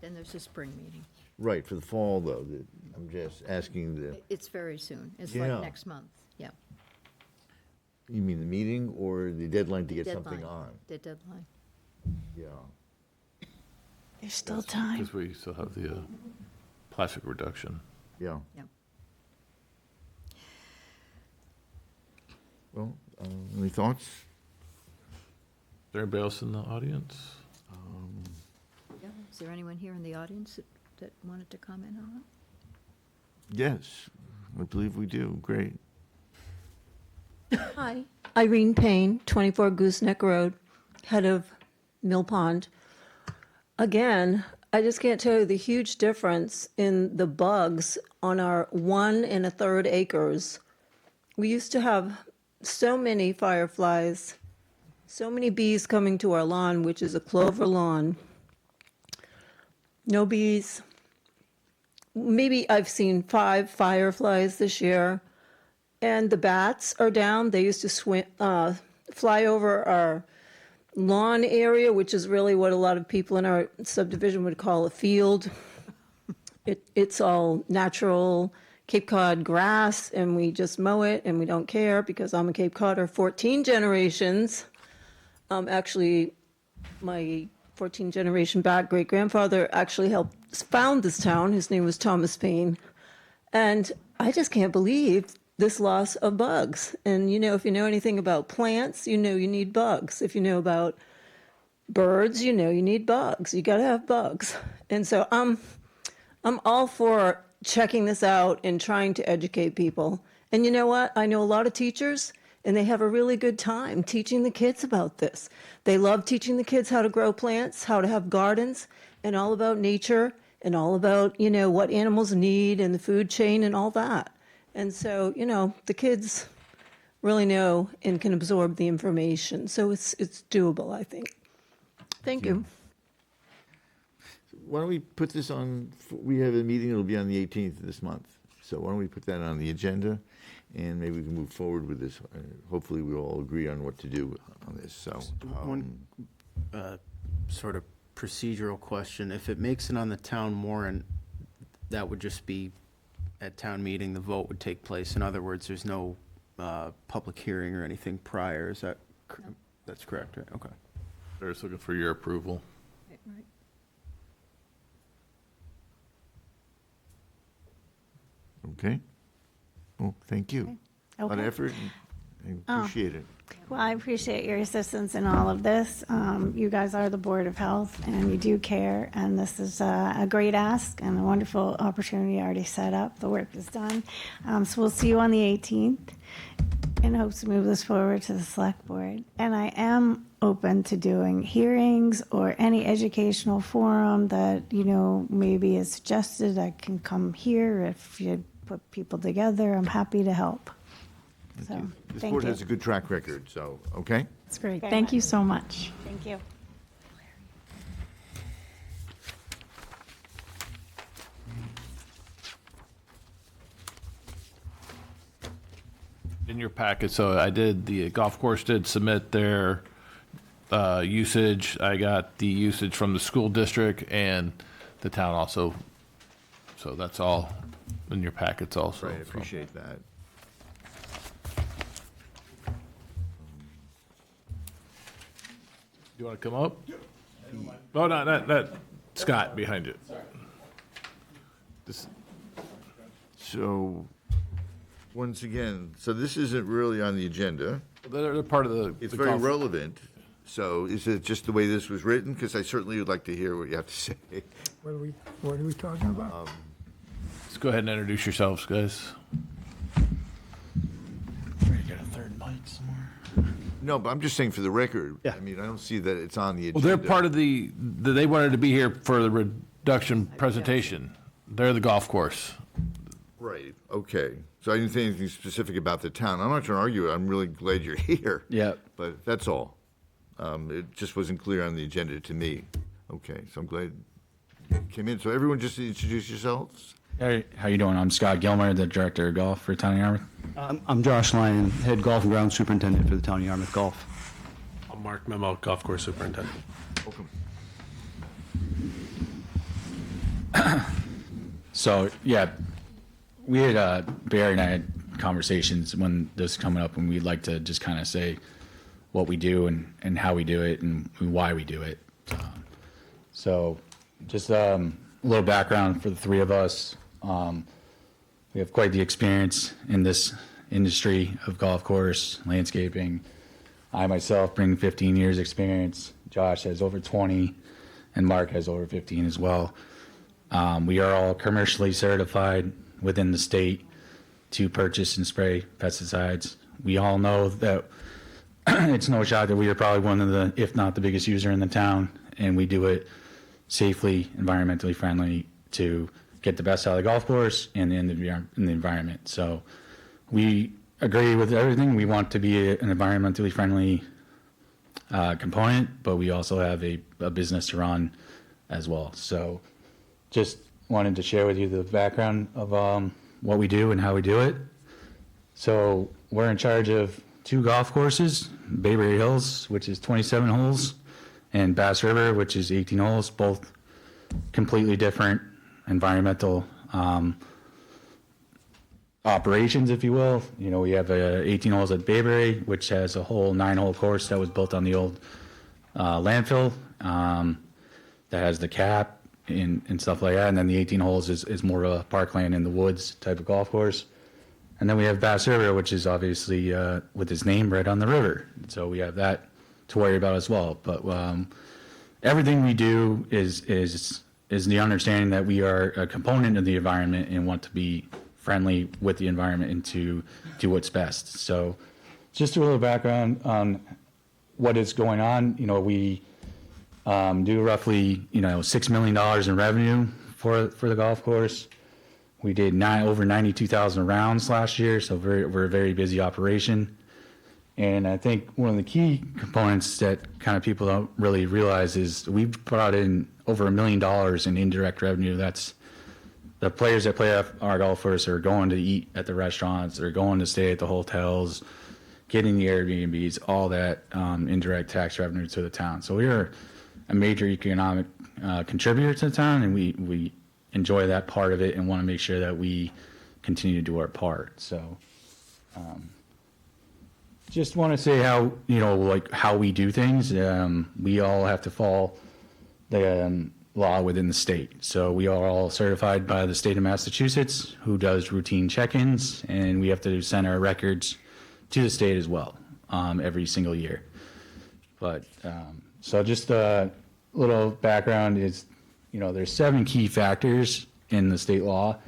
Then there's a spring meeting. right, for the fall, though. I'm just asking It's very soon. It's Yeah. like next month. Yeah. you mean the meeting or the deadline to get something Deadline. on? The deadline. Yeah. There's still time. Because we still have the plastic reduction. Yeah. Yep. Well, any thoughts? Is there anybody else in the audience? Yeah. Is there anyone here in the audience that wanted to comment on it? Yes, I believe we do. Great. Hi, Irene Payne, 24 Gooseneck Road, head of Mill Pond. Again, I just can't tell you the huge difference in the bugs on our 1 1/3 acres. We used to have so many fireflies, so many bees coming to our lawn, which is a clover lawn. No bees. Maybe I've seen 5 fireflies this year. And the bats are down. They used to fly over our lawn area, which is really what a lot of people in our subdivision would call a field. It's all natural Cape Cod grass, and we just mow it, and we don't care because I'm a Cape Codder 14 generations. Actually, my 14 generation back great-grandfather actually helped found this town. His name was Thomas Payne. And I just can't believe this loss of bugs. And, if you know anything about plants, you need bugs. If you know about birds, you need bugs. You got to have bugs. And so I'm all for checking this out and trying to educate people. And you know what? I know a lot of teachers, and they have a really good time teaching the kids about this. They love teaching the kids how to grow plants, how to have gardens, and all about nature, and all about, what animals need and the food chain and all that. And so, the kids really know and can absorb the information. So it's doable, I think. Thank you. Why don't we put this on, we have a meeting, it'll be on the 18th of this month. So why don't we put that on the agenda, and maybe we can move forward with this. Hopefully we'll all agree on what to do on this, so. One sort of procedural question. If it makes it on the town warrant, that would just be at town meeting, the vote would take place. In other words, there's no public hearing or anything prior. Is that That's correct, right? Okay. They're just looking for your approval. Okay. Well, thank you. A lot of Okay. effort, and I appreciate it. Well, I appreciate your assistance in all of this. You guys are the Board of Health, and you do care, and this is a great ask and a wonderful opportunity already set up. The work is done. So we'll see you on the 18th in hopes to move this forward to the Select Board. And I am open to doing hearings or any educational forum that, maybe is suggested. I can come here if you put people together. I'm happy to help. So, This thank board you. has a good track record, so, okay? That's great. Very Thank much. you so much. Thank you. In your packet, so the golf course did submit their usage. I got the usage from the school district and the town also. So that's all in your packets also. Right, I so. appreciate that. You want to come up? Oh, no, that Scott behind you. This, So, once again, so this isn't really on the agenda. they're part of the. It's the very golf- relevant. So is it just the way this was written? Because I certainly would like to hear what you have to say. What are we talking about? Let's go ahead and introduce yourselves, guys. Get a third mic somewhere. No, but I'm just saying for the record. Yeah. I mean, I don't see that it's on the agenda. Well, they're part of they wanted to be here for the reduction presentation. They're the golf course. Right, okay. So I didn't say anything specific about the town. I'm not trying to argue. I'm really glad you're here. Yeah. But that's all. It just wasn't clear on the agenda to me. Okay, so I'm glad you came in. So everyone just introduce yourselves. Hey, how you doing? I'm Scott Gilmer, the Director of Golf for Town of Yarmouth. I'm Josh Lyon, Head Golf and Ground Superintendent for the Town of Yarmouth Golf. I'm Mark Memo, Golf Course Superintendent. Welcome. So, yeah, we had, Barry and I had conversations when this was coming up, and we'd like to just kind of say what we do and how we do it and why we do it. So just a little background for the three of us. We have quite the experience in this industry of golf course, landscaping. I myself bring 15 years experience. Josh has over 20, and Mark has over 15 as well. We are all commercially certified within the state to purchase and spray pesticides. We all know that it's no shock that we are probably one of the, if not the biggest user in the town, and we do it safely, environmentally friendly to get the best out of the golf course and in the environment. So we agree with everything. We want to be an environmentally friendly component, but we also have a business to run as well. So just wanted to share with you the background of what we do and how we do it. So we're in charge of 2 golf courses, Bayberry Hills, which is 27 holes, and Bass River, which is 18 holes, both completely different environmental operations, if you will. You know, we have 18 holes at Bayberry, which has a whole 9-hole course that was built on the old landfill that has the cap and stuff like that. And then the 18 holes is more of a parkland in the woods type of golf course. And then we have Bass River, which is obviously with its name right on the river. So we have that to worry about as well. But everything we do is the understanding that we are a component of the environment and want to be friendly with the environment and to do what's best. So just a little background on what is going on. You know, we do roughly, $6 million in revenue for the golf course. We did over 92,000 rounds last year, so we're a very busy operation. And I think one of the key components that kind of people don't really realize is we've brought in over $1 million in indirect revenue. That's the players that play our golf course are going to eat at the restaurants, they're going to stay at the hotels, getting the Airbnbs, all that indirect tax revenue to the town. So we are a major economic contributor to the town, and we enjoy that part of it and want to make sure that we continue to do our part. So just want to say how, like how we do things. We all have to follow the law within the state. So we are all certified by the state of Massachusetts, who does routine check-ins, and we have to send our records to the state as well every single year. But so just a little background is, there's 7 key factors in the state law.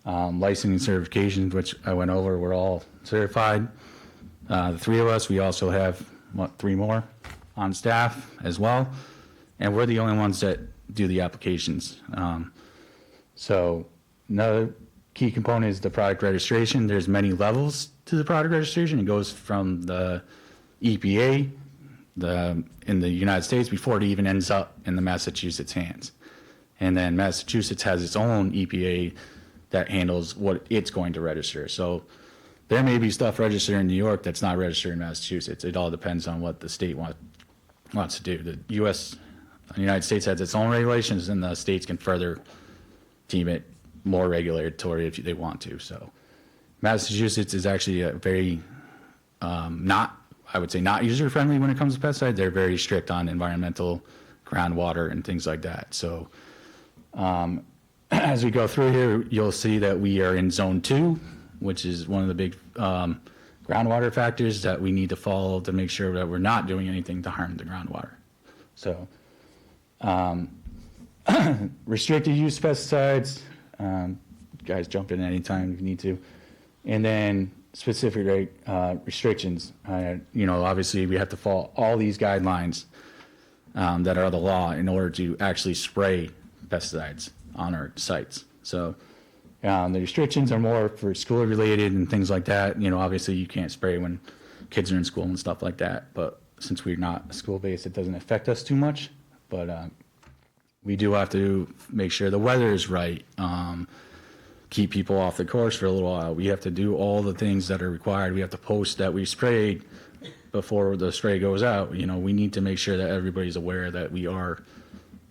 Licensing certifications, which I went over, we're all certified. The 3 of us, we also have 3 more on staff as well, and we're the only ones that do the applications. So another key component is the product registration. There's many levels to the product registration. It goes from the EPA in the United States before it even ends up in the Massachusetts hands. And then Massachusetts has its own EPA that handles what it's going to register. So there may be stuff registered in New York that's not registered in Massachusetts. It all depends on what the state wants to do. The United States has its own regulations, and the states can further deem it more regulatory if they want to. So Massachusetts is actually a very not user-friendly when it comes to pesticides. They're very strict on environmental, groundwater, and things like that. So as we go through here, you'll see that we are in Zone 2, which is one of the big groundwater factors that we need to follow to make sure that we're not doing anything to harm the groundwater. So restricted use pesticides, guys jump in anytime if you need to. And then specific restrictions. Obviously we have to follow all these guidelines that are the law in order to actually spray pesticides on our sites. So the restrictions are more for school related and things like that. Obviously you can't spray when kids are in school and stuff like that, but since we're not school based, it doesn't affect us too much. But we do have to make sure the weather is right, keep people off the course for a little while. We have to do all the things that are required. We have to post that we sprayed before the spray goes out. We need to make sure that everybody's aware that we are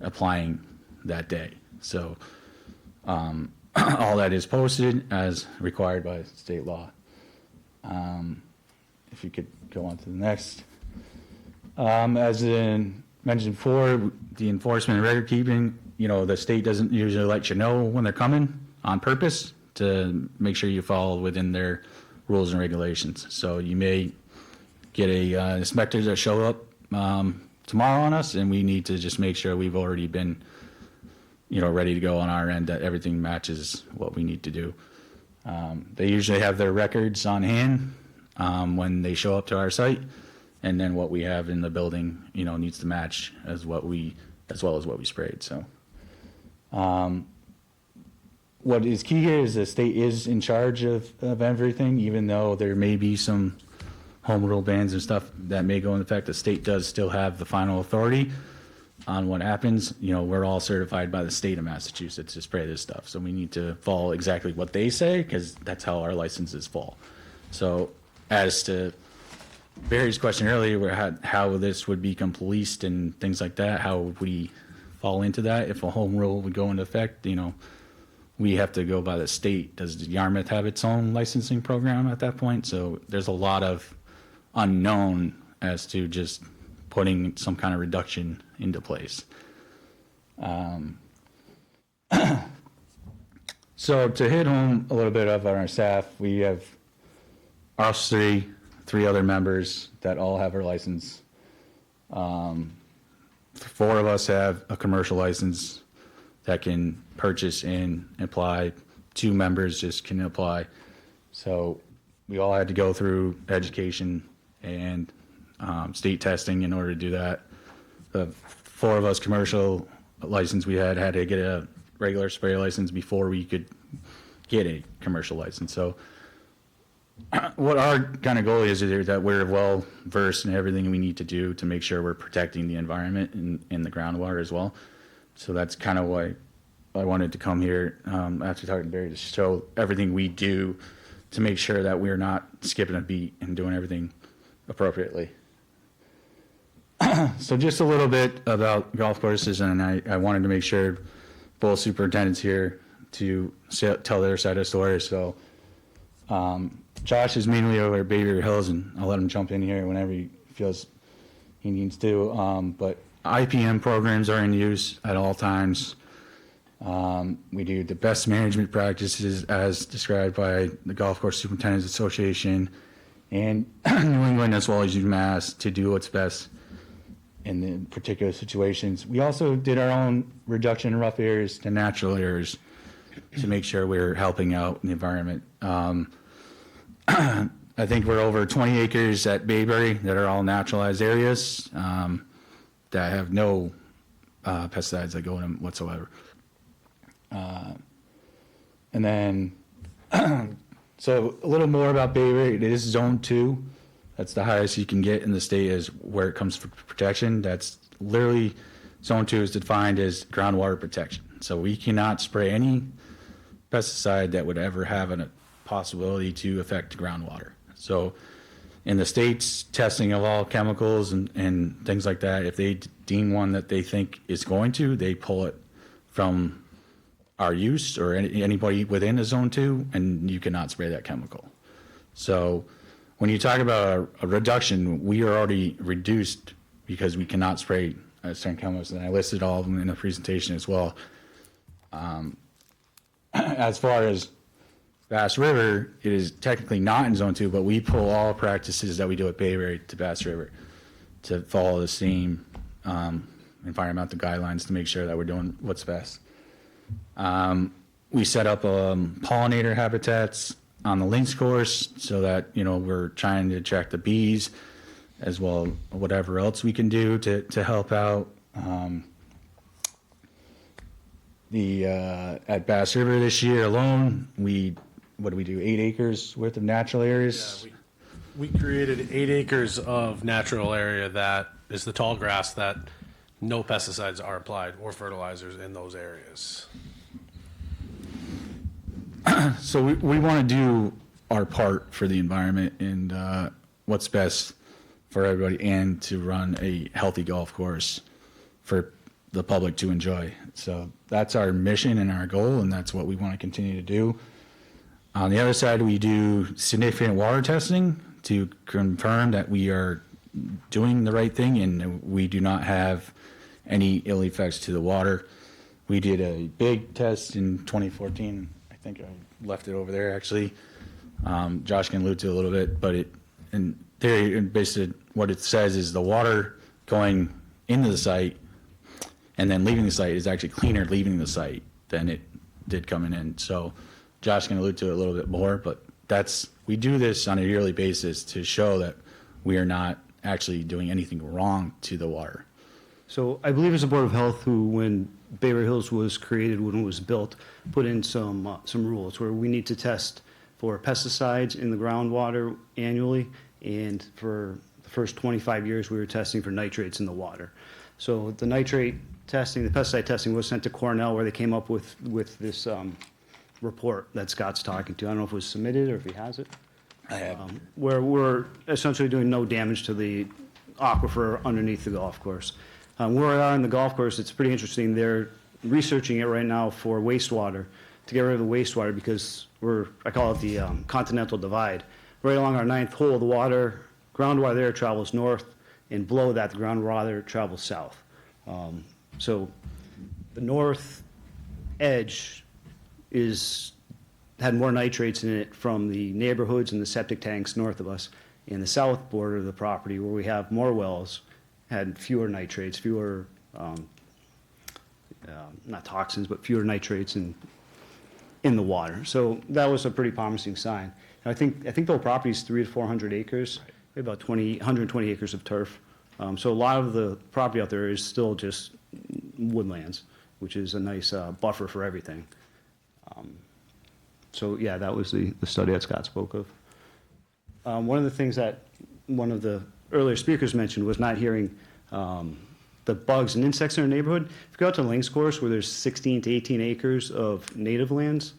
applying that day. So all that is posted as required by state law. If you could go on to the next. As mentioned before, the enforcement and record keeping, the state doesn't usually let you know when they're coming on purpose to make sure you follow within their rules and regulations. So you may get a inspector that show up tomorrow on us, and we need to just make sure we've already been ready to go on our end, that everything matches what we need to do. They usually have their records on hand when they show up to our site, and then what we have in the building, needs to match as well as what we sprayed. So what is key here is the state is in charge of everything, even though there may be some home rule bans and stuff that may go into effect. The state does still have the final authority on what happens. We're all certified by the state of Massachusetts to spray this stuff. So we need to follow exactly what they say, because that's how our licenses fall. So as to Barry's question earlier, how this would become policed and things like that, how would we fall into that if a home rule would go into effect? We have to go by the state. Does Yarmouth have its own licensing program at that point? So there's a lot of unknown as to just putting some kind of reduction into place. So to hit home a little bit of our staff, we have us three other members that all have our license. 4 of us have a commercial license that can purchase and apply. 2 members just can apply. So we all had to go through education and state testing in order to do that. The 4 of us commercial license we had to get a regular sprayer license before we could get a commercial license. So what our kind of goal is that we're well versed in everything we need to do to make sure we're protecting the environment and the groundwater as well. So that's kind of why I wanted to come here after talking to Barry, to show everything we do to make sure that we're not skipping a beat and doing everything appropriately. So just a little bit about golf courses, and I wanted to make sure both superintendents here to tell their side of the story. So Josh is mainly over at Bayberry Hills, and I'll let him jump in here whenever he feels he needs to. But IPM programs are in use at all times. We do the best management practices as described by the Golf Course Superintendents Association and New England as well as UMass to do what's best in the particular situations. We also did our own reduction in rough areas to natural areas to make sure we're helping out the environment. I think we're over 20 acres at Bayberry that are all naturalized areas that have no pesticides that go in them whatsoever. And then, so a little more about Bayberry. It is Zone 2. That's the highest you can get in the state is where it comes for protection. That's literally, Zone 2 is defined as groundwater protection. So we cannot spray any pesticide that would ever have a possibility to affect groundwater. So in the state's testing of all chemicals and things like that, if they deem one that they think is going to, they pull it from our use or anybody within a Zone 2, and you cannot spray that chemical. So when you talk about a reduction, we are already reduced because we cannot spray certain chemicals, and I listed all of them in the presentation as well. As far as Bass River, it is technically not in Zone 2, but we pull all practices that we do at Bayberry to Bass River to follow the same environmental guidelines to make sure that we're doing what's best. We set up pollinator habitats on the links course so that, you know, we're trying to attract the bees as well, whatever else we can do to help out. At Bass River this year alone, what do we do, 8 acres worth of natural areas? Yeah, we created 8 acres of natural area that is the tall grass that no pesticides are applied or fertilizers in those areas. So we want to do our part for the environment and what's best for everybody and to run a healthy golf course for the public to enjoy. So that's our mission and our goal, and that's what we want to continue to do. On the other side, we do significant water testing to confirm that we are doing the right thing and we do not have any ill effects to the water. We did a big test in 2014. I think I left it over there actually. Josh can allude to it a little bit, but in theory, basically what it says is the water going into the site and then leaving the site is actually cleaner leaving the site than it did coming in. So Josh can allude to it a little bit more, but we do this on a yearly basis to show that we are not actually doing anything wrong to the water. So I believe it's the Board of Health who, when Bayberry Hills was created, when it was built, put in some rules where we need to test for pesticides in the groundwater annually, and for the first 25 years we were testing for nitrates in the water. So the nitrate testing, the pesticide testing was sent to Cornell, where they came up with this report that Scott's talking to. I don't know if it was submitted or if he has it. I have. Where we're essentially doing no damage to the aquifer underneath the golf course. Where we are in the golf course, it's pretty interesting. They're researching it right now for wastewater, to get rid of the wastewater, because I call it the continental divide. Right along our 9th hole, the groundwater there travels north, and below that, the groundwater travels south. So the north edge had more nitrates in it from the neighborhoods and the septic tanks north of us. And the south border of the property, where we have more wells, had fewer nitrates, fewer, not toxins, but fewer nitrates in the water. So that was a pretty promising sign. And I think the whole property is 300 to 400 acres, about 120 acres of turf. So a lot of the property out there is still just woodlands, which is a nice buffer for everything. So yeah, that was the study that Scott spoke of. One of the things that one of the earlier speakers mentioned was not hearing the bugs and insects in our neighborhood. If you go out to the links course, where there's 16 to 18 acres of native lands,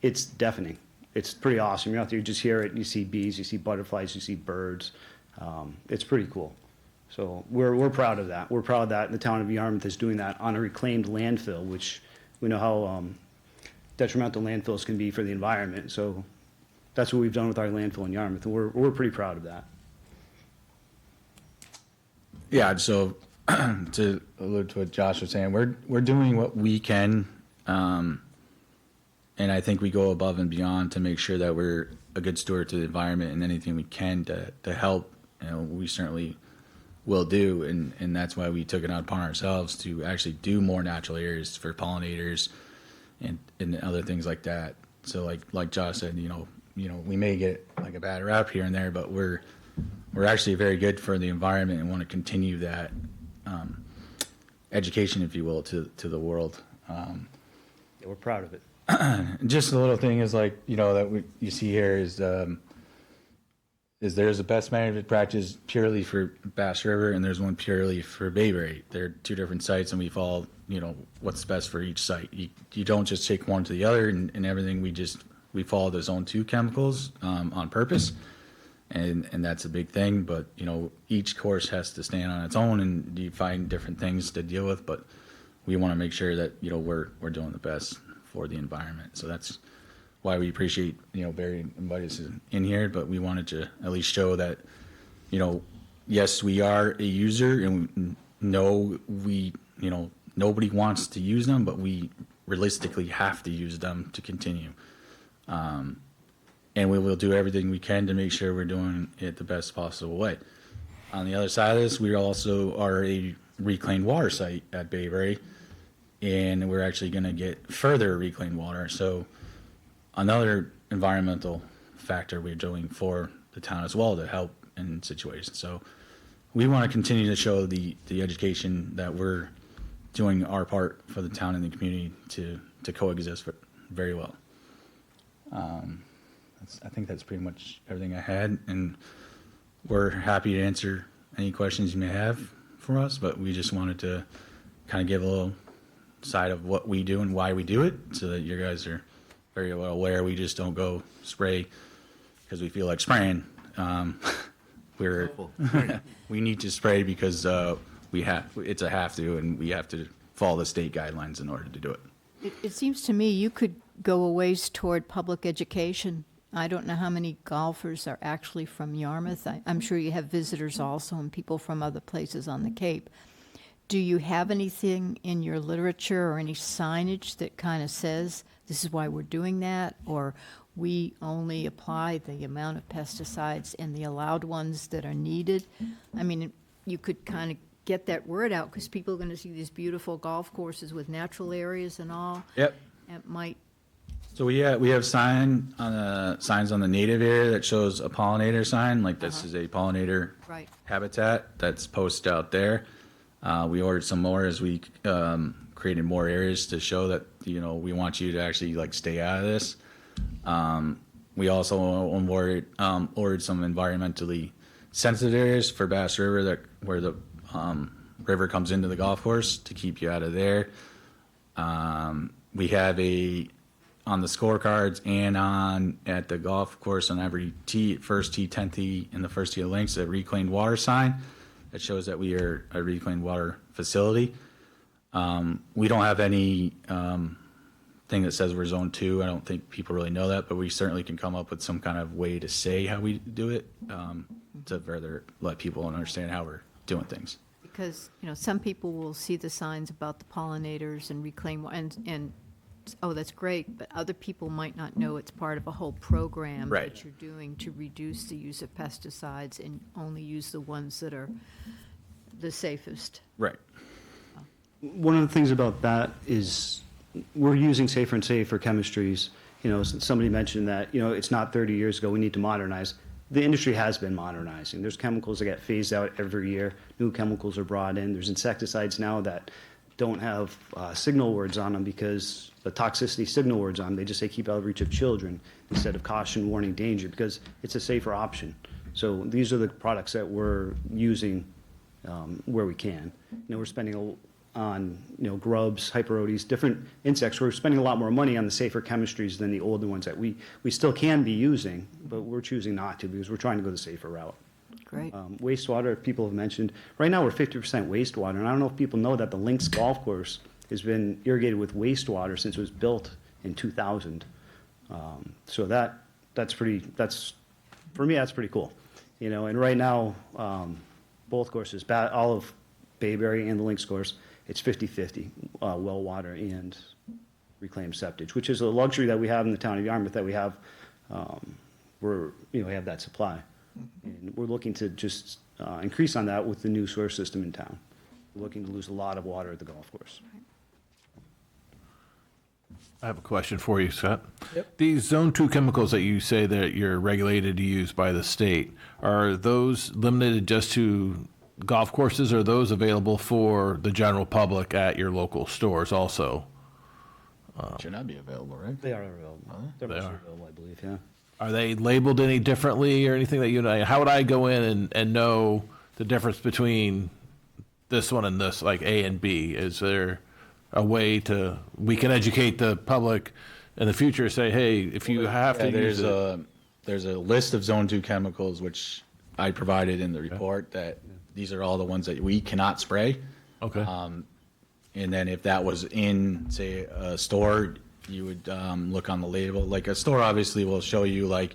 it's deafening. It's pretty awesome. You're out there, you just hear it, you see bees, you see butterflies, you see birds. It's pretty cool. So we're proud of that. We're proud that the town of Yarmouth is doing that on a reclaimed landfill, which we know how detrimental landfills can be for the environment. So that's what we've done with our landfill in Yarmouth, and we're pretty proud of that. Yeah, so to allude to what Josh was saying, we're doing what we can, and I think we go above and beyond to make sure that we're a good steward to the environment, and anything we can to help, we certainly will do, and that's why we took it upon ourselves to actually do more natural areas for pollinators and other things like that. So like Josh said, we may get like a bad rap here and there, but we're actually very good for the environment and want to continue that education, if you will, to the world. Yeah, we're proud of it. Just a little thing is that you see here is there's a best management practice purely for Bass River, and there's one purely for Bayberry. They're two different sites, and we follow what's best for each site. You don't just take one to the other and everything. We follow the zone 2 chemicals on purpose, and that's a big thing. But each course has to stand on its own, and you find different things to deal with. But we want to make sure that we're doing the best for the environment. So that's why we appreciate Barry inviting us in here. But we wanted to at least show that yes, we are a user, and nobody wants to use them, but we realistically have to use them to continue. And we will do everything we can to make sure we're doing it the best possible way. On the other side of this, we also are a reclaimed water site at Bayberry, and we're actually going to get further reclaimed water. So another environmental factor we're doing for the town as well to help in situations. So we want to continue to show the education that we're doing our part for the town and the community to coexist very well. I think that's pretty much everything I had, and we're happy to answer any questions you may have for us, but we just wanted to kind of give a little side of what we do and why we do it, so that you guys are very well aware. We just don't go spray because we feel like spraying. We need to spray because it's a have to, and we have to follow the state guidelines in order to do it. It seems to me you could go a ways toward public education. I don't know how many golfers are actually from Yarmouth. I'm sure you have visitors also and people from other places on the Cape. Do you have anything in your literature or any signage that kind of says this is why we're doing that, or we only apply the amount of pesticides and the allowed ones that are needed? I mean, you could kind of get that word out, because people are going to see these beautiful golf courses with natural areas and all. Yep. It might. So we have signs on the native area that shows a pollinator sign, like this is a pollinator Right. habitat that's posted out there. We ordered some more as we created more areas to show that we want you to actually stay out of this. We also ordered some environmentally sensitive areas for Bass River where the river comes into the golf course, to keep you out of there. We have on the scorecards and at the golf course on every tee, first tee, 10th tee, and the first tee of links, a reclaimed water sign that shows that we are a reclaimed water facility. We don't have any thing that says we're zone 2. I don't think people really know that, but we certainly can come up with some kind of way to say how we do it, to further let people understand how we're doing things. Because, some people will see the signs about the pollinators and reclaim, and oh, that's great, but other people might not know it's part of a whole program Right. that you're doing to reduce the use of pesticides and only use the ones that are the safest. Right. One of the things about that is we're using safer and safer chemistries. Somebody mentioned that, it's not 30 years ago, we need to modernize. The industry has been modernizing. There's chemicals that get phased out every year. New chemicals are brought in. There's insecticides now that don't have signal words on them, because the toxicity signal words on them, they just say keep out of reach of children instead of caution, warning, danger, because it's a safer option. So these are the products that we're using where we can. We're spending on grubs, hyperodes, different insects. We're spending a lot more money on the safer chemistries than the older ones that we still can be using, but we're choosing not to because we're trying to go the safer route. Great. Wastewater, people have mentioned. Right now, we're 50% wastewater, and I don't know if people know that the Lynx Golf Course has been irrigated with wastewater since it was built in 2000. So that for me, that's pretty cool. You know, and right now, both courses, all of Bayberry and the Lynx course, it's 50/50, well water and reclaimed septic, which is a luxury that we have in the town of Yarmouth, that we have, we have that supply. And we're looking to just increase on that with the new sewer system in town. We're looking to lose a lot of water at the golf course. I have a question for you, Scott. Yep. These Zone 2 chemicals that you say that you're regulated to use by the state, are those limited just to golf courses, or are those available for the general public at your local stores also? Should not be available, right? They are available. They're mostly available, I believe, yeah. Are they labeled any differently or anything that you know? How would I go in and know the difference between this one and this, like A and B? Is there a way we can educate the public in the future, say, hey, if you have to use it. There's a list of Zone 2 chemicals, which I provided in the report, that these are all the ones that we cannot spray. Okay. And then if that was in, say, a store, you would look on the label. Like a store obviously will show you like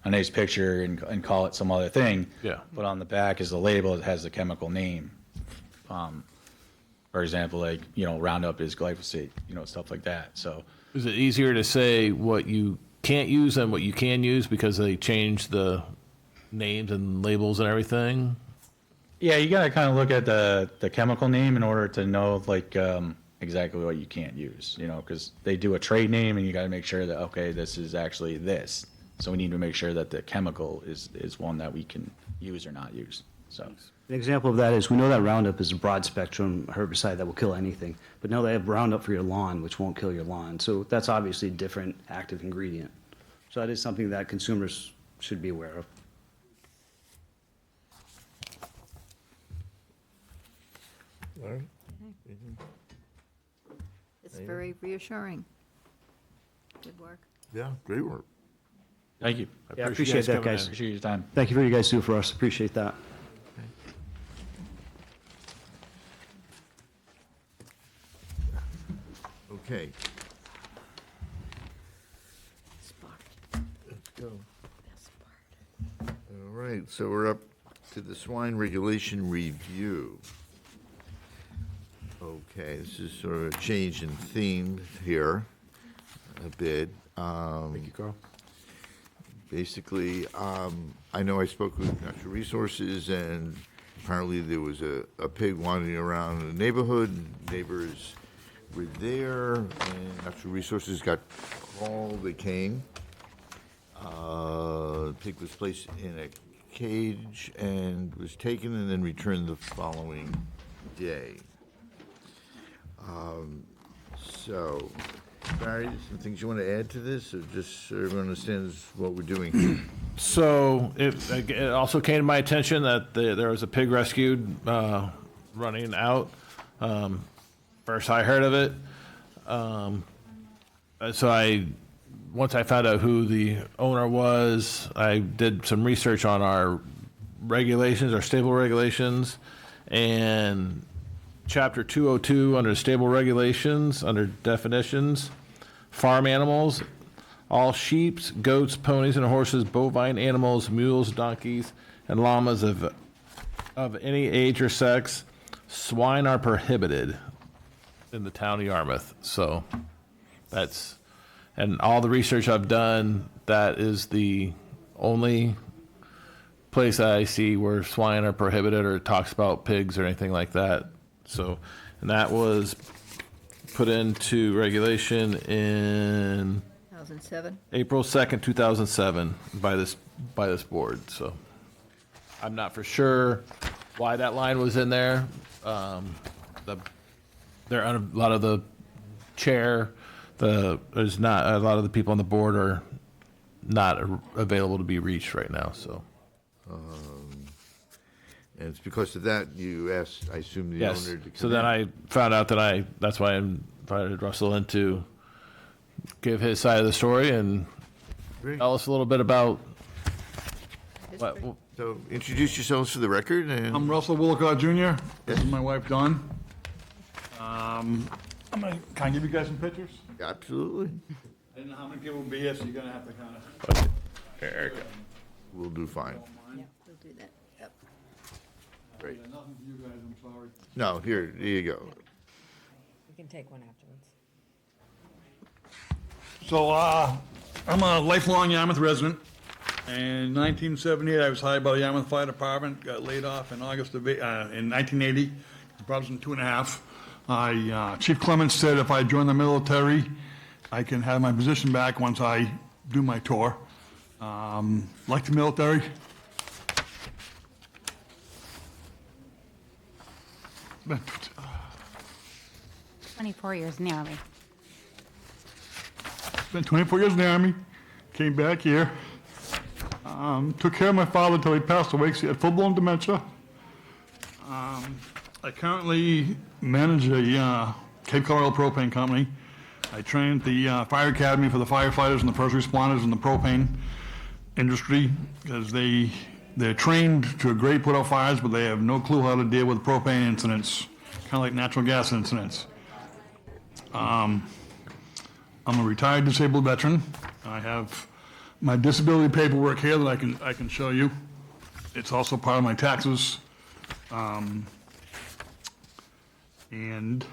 a nice picture and call it some other thing. Yeah. But on the back is the label that has the chemical name. For example, like, Roundup is glyphosate, stuff like that. So is it easier to say what you can't use than what you can use because they changed the names and labels and everything? yeah, you got to kind of look at the chemical name in order to know like exactly what you can't use, because they do a trade name and you got to make sure that, okay, this is actually this. So we need to make sure that the chemical is one that we can use or not use. So. An example of that is we know that Roundup is a broad spectrum herbicide that will kill anything, but now they have Roundup for your lawn, which won't kill your lawn. So that's obviously a different active ingredient. So that is something that consumers should be aware of. All right. It's very reassuring. Good work. Yeah, great work. Thank you. Yeah, I appreciate that, guys. Appreciate your time. Thank you for what you guys do for us. Appreciate that. Okay. Let's go. All right, so we're up to the swine regulation review. Okay, this is sort of a change in theme here a bit. Thank you, Carl. Basically, I know I spoke with Natural Resources, and apparently there was a pig wandering around the neighborhood. Neighbors were there, and Natural Resources got called. They came. The pig was placed in a cage and was taken and then returned the following day. So, Barry, some things you want to add to this, or just so everyone understands what we're doing here? So it also came to my attention that there was a pig rescued running out. First I heard of it. So once I found out who the owner was, I did some research on our regulations, our stable regulations, and Chapter 202 under stable regulations, under definitions, farm animals, all sheep, goats, ponies, and horses, bovine animals, mules, donkeys, and llamas of any age or sex. Swine are prohibited in the town of Yarmouth. So and all the research I've done, that is the only place that I see where swine are prohibited or it talks about pigs or anything like that. So, and that was put into regulation in 2007? April 2nd, 2007 by this board. So I'm not for sure why that line was in there. A lot of the chair, there's not a lot of the people on the board are not available to be reached right now. So. And it's because of that you asked, I assume, the Yes. owner to come So then in. I found out that that's why I invited Russell in to give his side of the story and Great. tell us a little bit about what. So introduce yourselves for the record. And I'm Russell Willicott Jr. This is my wife, Dawn. Can I give you guys some pictures? Absolutely. I didn't know how many people would be here, so you're going to have to kind of... There you go. We'll do fine. Yeah, we'll do that. Yep. Great. Nothing for you guys, I'm sorry. No, here you go. We can take one afterwards. So, I'm a lifelong Yarmouth resident. In 1978, I was hired by the Yarmouth Fire Department, got laid off in August of, in 1980, brought us in 2.5. Chief Clements said if I join the military, I can have my position back once I do my tour. Like the military. Been 24 years in the Army. Spent 24 years in the Army, came back here, took care of my father until he passed away because he had full-blown dementia. I currently manage a Cape Coral propane company. I train at the fire academy for the firefighters and the first responders in the propane industry because they're trained to a grade put out fires, but they have no clue how to deal with propane incidents, kind of like natural gas incidents. I'm a retired disabled veteran. I have my disability paperwork here that I can show you. It's also part of my taxes. And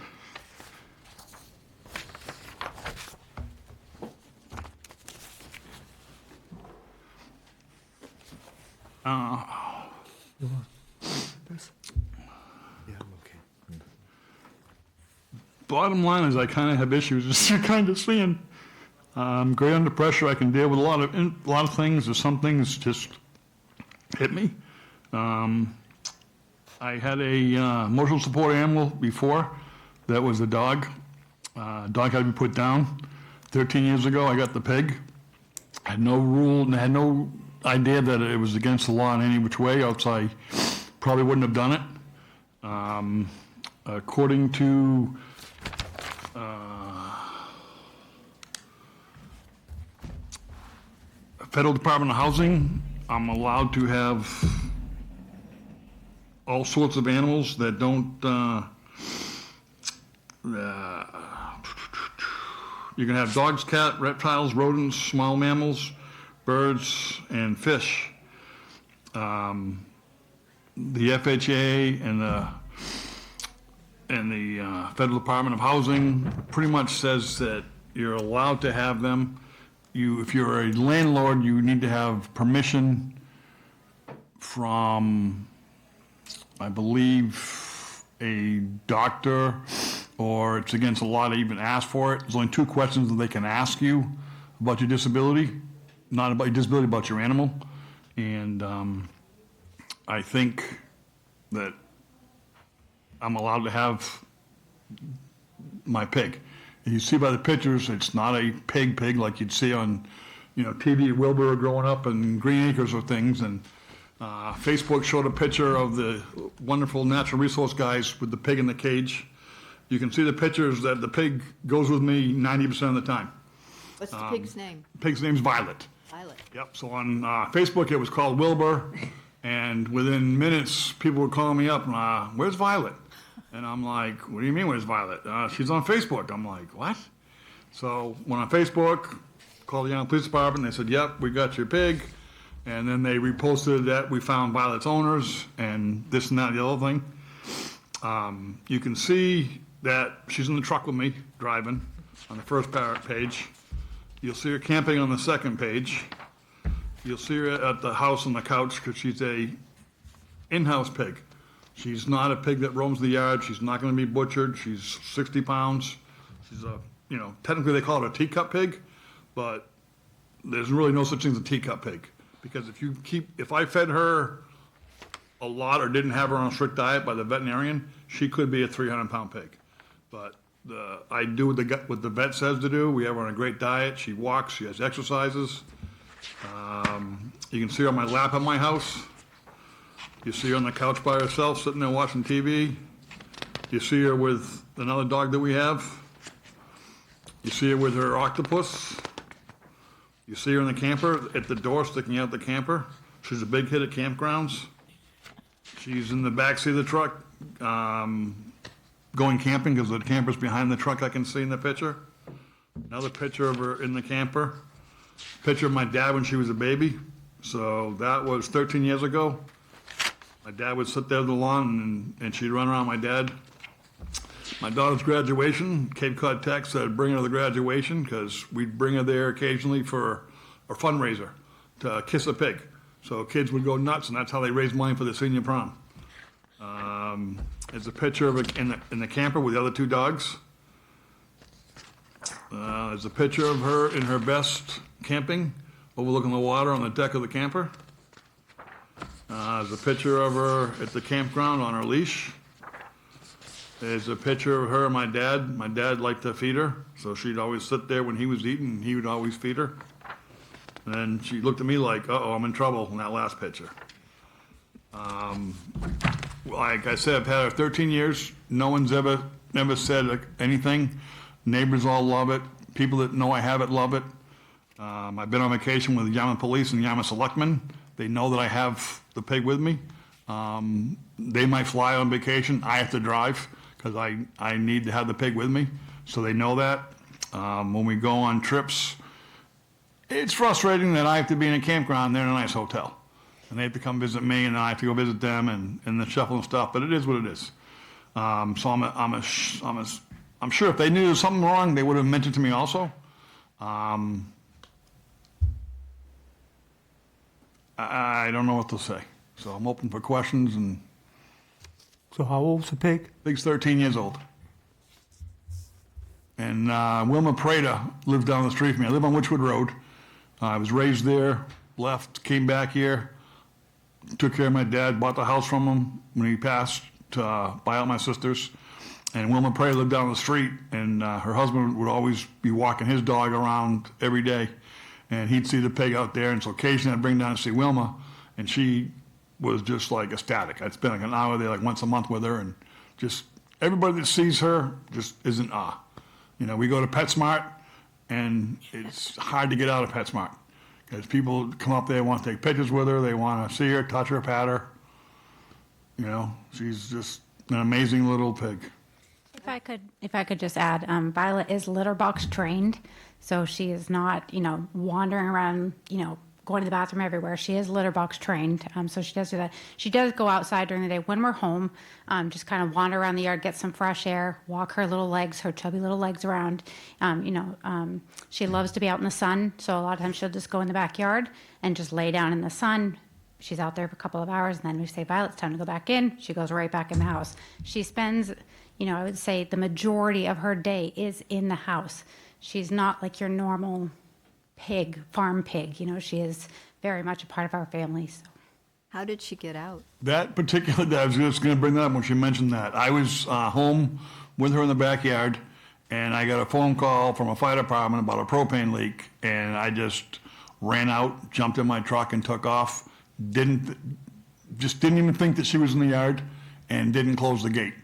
bottom line is I kind of have issues, as you're kind of seeing. Great under pressure, I can deal with a lot of things. There's some things just hit me. I had a emotional support animal before. That was a dog. Dog had to be put down. 13 years ago, I got the pig. I had no rule, and I had no idea that it was against the law in any which way, else I probably wouldn't have done it. According to Federal Department of Housing, I'm allowed to have all sorts of animals that don't, you can have dogs, cat, reptiles, rodents, small mammals, birds, and fish. The FHA and the Federal Department of Housing pretty much says that you're allowed to have them. If you're a landlord, you need to have permission from, I believe, a doctor, or it's against the law to even ask for it. There's only 2 questions that they can ask you about your disability, not about your disability, about your animal. And I think that I'm allowed to have my pig. You see by the pictures, it's not a pig like you'd see on, TV at Wilbur growing up and Green Acres or things. And Facebook showed a picture of the wonderful natural resource guys with the pig in the cage. You can see the pictures that the pig goes with me 90% of the time. What's the pig's name? Pig's name's Violet. Violet. Yep, so on Facebook it was called Wilbur, and within minutes people were calling me up, where's Violet? And I'm like, what do you mean, where's Violet? She's on Facebook. I'm like, what? So went on Facebook, called the Yarmouth Police Department, they said, yep, we got your pig. And then they reposted that we found Violet's owners and this and that and the other thing. You can see that she's in the truck with me, driving, on the first page. You'll see her camping on the second page. You'll see her at the house on the couch because she's a in-house pig. She's not a pig that roams the yard. She's not going to be butchered. She's 60 pounds. She's a, technically they call it a teacup pig, but there's really no such thing as a teacup pig. Because if I fed her a lot or didn't have her on a strict diet by the veterinarian, she could be a 300-pound pig. But I do what the vet says to do. We have her on a great diet. She walks. She has exercises. You can see her on my lap at my house. You see her on the couch by herself, sitting there watching TV. You see her with another dog that we have. You see her with her octopus. You see her in the camper, at the door, sticking out the camper. She's a big hit at campgrounds. She's in the backseat of the truck, going camping because the camper's behind the truck, I can see in the picture. Another picture of her in the camper. Picture of my dad when she was a baby. So that was 13 years ago. My dad would sit there on the lawn and she'd run around my dad. My daughter's graduation, Cape Cod Tech said bring her to the graduation because we'd bring her there occasionally for a fundraiser to kiss a pig. So kids would go nuts, and that's how they raised money for the senior prom. There's a picture of it in the camper with the other two dogs. There's a picture of her in her best camping, overlooking the water on the deck of the camper. There's a picture of her at the campground on her leash. There's a picture of her and my dad. My dad liked to feed her, so she'd always sit there when he was eating, and he would always feed her. And then she looked at me like, uh-oh, I'm in trouble in that last picture. Like I said, I've had her 13 years. No one's ever said anything. Neighbors all love it. People that know I have it love it. I've been on vacation with the Yarmouth Police and Yarmouth Selectmen. They know that I have the pig with me. They might fly on vacation. I have to drive because I need to have the pig with me. So they know that. When we go on trips, it's frustrating that I have to be in a campground. They're in a nice hotel. And they have to come visit me, and I have to go visit them and the shuffle and stuff. But it is what it is. So I'm sure if they knew there was something wrong, they would have mentioned to me also. I don't know what to say. So I'm open for questions. And So how old's the pig? pig's 13 years old. And Wilma Prada lives down the street from me. I live on Witchwood Road. I was raised there, left, came back here, took care of my dad, bought the house from him when he passed to buy out my sisters. And Wilma Prada lived down the street, and her husband would always be walking his dog around every day. And he'd see the pig out there, and so occasionally I'd bring down to see Wilma, and she was just like ecstatic. I'd spend like an hour there like once a month with her, and just everybody that sees her just is in awe. You know, we go to PetSmart, and it's hard to get out of PetSmart because people come up there, want to take pictures with her, they want to see her, touch her, pat her. You know, she's just an amazing little pig. If I could just add, Violet is litter box trained, so she is not, wandering around, going to the bathroom everywhere. She is litter box trained, so she does do that. She does go outside during the day when we're home, just kind of wander around the yard, get some fresh air, walk her little legs, her chubby little legs around. She loves to be out in the sun, so a lot of times she'll just go in the backyard and just lay down in the sun. She's out there for a couple of hours, and then we say, Violet, it's time to go back in. She goes right back in the house. She spends, I would say the majority of her day is in the house. She's not like your normal pig, farm pig. She is very much a part of our family. So. How did she get out? That particular day, I was just going to bring that up when she mentioned that. I was home with her in the backyard, and I got a phone call from a fire department about a propane leak, and I just ran out, jumped in my truck, and took off. Didn't even think that she was in the yard, and didn't close the gate.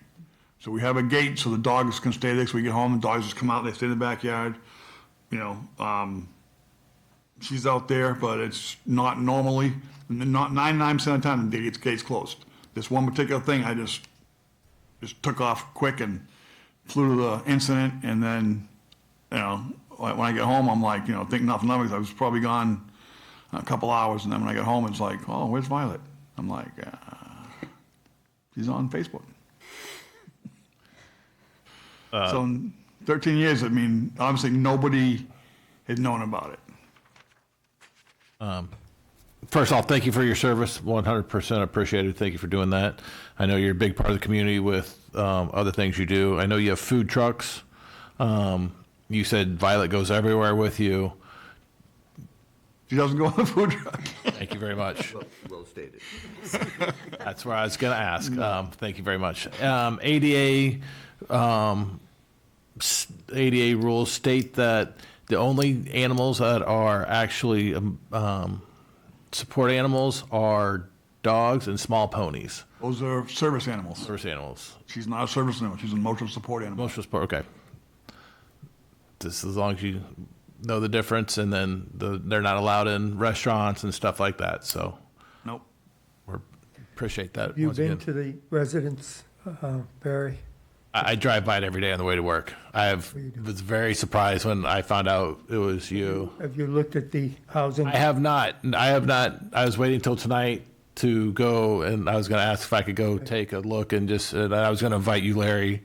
So we have a gate so the dogs can stay there. So we get home, the dogs just come out, they stay in the backyard. She's out there, but it's not normally. Not 99% of the time the gate's closed. This one particular thing, I just took off quick and flew to the incident. And then, when I get home, I'm like, think nothing of it. I was probably gone a couple hours, and then when I get home, it's like, oh, where's Violet? I'm like, she's on Facebook. So in 13 years, obviously nobody had known about it. First off, thank you for your service. 100% appreciated. Thank you for doing that. I know you're a big part of the community with other things you do. I know you have food trucks. You said Violet goes everywhere with you. She doesn't go on the food truck. Thank you very much. Well stated. That's where I was going to ask. Thank you very much. ADA rules state that the only animals that are actually support animals are dogs and small ponies. Those are service animals. Service animals. She's not a service animal. She's an emotional support animal. Emotional support, okay. Just as long as you know the difference, and then they're not allowed in restaurants and stuff like that. So, nope. We appreciate that. Have you once been again. to the residence, Barry? I drive by it every day on the way to work. Was very surprised when I found out it was you. Have you looked at the housing? I have not. I was waiting till tonight to go, and I was going to ask if I could go take a look and I was going to invite you, Larry,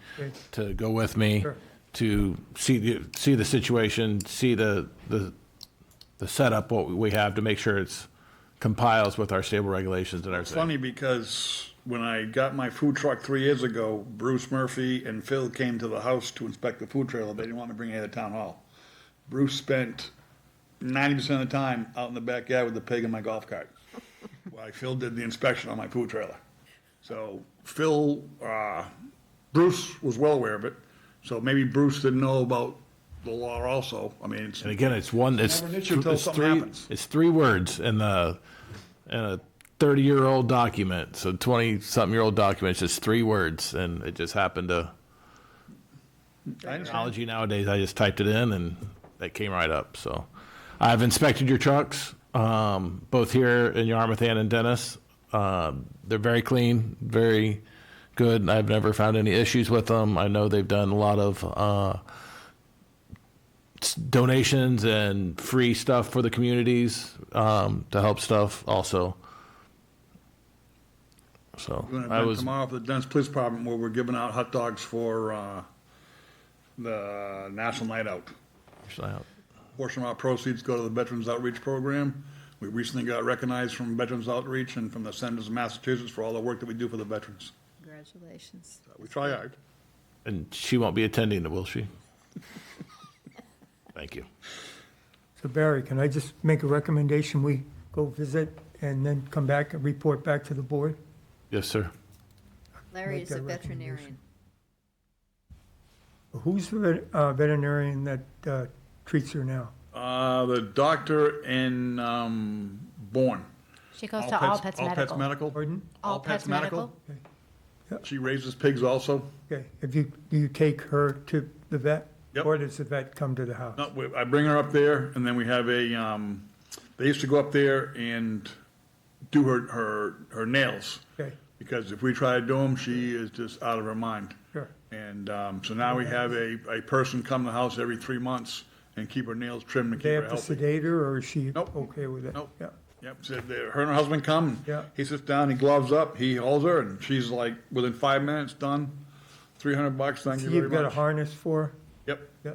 to go with me Sure. to see the situation, see the setup, what we have to make sure it's compiles with our stable regulations and It's everything. funny because when I got my food truck 3 years ago, Bruce Murphy and Phil came to the house to inspect the food trailer. They didn't want me to bring it to town hall. Bruce spent 90% of the time out in the backyard with the pig in my golf cart, while Phil did the inspection on my food trailer. So Bruce was well aware of it. So maybe Bruce didn't know about the law also. I mean, And again, it's never an issue until something happens. It's 3 words in a 30-year-old document. So 20-something-year-old document. It's just 3 words, and it just happened to. Technology nowadays, I just typed it in, and it came right up. So, I've inspected your trucks, both here in Yarmouth and in Dennis. They're very clean, very good. I've never found any issues with them. I know they've done a lot of donations and free stuff for the communities to help stuff also. So We're I going to was tomorrow for the Dennis Police Department where we're giving out hot dogs for the National Night Out. Portion of our proceeds go to the Veterans Outreach Program. We recently got recognized from Veterans Outreach and from the Senators of Massachusetts for all the work that we do for the veterans. Congratulations. We try hard. And she won't be attending, will she? Thank you. So Barry, can I just make a recommendation? We go visit and then come back and report back to the board? Yes, sir. Larry Make is a that veterinarian. Who's the veterinarian that treats her now? The doctor in Bourne. She goes to All Pets Medical. Medical. Pardon? All Pets Medical. She raises pigs also. Okay, do you take her to the vet? Yep. Or does the vet come to the house? No, I bring her up there, and then we have they used to go up there and do her nails. Okay, Because if we try to do them, she is just out of her mind. sure. And so now we have a person come to the house every 3 months and keep her nails trimmed and Do they keep her have to healthy. sedate her, or is she Nope. okay with it? Nope. Yeah. Yep, so her and her husband come, Yeah. he sits down, he gloves up, he holds her, and she's like, within 5 minutes, done. $300, thank So you very you've got a much. harness for her? Yep. Yeah.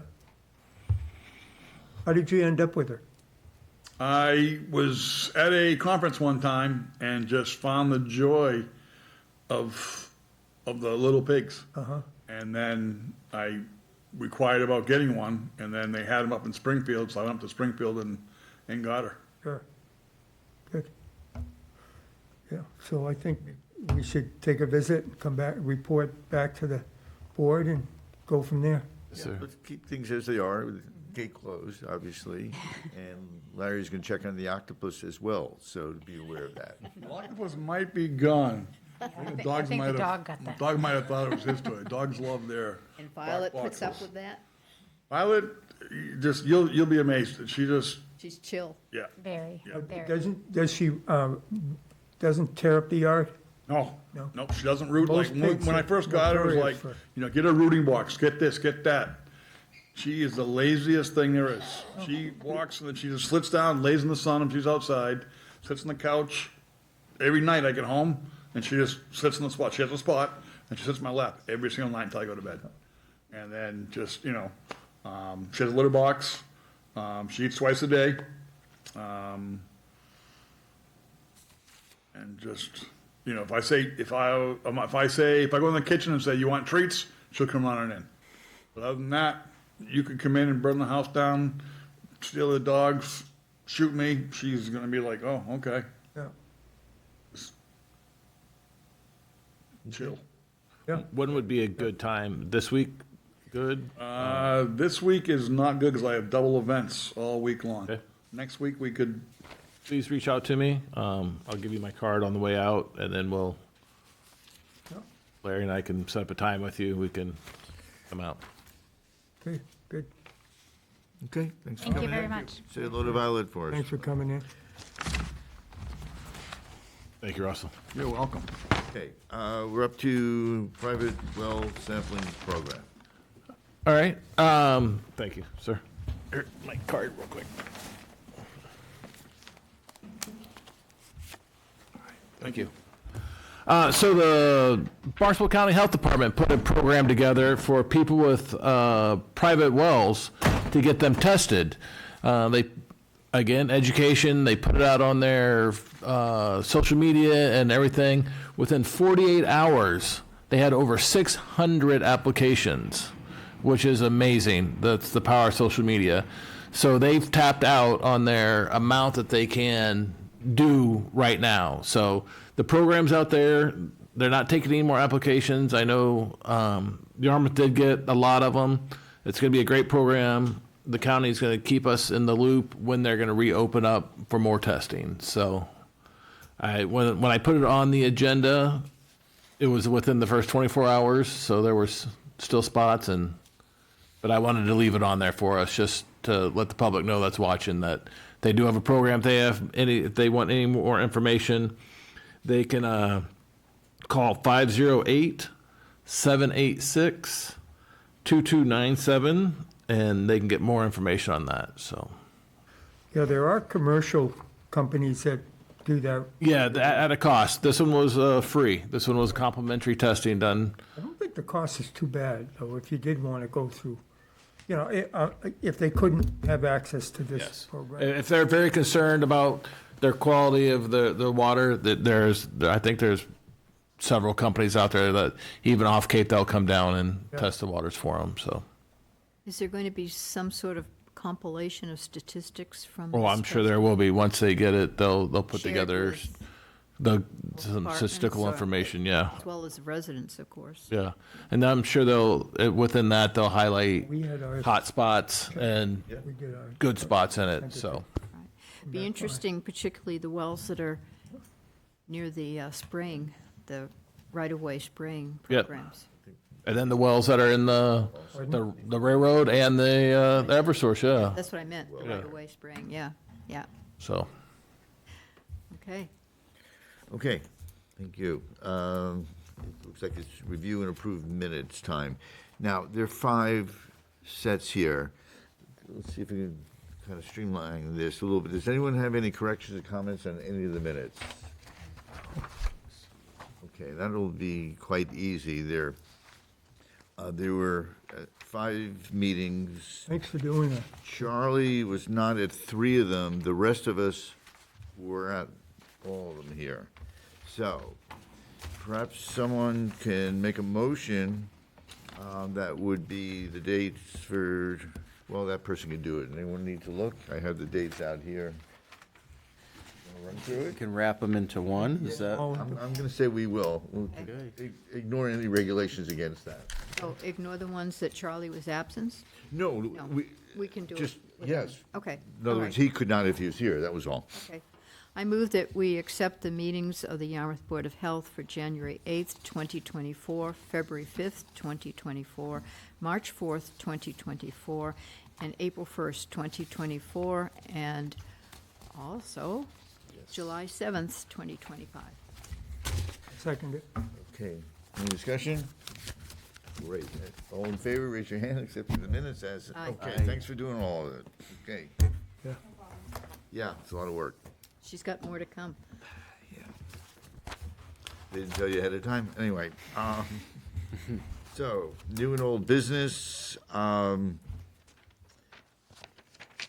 How did you end up with her? I was at a conference one time and just found the joy of the little pigs. Uh-huh. And then I inquired about getting one, and then they had them up in Springfield, so I went up to Springfield and got her. Sure. Good. Yeah, so I think we should take a visit, come back, report back to the board and go from there. Yes, sir. Let's keep things as they are, with the gate closed, obviously. And Larry's going to check on the octopus as well, so to be aware of that. The octopus might be gone. I think the dog got that. Dog might have thought it was his toy. Dogs love their. And Violet bark puts up boxes. with that? Violet, you'll be amazed. She just, She's chill. yeah. Very, very. Doesn't tear up the yard? No, No. no, she doesn't root. Like, Most pigs when I are first got her, it was like, notorious get a rooting box, get this, get that. She is the laziest thing there is. She walks and then she just slits down, lays in the sun if she's outside, sits on the couch. Every night I get home and she just sits in the spot. She has a spot and she sits in my lap every single night until I go to bed. And then just, she has a litter box. She eats twice a day. And just, if I go in the kitchen and say, you want treats, she'll come running in. But other than that, you could come in and burn the house down, steal the dogs, shoot me. She's gonna be like, oh, okay. Yeah. Chill. Yeah. When would be a good time? This week? Good? This week is not good because I have double events all week long. Okay. Next week we could, Please reach out to me. I'll give you my card on the way out, and then Larry and I can set up a time with you. We can come out. Okay, good. Okay, thanks for Thank you coming in. very much. Say hello to Violet for us. Thanks for coming in. Thank you, Russell. You're welcome. Okay, we're up to private well sampling program. All right. Thank you, sir. Here, my card real quick. Thank you. So the Barnstable County Health Department put a program together for people with private wells to get them tested. Again, education, they put it out on their social media and everything. Within 48 hours, they had over 600 applications, which is amazing. That's the power of social media. So they've tapped out on their amount that they can do right now. So the program's out there. They're not taking any more applications. I know Yarmouth did get a lot of them. It's going to be a great program. The county's going to keep us in the loop when they're going to reopen up for more testing. So when I put it on the agenda, it was within the first 24 hours. So there was still spots, but I wanted to leave it on there for us just to let the public know that's watching that they do have a program. If they want any more information, they can call 508-786-2297, and they can get more information on that. So, Yeah, there are commercial companies that do that. yeah, at a cost. This one was free. This one was complimentary testing done. I don't think the cost is too bad, though, if you did want to go through, if they couldn't have access to this program. If they're very concerned about their quality of the water, I think there's several companies out there that even off Cape, they'll come down and test the waters for them. So, Is there going to be some sort of compilation of statistics from? well, this I'm sure there will be. Once they get it, they'll put Shared together with some departments statistical or- information. Yeah. As well as the residents, of course. Yeah, and I'm sure within that they'll highlight We had ours- hot spots and We did our- good spots in it. So, Be interesting, particularly the wells that are near the spraying, the right-of-way spraying Yep. programs. and then the wells that are in the railroad and the Eversource. Yeah. That's what I meant, the Yeah. right-of-way spraying, yeah. So, Okay. Okay, thank you. It looks like it's review and approve minutes time. Now, there are 5 sets here. Let's see if we can kind of streamline this a little bit. Does anyone have any corrections or comments on any of the minutes? Okay, that'll be quite easy. There were 5 meetings. Thanks for doing that. Charlie was not at 3 of them. The rest of us were at all of them here. So perhaps someone can make a motion that would be the dates for, well, that person can do it. Anyone need to look? I have the dates out here. Wanna run through You it? can wrap them into one, is that? I'm going to say we will. We'll ignore any regulations against that. Oh, ignore the ones that Charlie was absent? No, We can do it. just, without- yes. Okay. In other all words, right. he could not if he was here, that was all. Okay. I move that we accept the meetings of the Yarmouth Board of Health for January 8th, 2024, February 5th, 2024, March 4th, 2024, and April 1st, 2024, and also July 7th, 2025. Second it. Okay, any discussion? Great. All in favor, raise your hand, accepting the minutes as, Aye. okay, Aye. thanks for doing all of it. Okay. Yeah. Yeah, it's a lot of work. She's got more to come. They didn't tell you ahead of time? Anyway, so, new and old business.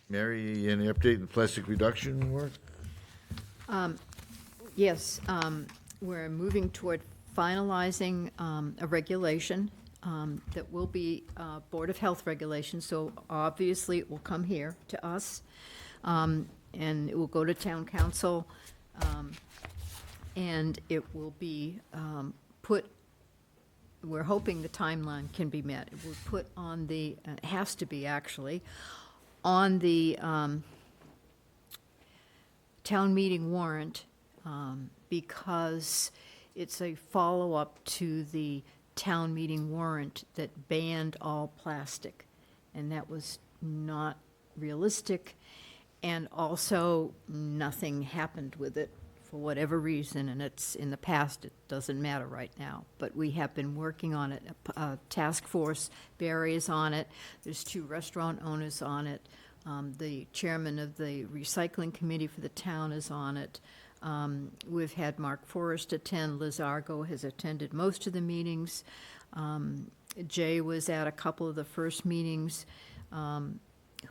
Mary, any update in plastic reduction work? Yes, we're moving toward finalizing a regulation that will be Board of Health regulation, so obviously it will come here to us, and it will go to Town Council, and it will be put, we're hoping the timeline can be met. It will put on the, it has to be actually, on the town meeting warrant, because it's a follow-up to the town meeting warrant that banned all plastic, and that was not realistic, and also nothing happened with it for whatever reason, and it's, in the past, it doesn't matter right now, but we have been working on it. A task force, Barry is on it, there's 2 restaurant owners on it, the chairman of the recycling committee for the town is on it. We've had Mark Forrest attend, Liz Argo has attended most of the meetings. Jay was at a couple of the first meetings.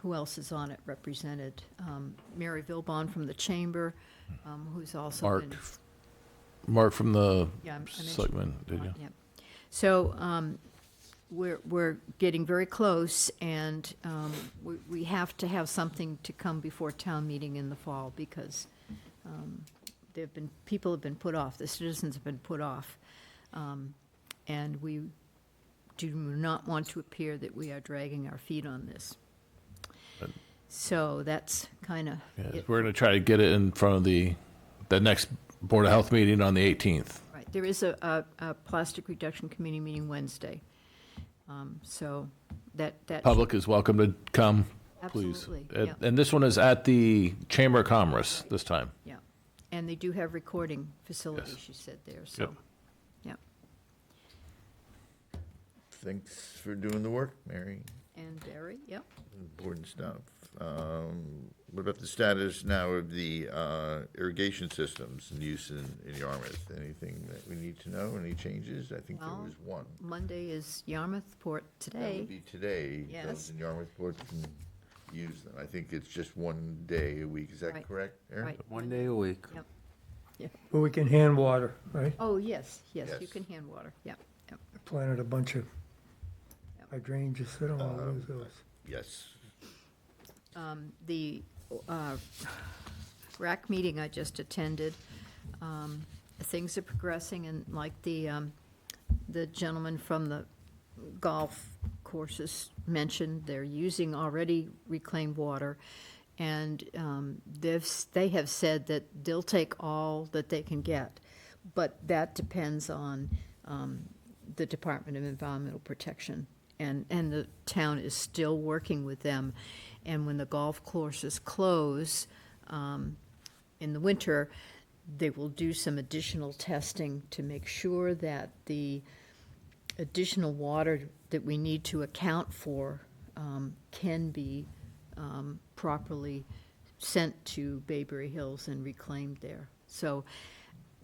Who else is on it represented? Mary Vilbon from the chamber, who's also Mark. been. Mark from the Yeah, I mentioned selectmen, did you? Yep. So we're getting very close, and we have to have something to come before town meeting in the fall, because people have been put off, the citizens have been put off. And we do not want to appear that we are dragging our feet on this. So that's kind of Yeah, it. we're going to try to get it in front of the next Board of Health meeting on the 18th. Right, there is a plastic reduction committee meeting Wednesday. So that. Public is welcome to come, please. Absolutely, yeah. And this one is at the Chamber of Commerce this time. Yeah, and they do have recording facilities, Yes. she said there, so, Yep. yeah. Thanks for doing the work, Mary. And Barry, yep. Important stuff. What about the status now of the irrigation systems in use in Yarmouth? Anything that we need to know? Any changes? I think there Well, was one. Monday is Yarmouth Port That today. would be today. Yes. Those in Yarmouth Port can use them. I think it's just one day a week. Is that Right. correct, Aaron? Right. One day a week. Yep. Yeah. But we can hand water, right? Oh, yes, yes, you Yes. can hand water, yep, yep. I planted a bunch of hydrangeas that all lose those. Yes. The RAC meeting I just attended, things are progressing, and like the gentleman from the golf courses mentioned, they're using already reclaimed water, and they have said that they'll take all that they can get, but that depends on the Department of Environmental Protection, and the town is still working with them. And when the golf courses close in the winter, they will do some additional testing to make sure that the additional water that we need to account for can be properly sent to Bayberry Hills and reclaimed there. So,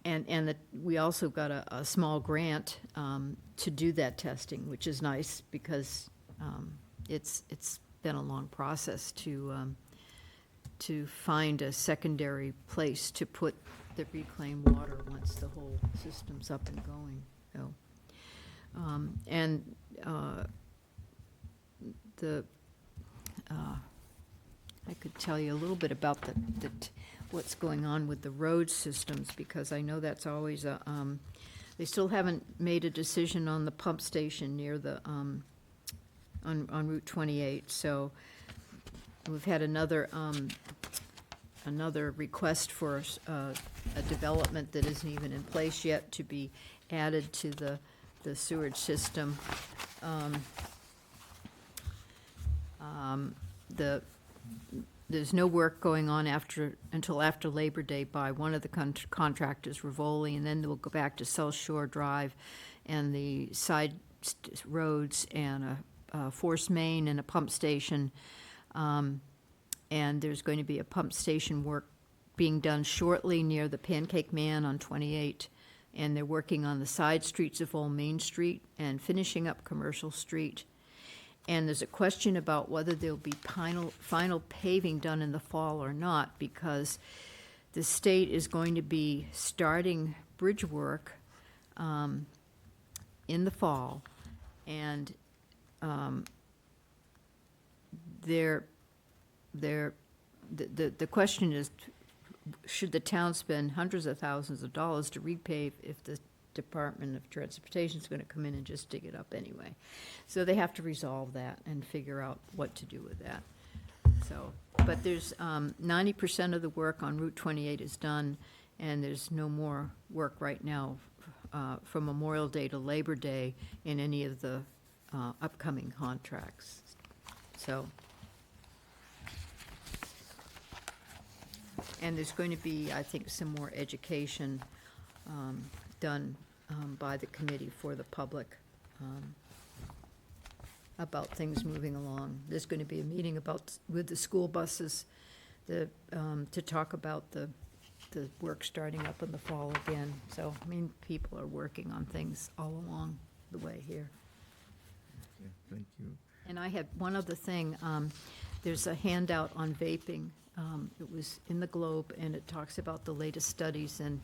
and we also got a small grant to do that testing, which is nice, because it's been a long process to find a secondary place to put the reclaimed water once the whole system's up and going. So, I could tell you a little bit about what's going on with the road systems, because I know that's always they still haven't made a decision on the pump station near the, on Route 28, so we've had another request for a development that isn't even in place yet to be added to the sewage system. There's no work going on until after Labor Day by one of the contractors, Rivoli, and then we'll go back to South Shore Drive and the side roads and a force main and a pump station. And there's going to be a pump station work being done shortly near the Pancake Man on 28. And they're working on the side streets of Old Main Street and finishing up Commercial Street. And there's a question about whether there'll be final paving done in the fall or not, because the state is going to be starting bridge work in the fall. And the question is, should the town spend hundreds of thousands of dollars to repave if the Department of Transportation is going to come in and just dig it up anyway? So they have to resolve that and figure out what to do with that. So, but there's 90% of the work on Route 28 is done, and there's no more work right now from Memorial Day to Labor Day in any of the upcoming contracts. So, And there's going to be, I think, some more education done by the committee for the public about things moving along. There's going to be a meeting with the school buses to talk about the work starting up in the fall again. So, I mean, people are working on things all along the way here. Thank you. And I had one other thing. There's a handout on vaping. It was in the Globe, and it talks about the latest studies. And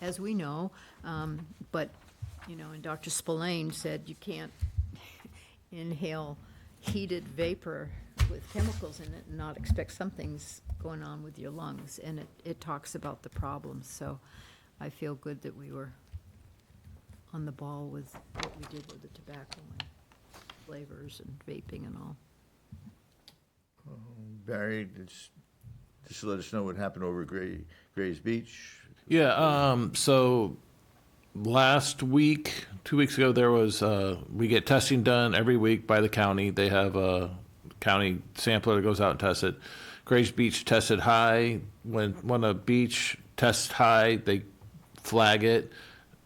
as we know, but, and Dr. Spillane said you can't inhale heated vapor with chemicals in it and not expect something's going on with your lungs. And it talks about the problems. So I feel good that we were on the ball with what we did with the tobacco and flavors and vaping and all. Barry, just let us know what happened over at Gray's Beach. Yeah, so last week, 2 weeks ago, there was, we get testing done every week by the county. They have a county sampler that goes out and tests it. Gray's Beach tested high. When a beach tests high, they flag it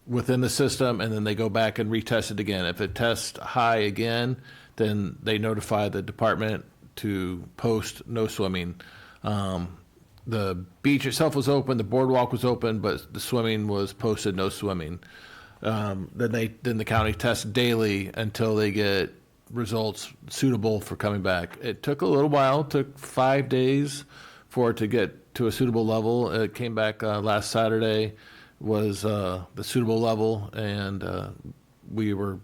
within the system, and then they go back and retest it again. If it tests high again, then they notify the department to post no swimming. The beach itself was open, the boardwalk was open, but the swimming was posted no swimming. Then the county tests daily until they get results suitable for coming back. It took a little while, it took 5 days for it to get to a suitable level. It came back last Saturday, was the suitable level, and we were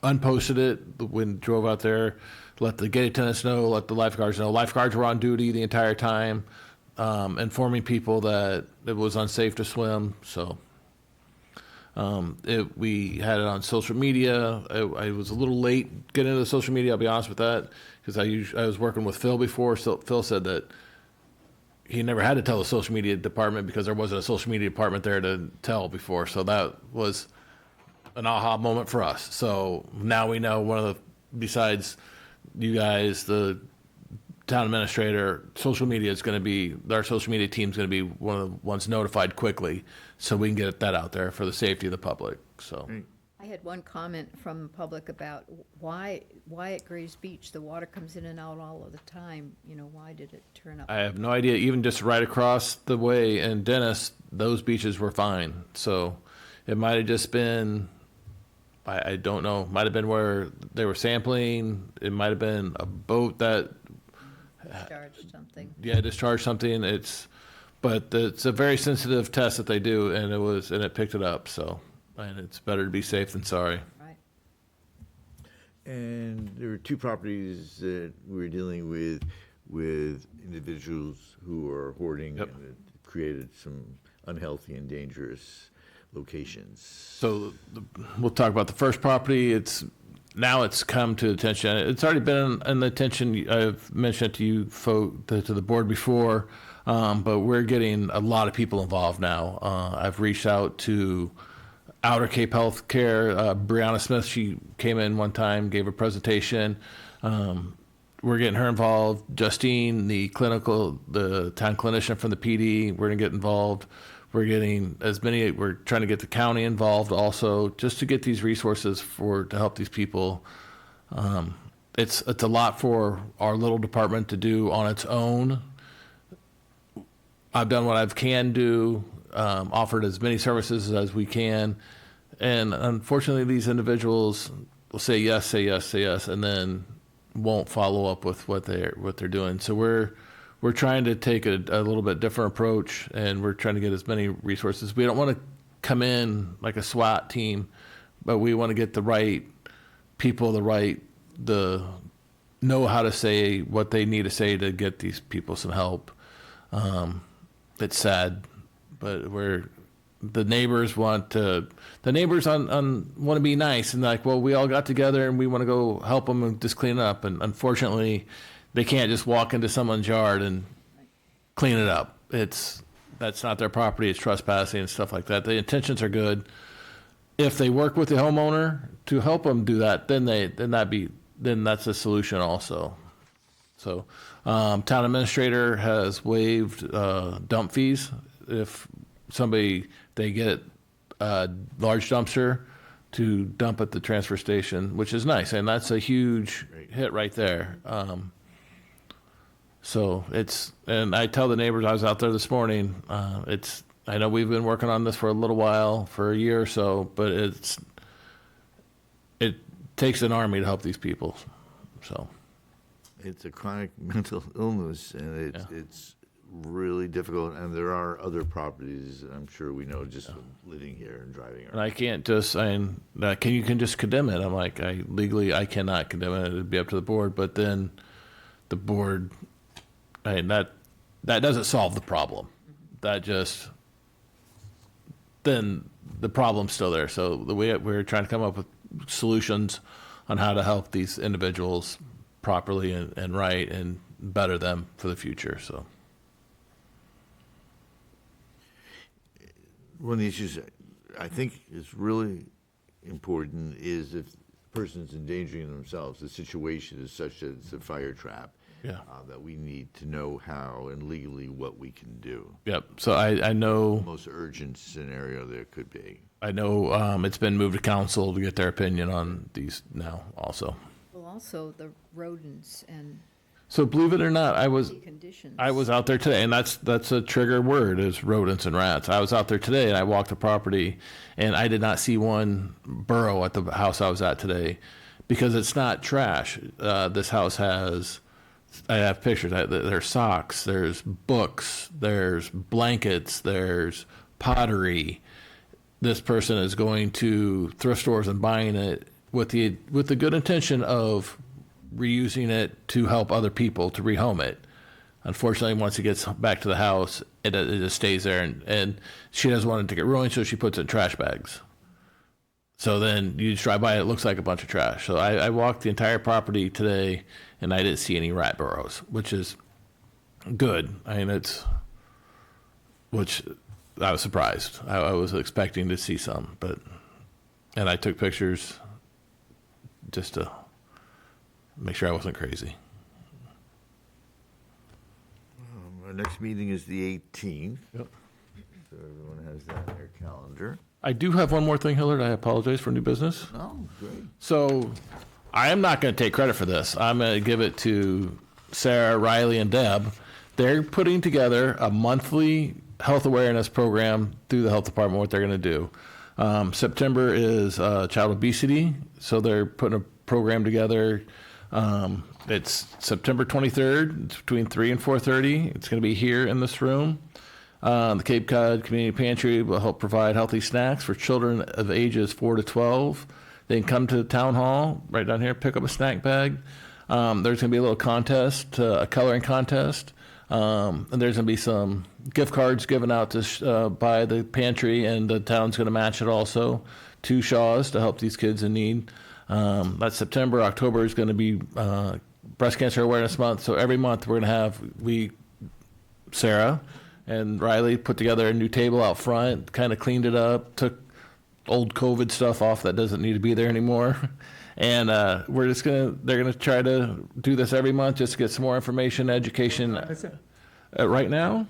unposted it when drove out there, let the gate attendants know, let the lifeguards know. Lifeguards were on duty the entire time, informing people that it was unsafe to swim. So we had it on social media. I was a little late getting into the social media, I'll be honest with that, because I was working with Phil before. So Phil said that he never had to tell the social media department because there wasn't a social media department there to tell before. So that was an aha moment for us. So now we know besides you guys, the town administrator, social media is going to be, our social media team is going to be one of the ones notified quickly so we can get that out there for the safety of the public. So I had one comment from the public about why at Gray's Beach the water comes in and out all of the time. Why did it turn up? I have no idea. Even just right across the way in Dennis, those beaches were fine. So it might have just been, I don't know, might have been where they were sampling. It might have been a boat that Discharged something. Yeah, discharged something. But it's a very sensitive test that they do, and it picked it up. So, and it's better to be safe than sorry. Right. And there were two properties that we were dealing with individuals who are hoarding, and it created some unhealthy and dangerous locations. So we'll talk about the first property. Now it's come to attention. It's already been in the attention. I've mentioned it to you to the board before, but we're getting a lot of people involved now. I've reached out to Outer Cape Healthcare. Brianna Smith, she came in one time, gave a presentation. We're getting her involved. Justine, the town clinician from the PD, we're gonna get involved. We're trying to get the county involved also, just to get these resources to help these people. It's a lot for our little department to do on its own. I've done what I can do, offered as many services as we can. And unfortunately, these individuals will say yes, and then won't follow up with what they're doing. So we're trying to take a little bit different approach, and we're trying to get as many resources. We don't want to come in like a SWAT team, but we want to get the right people, know how to say what they need to say to get these people some help. It's sad, but the neighbors want to be nice and like, well, we all got together and we want to go help them and just clean up. And unfortunately, they can't just walk into someone's yard and clean it up. That's not their property. It's trespassing and stuff like that. The intentions are good. If they work with the homeowner to help them do that, then that's a solution also. So, town administrator has waived dump fees if they get a large dumpster to dump at the transfer station, which is nice, and that's a huge hit right there. So and I tell the neighbors, I was out there this morning, I know we've been working on this for a little while, for a year or so, but it takes an army to help these people, so. It's a chronic mental illness, and it's really difficult, and there are other properties, I'm sure we know, just from living here and driving around. And I can't just, you can just condemn it. I'm like, legally, I cannot condemn it. It'd be up to the board, but then the board, that doesn't solve the problem. Then the problem's still there. So we're trying to come up with solutions on how to help these individuals properly and right and better them for the future, so. One of the issues I think is really important is if the person's endangering themselves, the situation is such that it's a fire trap. Yeah. That we need to know how and legally what we can do. Yep. So I know. The most urgent scenario there could be. I know it's been moved to council to get their opinion on these now also. Well, also the rodents and So believe it or not, I was conditions. out there today, and that's a trigger word is rodents and rats. I was out there today and I walked the property and I did not see one burrow at the house I was at today because it's not trash. This house I have pictures. There's socks, there's books, there's blankets, there's pottery. This person is going to thrift stores and buying it with the good intention of reusing it to help other people to rehome it. Unfortunately, once it gets back to the house, it just stays there, and she doesn't want it to get ruined, so she puts it in trash bags. So then you just drive by, it looks like a bunch of trash. So I walked the entire property today, and I didn't see any rat burrows, which is good. I mean, which I was surprised. I was expecting to see some, and I took pictures just to make sure I wasn't crazy. Our next meeting is the 18th. Yep. So everyone has that in their calendar. I do have one more thing, Hillard. I apologize for new business. Oh, great. So I am not going to take credit for this. I'm going to give it to Sarah, Riley, and Deb. They're putting together a monthly health awareness program through the health department, what they're going to do. September is child obesity, so they're putting a program together. It's September 23rd. It's between 3 and 4:30. It's going to be here in this room. The Cape Cod Community Pantry will help provide healthy snacks for children of ages 4 to 12. They can come to the town hall right down here, pick up a snack bag. There's going to be a little contest, a coloring contest. And there's going to be some gift cards given out to by the pantry, and the town's going to match it also to Shaw's to help these kids in need. That's September. October is going to be Breast Cancer Awareness Month. So every month we're going to have, Sarah and Riley put together a new table out front, kind of cleaned it up, took old COVID stuff off that doesn't need to be there anymore. And they're going to try to do this every month just to get some more information, education. Right now?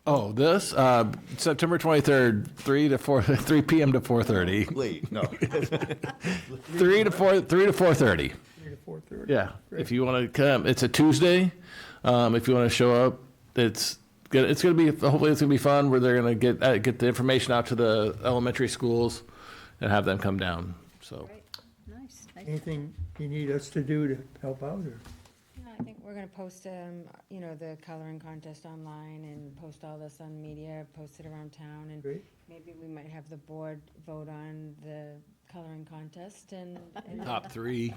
Oh, this? September 23rd, 3 p.m. to 4:30. Late, no. 3 to 4:30. 3 to 4:30. Yeah. If you want to come, it's a Tuesday. If you want to show up, it's going to be, hopefully it's going to be fun where they're going to get the information out to the elementary schools and have them come down. So. Nice. Anything you need us to do to help out, or? No, I think we're gonna post, the coloring contest online and post all this on media, post it around town, and Great. maybe we might have the board vote on the coloring contest and Top 3.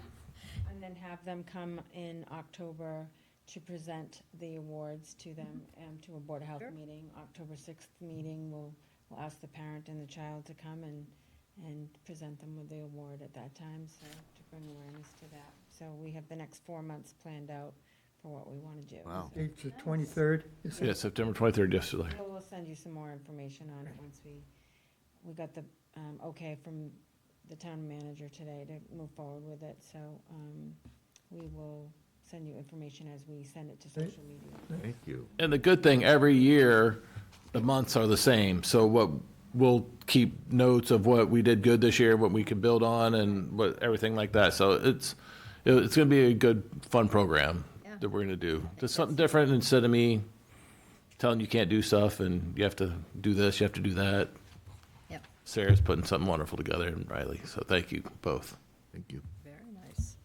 and then have them come in October to present the awards to them, to a Board of Health meeting. October 6th meeting, we'll ask the parent and the child to come and present them with the award at that time, so to bring awareness to that. So we have the next 4 months planned out for what we want to do. Wow. It's the 23rd? you said? Yeah, September 23rd yesterday. So we'll send you some more information on it once we got the okay from the town manager today to move forward with it, so we will send you information as we send it to social media. Thank you. And the good thing, every year, the months are the same. So what we'll keep notes of what we did good this year, what we can build on, and what everything like that. So it's going to be a good, fun program that we're going to do. Just something different instead of me telling you can't do stuff and you have to do this, you have to do that. Yep. Sarah's putting something wonderful together, and Riley. So thank you both. Thank you. Very nice.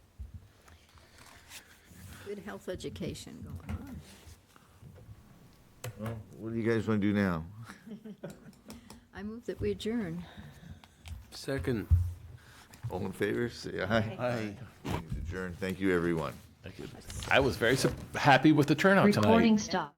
Good health education going on. Well, what do you guys want to do now? I move that we adjourn. Second. All in favor, say aye. Aye. Meeting's adjourned. Thank you, everyone. Thank you. I was very happy with the turnout tonight. Recording stop.